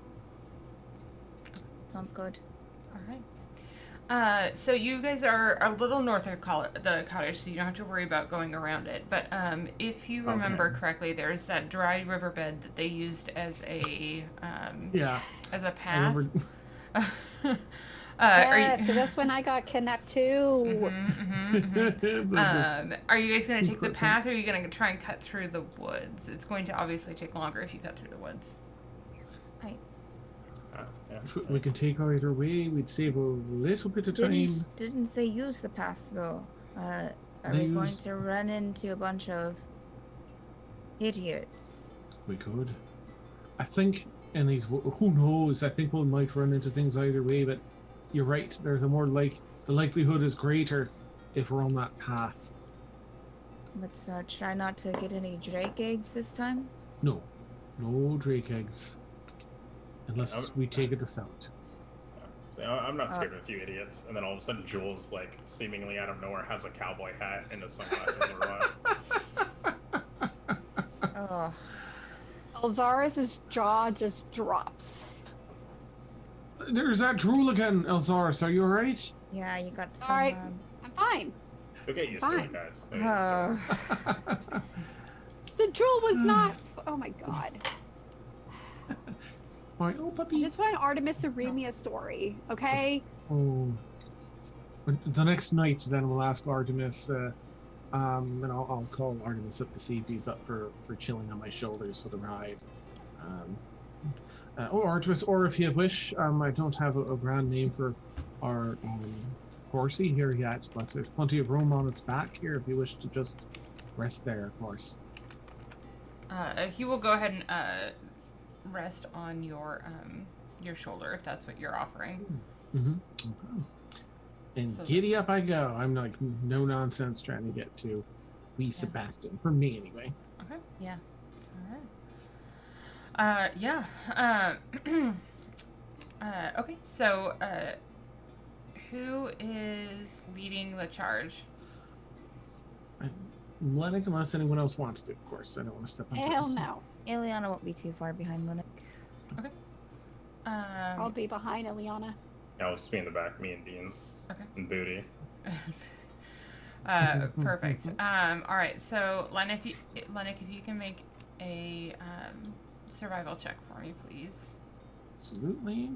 Sounds good. All right. So you guys are a little north of the cottage, so you don't have to worry about going around it. But if you remember correctly, there's that dry riverbed that they used as a Yeah. as a I path. remember. Yes, because that's when I got kidnapped too. Are you guys going to take the path, or are you going to try and cut through the woods? It's going to obviously take longer if you cut through the woods. Yeah. We can take either way. We'd save a little bit of time. Didn't they use the path though? Are They we going used- to run into a bunch of idiots? We could. I think in these, who knows? I think we might run into things either way. But you're right. There's a more the likelihood is greater if we're on that path. Let's try not to get any drake eggs this time. No drake eggs, unless we take it to south. So I'm not scared of a few idiots, and then all of a sudden Jules, like, seemingly out of nowhere, has a cowboy hat and a sunglasses or what. Oh, Elzaris' jaw just drops. There's that drool again, Elzaris. Are you alright? yeah, you got some. Alright. I'm fine. You'll get used to Fine. it, guys. You'll get used to it. The drool was not. Oh my god. Why? Oh, I puppy. just want Artemis to read me a story, okay? Oh. The next night, then we'll ask Artemis, and I'll call Artemis up to see if he's up for chilling on my shoulders for the ride. Or Artemis, or if you wish, I don't have a brand name for our horsey here yet, but there's plenty of room on its back here if you wish to just rest there, of course. He will go ahead and rest on your shoulder if that's what you're offering. Mm-hmm. Okay. And So giddy up I go. I'm like no nonsense trying to get to wee Sebastian, for me anyway. Okay. Yeah. All right. Yeah. Okay. So, who is leading the charge? Llennoc, unless anyone else wants to, of course. I don't want to step on Hell toes. no. Ileana won't be too far behind Llennoc. Okay. I'll be behind Ileana. Yeah, I'll just be in the back, me and Beans. Okay. And Booty. Perfect. All right. So, Llennoc, if you can make a survival check for me, please. Absolutely.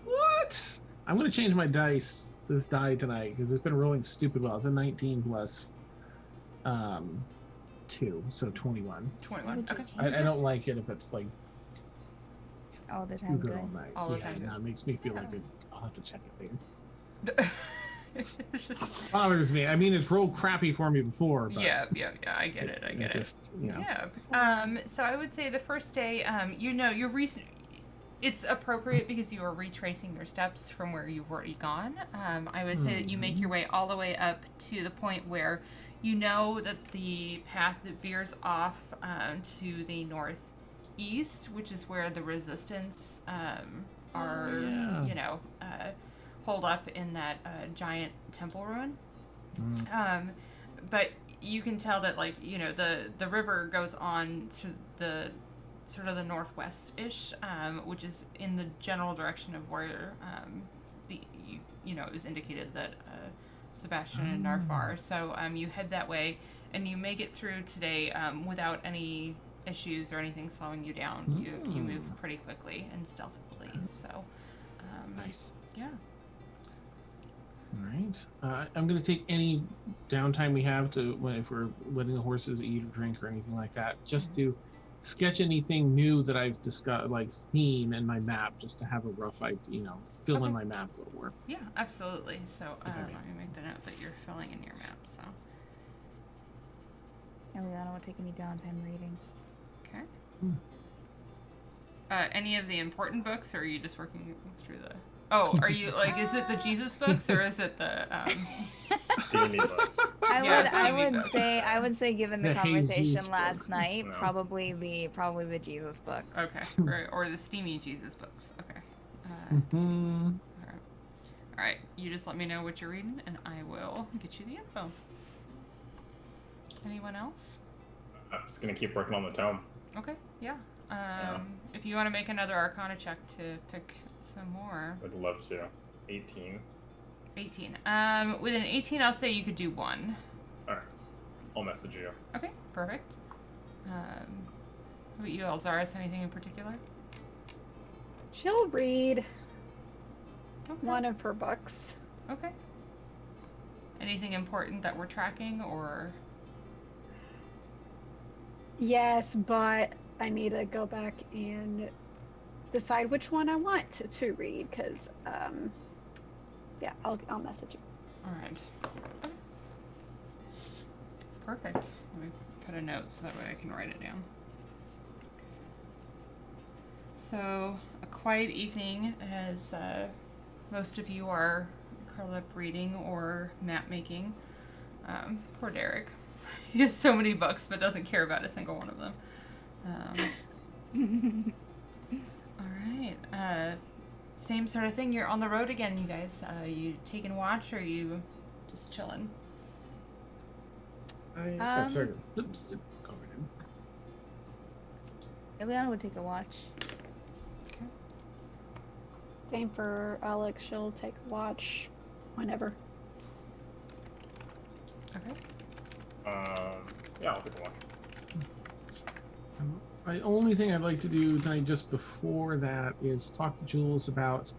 What? I'm going to change my dice, this die tonight, because it's been rolling stupid well. It's a 19 plus 2, so 21. 21. Okay. I don't like it if it's like All the too time good good. all night. All the Yeah, time no, good. it makes me feel like I'll have to check it later. It's just- Bothers me. I mean, it's rolled crappy for me before, but yeah. I get it. I get it. just, you know. Yeah. So I would say the first day, you're it's appropriate because you are retracing your steps from where you've already gone. I would say that you make your way all the way up to the point where you know that the path that veers off to the northeast, which is where the resistance are, yeah. hold up in that giant temple ruin. Mm. But you can tell that, like, the river goes on to the sort of the northwest-ish, which is in the general direction of where it was indicated that Sebastian and Gnaarf are. So you head that way, and you make it through today without any issues or anything slowing you down. You move pretty quickly and stealthily. So Nice. yeah. All right. I'm going to take any downtime we have if we're letting the horses eat or drink or anything like that, just to sketch anything new that I've seen in my map, just to have a rough idea, fill in my map a little more. Yeah, absolutely. So Okay. let me make the note that you're filling in your map. So Ileana won't take any downtime reading. okay. Any of the important books, or are you just working through the? Oh, are you is it the Jesus books or is it the? Steamy books. I would say, given the The conversation Jesus last books. night, No. probably the Jesus books. Okay, or the steamy Jesus books. Okay. Mm-hmm. All right. You just let me know what you're reading, and I will get you the info. Anyone else? I'm just gonna keep working on the tome. Okay. Yeah. If you want to make another Arcana check to pick some more. Would love to. 18. 18. With an 18, I'll say you could do 1. Alright. I'll message you. Okay, perfect. How about you, Elzaris? Anything in particular? She'll read Okay. one of her books. Okay. Anything important that we're tracking, or? Yes, but I need to go back and decide which one I want to read, because yeah, I'll message you. All right. Okay. Perfect. Let me put a note so that way I can write it down. So, a quiet evening as most of you are curled up reading or map making. Poor Derik. He has so many books but doesn't care about a single one of them. All right. Same sort of thing. You're on the road again, you guys. You taking watch, or you just chilling? Sorry. Oops. Go ahead. Ileana would take a watch. Okay. Same for Alex. She'll take a watch whenever. Okay. Yeah, I'll take a watch. The only thing I'd like to do tonight, just before that, is talk to Jules about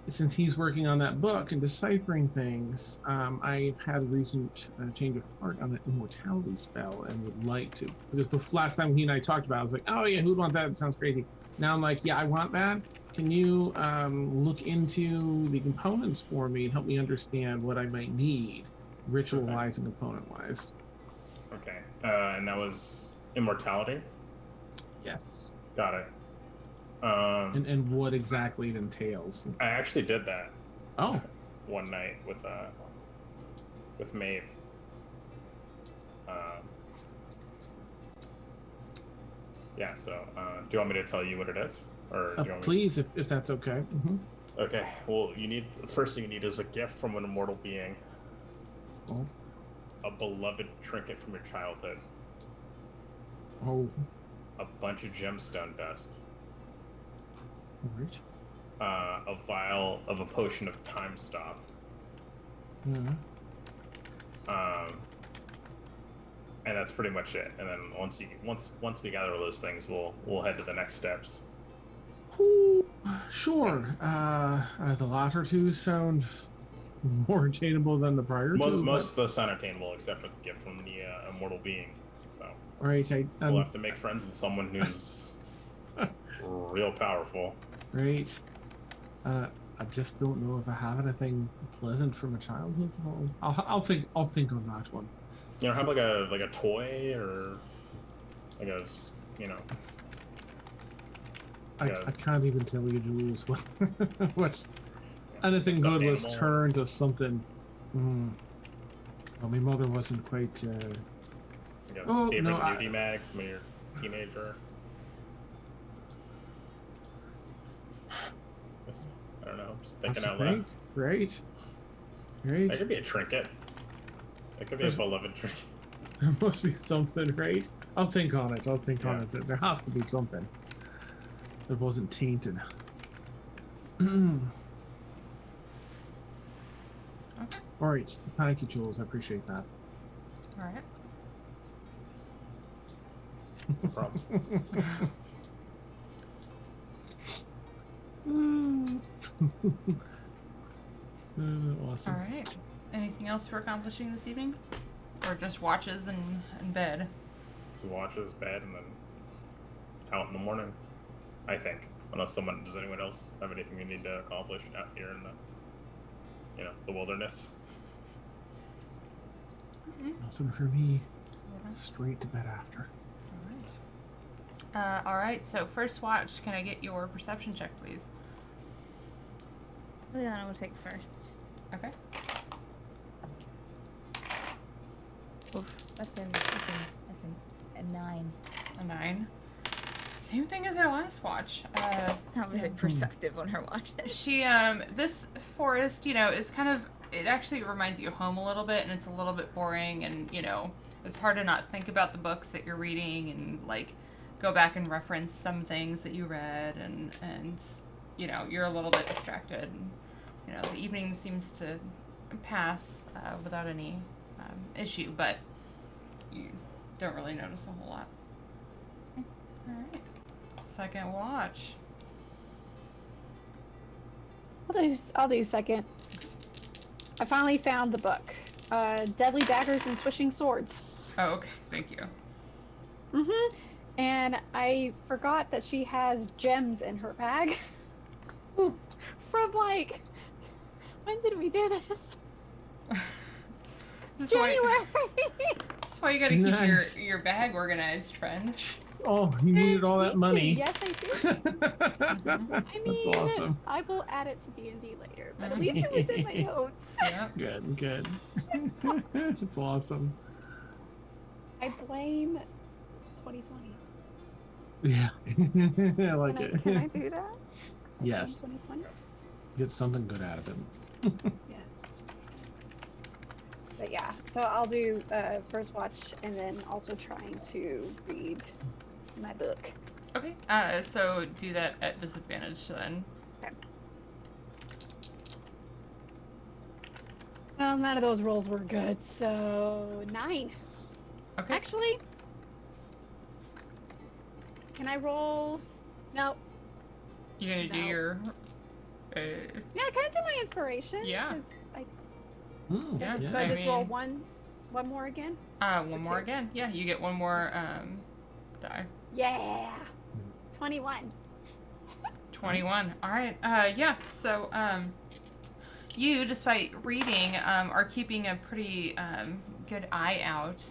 since he's working on that book and deciphering things, I've had a recent change of heart on an immortality spell and would like to. Because last time he and I talked about it, I was like, oh yeah, who'd want that? It sounds crazy. Now I'm like, yeah, I want that. Can you look into the components for me and help me understand what I might need, ritual-wise and component-wise? Okay. And that was immortality? Yes. Got it. And what exactly it entails. I actually did that. Oh. One night with Maeve. Yeah. So, do you want me to tell you what it is, or do you want me please, if that's okay. Mm-hmm. Okay. Well, the first thing you need is a gift from an immortal being. Oh. A beloved trinket from your childhood. Oh. A bunch of gemstone dust. Right. A vial of a potion of time stop. Yeah. And that's pretty much it. And then once we gather all those things, we'll head to the next steps. Ooh, sure. The latter two sound more attainable than the prior two. Most of those sound attainable, except for the gift from the immortal being. So. All right. We'll have to make friends with someone who's real powerful. Right. I just don't know if I have anything pleasant from a childhood. I'll think on that one. You know, have like a toy or like a, you know. I can't even tell you, Jules. What's anything good was turned to something. Well, my mother wasn't quite. Like a favorite beauty mag when you're a teenager. I don't know. Just thinking out loud. Right. That could be a trinket. That could be a beloved trinket. There must be something, right? I'll think on it. On it. There has to be something that wasn't tainted. Okay. All right. Thank you, Jules. I appreciate that. All right. No problem. Awesome. All right. Anything else for accomplishing this evening? Or just watches and bed? Just watches, bed, and then out in the morning, I think. Does anyone else have anything they need to accomplish out here in the wilderness? Nothing for me. Straight to bed after. All right, so first watch, can I get your perception check, please? Lyanna will take first. Okay. Oof, that's a 9. A 9. Same thing as our last watch. Not very perceptive on her watches. She, this forest, is kind of, it actually reminds you of home a little bit, and it's a little bit boring, and, it's hard to not think about the books that you're reading, and, go back and reference some things that you read, and you're a little bit distracted. And, the evening seems to pass without any issue, but you don't really notice a whole lot. All right. Second watch. I'll do second. I finally found the book. Deadly Daggers and Swishing Swords. Oh, okay. Thank you. Mm-hmm. And I forgot that she has gems in her bag. From when did we do this? January. That's why you gotta keep your bag organized, friend. Oh, you needed all that money. Yes, I do. I mean, that's awesome. I will add it to D&D later, but at least it was in my notes. Yeah. Good. That's awesome. I blame 2020. Yeah. I like it. Can I do that? Yes. 2020? Get something good out of it. Yes. But yeah, so I'll do first watch and then also trying to read my book. Okay. So do that at disadvantage then. Okay. Well, none of those rolls were good, so 9. Okay. Actually, can I roll? No. You're gonna do No. your Yeah, can I do my inspiration? Yeah. 'Cause Yeah, So I just roll mean- one more again? one more two? again. Yeah, you get one more die. Yeah. 21. 21. All right. Yeah. So, you, despite reading, are keeping a pretty good eye out.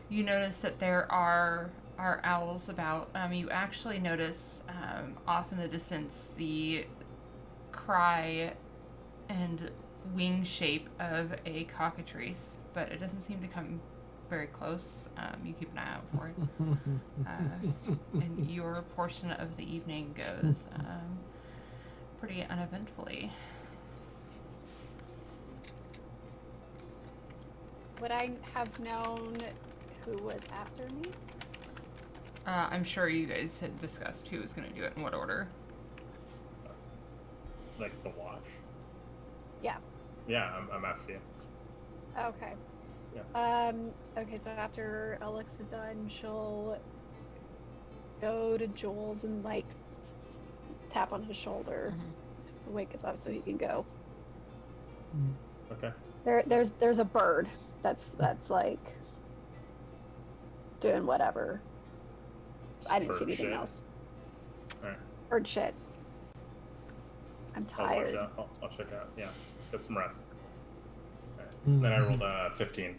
You notice that there are owls about. You actually notice off in the distance the cry and wing shape of a cockatrice, but it doesn't seem to come very close. You keep an eye out for it. And your portion of the evening goes pretty uneventfully. Would I have known who was after me? I'm sure you guys had discussed who was going to do it in what order. Like the watch. Yeah. Yeah, I'm after you. Okay. Yeah. Okay, so after Alex is done, she'll go to Jules and like tap on his shoulder, wake him up so he can go. Okay. There's a bird that's like doing whatever. I didn't see Bird anything shit. else. Alright. Bird shit. I'm tired. I'll check out. Yeah. Get some rest. Alright. Then I rolled a 15.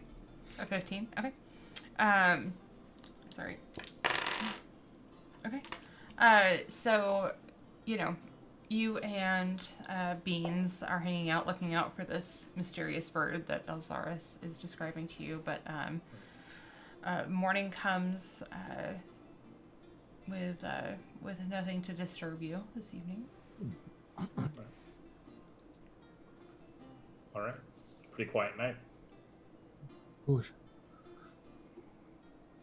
A 15? Okay. Sorry. Okay. So, you and Beans are hanging out, looking out for this mysterious bird that Elzaris is describing to you, but morning comes with nothing to disturb you this evening. All right. Pretty quiet night. Good.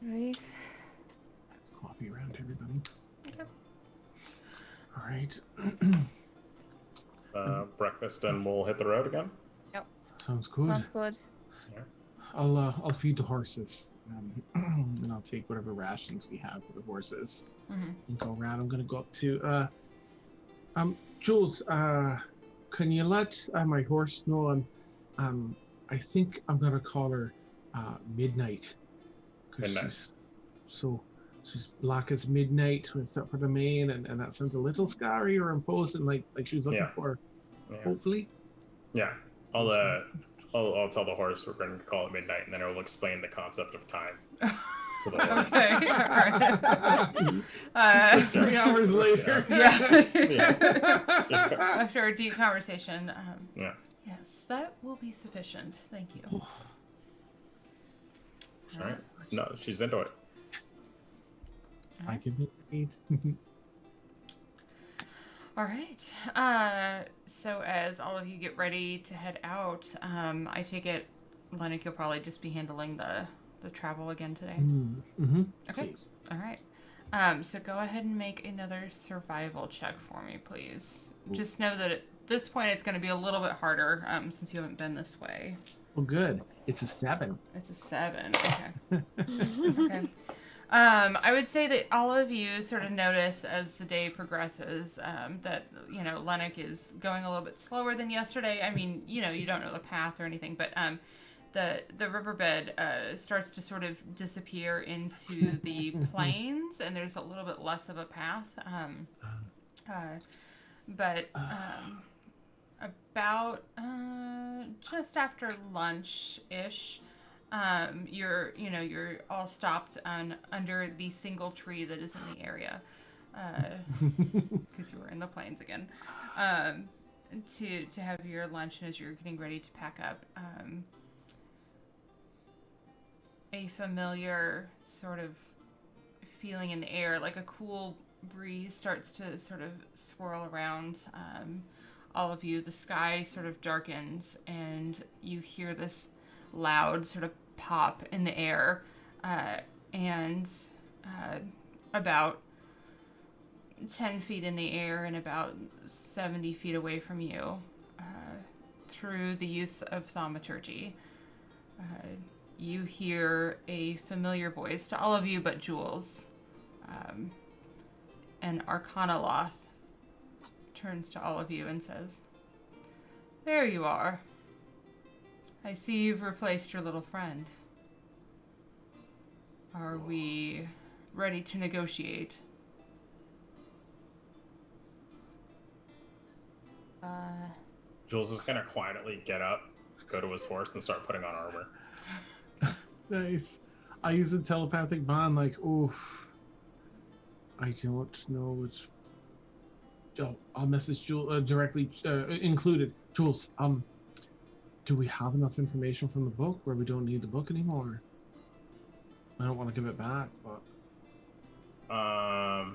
Right. That's coffee around everybody. Okay. All right. Breakfast, and we'll hit the road again. Sounds good. Sounds good. I'll feed the horses, and I'll take whatever rations we have for the horses and go around. I'm gonna go up to Jules. Can you let my horse know I think I'm gonna call her Midnight. Midnight. She's black as midnight except for the mane, and that sounds a little scary or imposing, like she was looking for. Yeah. Hopefully. Yeah. I'll tell the horse we're going to call it midnight, and then I will explain the concept of time to the horse. Okay, alright. 3 hours later. Yeah. After a deep conversation. Yeah. Yes, that will be sufficient. Thank you. All right. No, she's into it. I can read. All right. So as all of you get ready to head out, I take it, Llennoc, you'll probably just be handling the travel again today. Okay. Please. All right. So go ahead and make another survival check for me, please. Just know that at this point it's going to be a little bit harder since you haven't been this way. Well, good. It's a 7. It's a 7. Okay. Okay. I would say that all of you sort of notice as the day progresses that, Llennoc is going a little bit slower than yesterday. I mean, you don't know the path or anything, but the riverbed starts to sort of disappear into the plains, and there's a little bit less of a path. But about just after lunch-ish, you're all stopped under the single tree that is in the area, because you were in the plains again, to have your lunch. And as you're getting ready to pack up, a familiar sort of feeling in the air, like a cool breeze, starts to sort of swirl around all of you. The sky sort of darkens, and you hear this loud sort of pop in the air, and about 10 feet in the air and about 70 feet away from you, through the use of thaumaturgy, you hear a familiar voice to all of you but Jules, an Arcana Loth, turns to all of you and says, "There you are. I see you've replaced your little friend. Are we ready to negotiate?" Jules is gonna quietly get up, go to his horse, and start putting on armor. Nice. I use a telepathic bond, like, oof. I don't know which. Oh, I'll message Jules directly, included. Jules, do we have enough information from the book where we don't need the book anymore? I don't want to give it back, but. I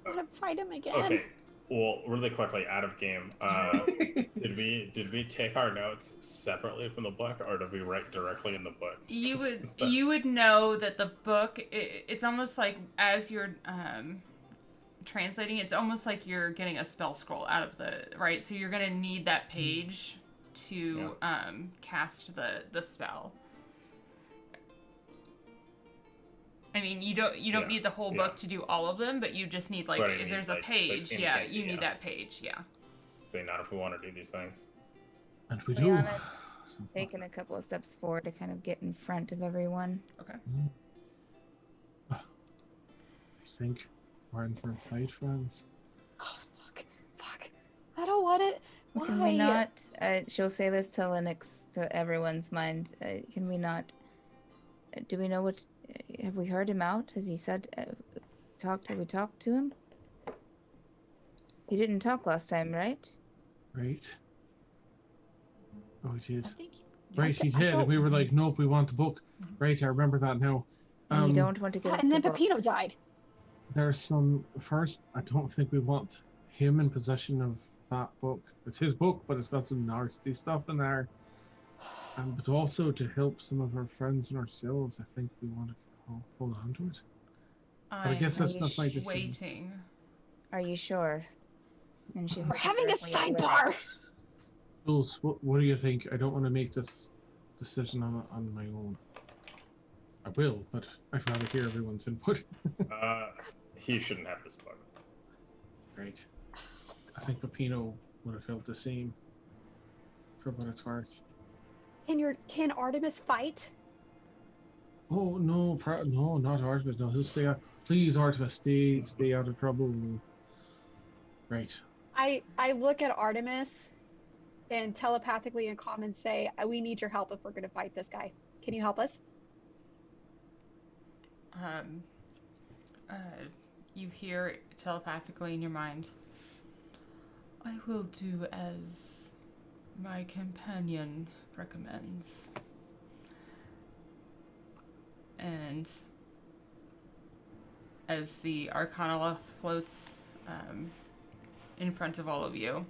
want to fight him again. Okay. Well, really quickly, out of game, did we take our notes separately from the book, or did we write directly in the book? You would know that the book, it's almost like as you're translating, it's almost like you're getting a spell scroll out of the, right? So you're going to need that page to cast the spell. I mean, you don't need the whole book to do all of them, but you just need, like, if there's a page, you need that page, Say not if we want to do these things. And we do. Liana's taken a couple of steps forward to kind of get in front of everyone. Okay. I think we're in for a fight, friends. Oh, fuck. I don't want it. Why? Can we not, she'll say this to Llennoc, to everyone's mind, can we not, do we know what, have we heard him out? Has he said, have we talked to him? He didn't talk last time, right? Right. Oh, he did. I think Right, he did. And we were like, nope, we want the book. Right, I remember that now. And you don't want to get And then the book. Pepino died. There's some. First, I don't think we want him in possession of that book. It's his book, but it's got some nasty stuff in there. But also to help some of our friends and ourselves, I think we want to hold on to it. But I guess that's not my decision. Waiting. Are you sure? And she's We're having a directly at sidebar. Jules, what do you think? I don't want to make this decision on my own. I will, but I'd rather hear everyone's input. He shouldn't have this book. Right. I think Pepino would have felt the same. For what it's worth. Can Artemis fight? Oh no, no, not Artemis. No, he'll stay out. Please, Artemis, stay out of trouble. Right. I look at Artemis and telepathically in common say, we need your help if we're going to fight this guy. Can you help us? You hear telepathically in your mind, "I will do as my companion recommends." And as the Arcana floats in front of all of you,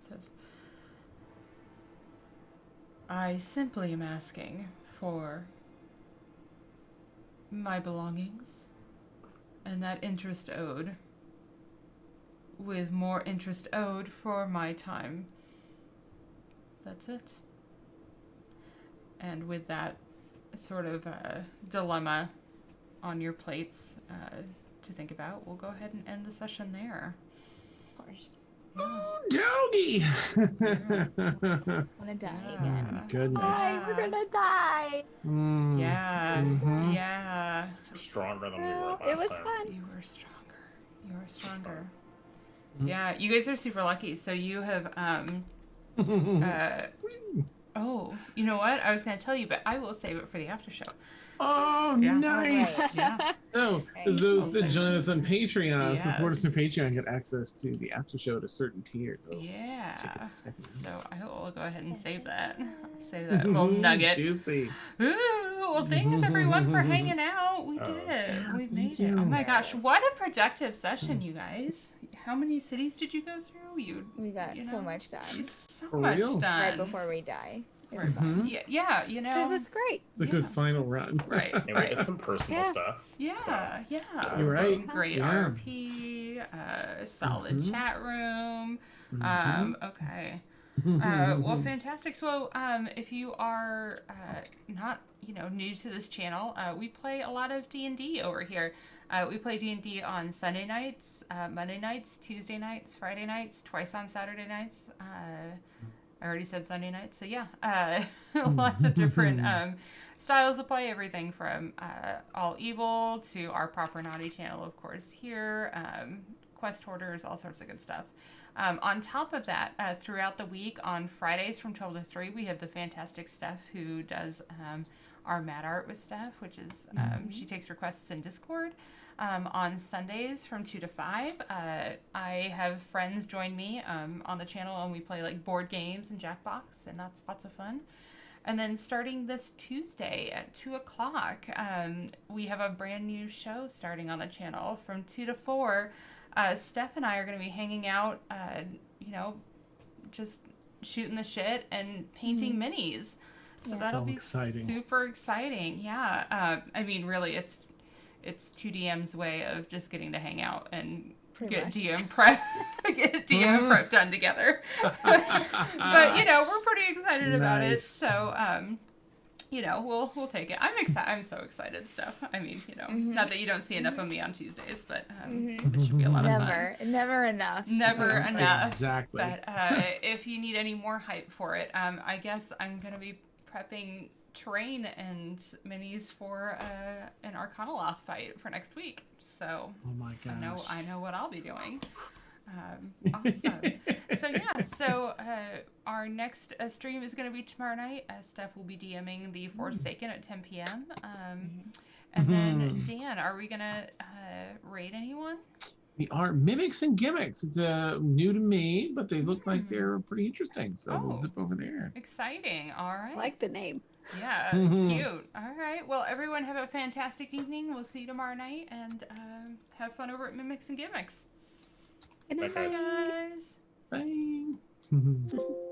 it says, "I simply am asking for my belongings and that interest owed, with more interest owed for my time. That's it." And with that sort of dilemma on your plates to think about, we'll go ahead and end the session there. Of course. Oh, Doggy! Wanna die again. Goodness. Why? We're gonna die. Mm. Yeah, Mhm. yeah. We're stronger than we were Well, last it was time. fun. You were stronger. You were stronger. Mhm. Yeah, you guys are super lucky. So you have oh, you know what? I was going to tell you, but I will save it for the after show. Oh, Yeah. nice! Yeah. No, Right. those I'll that say join us on Patreon, support us on Yes. Patreon, get access to the after show at a certain tier. So Yeah. check it out. So I will go ahead and save that. Save that little nugget. Juicy. Ooh, well, thanks everyone for hanging out. We Oh, did it. We thank made it. you. Oh my gosh, what a productive session, you guys. How many cities did you go through? We got You so know, much done. So For much real? done. Right before we die. It was Right. fun. Mhm. Yeah, you know. It was great. It's a good final run. Right. And we did some personal Yeah. stuff. Yeah, yeah. You're right. Great Yeah. RP, solid Mhm. chat room. Mhm. Okay. Well, fantastic. So, if you are not, new to this channel, we play a lot of D&D over here. We play D&D on Sunday nights, Monday nights, Tuesday nights, Friday nights, twice on Saturday nights. I already said Sunday nights, so yeah. Lots of different styles of play, everything from All Evil to our Proper Naughty channel, of course, here. Quest orders, all sorts of good stuff. On top of that, throughout the week, on Fridays from 12 to 3, we have the fantastic Steph who does our mat art with Steph, which is, she takes requests in Discord. On Sundays from 2 to 5, I have friends join me on the channel, and we play like board games and Jackbox, and that's lots of fun. And then starting this Tuesday at 2 o'clock, we have a brand new show starting on the channel from 2 to 4. Steph and I are going to be hanging out, just shooting the shit and painting minis. So that'll be super exciting. Yeah. I mean, really, it's 2DM's way of just getting to hang out and get DM prep done together. But we're pretty excited about it. So we'll take it. I'm excited. I'm so excited, Steph. I mean, not that you don't see enough of me on Tuesdays, but it should be a lot of fun. Never enough. Never enough. Exactly. But if you need any more hype for it, I guess I'm gonna be prepping terrain and minis for an Arcana Lost fight for next week. So oh my gosh. I know what I'll be doing. Awesome. So our next stream is going to be tomorrow night. Steph will be DMing the Forsaken at 10 p.m. And then Dan, are we going to raid anyone? We are Mimics and Gimmicks. It's new to me, but they look like they're pretty interesting. So we'll zip over there. Exciting. All right. I like the name. Yeah, cute. All right. Well, everyone have a fantastic evening. We'll see you tomorrow night, and have fun over at Mimics and Gimmicks. Good night, Bye, guys. Bye, guys. Bye.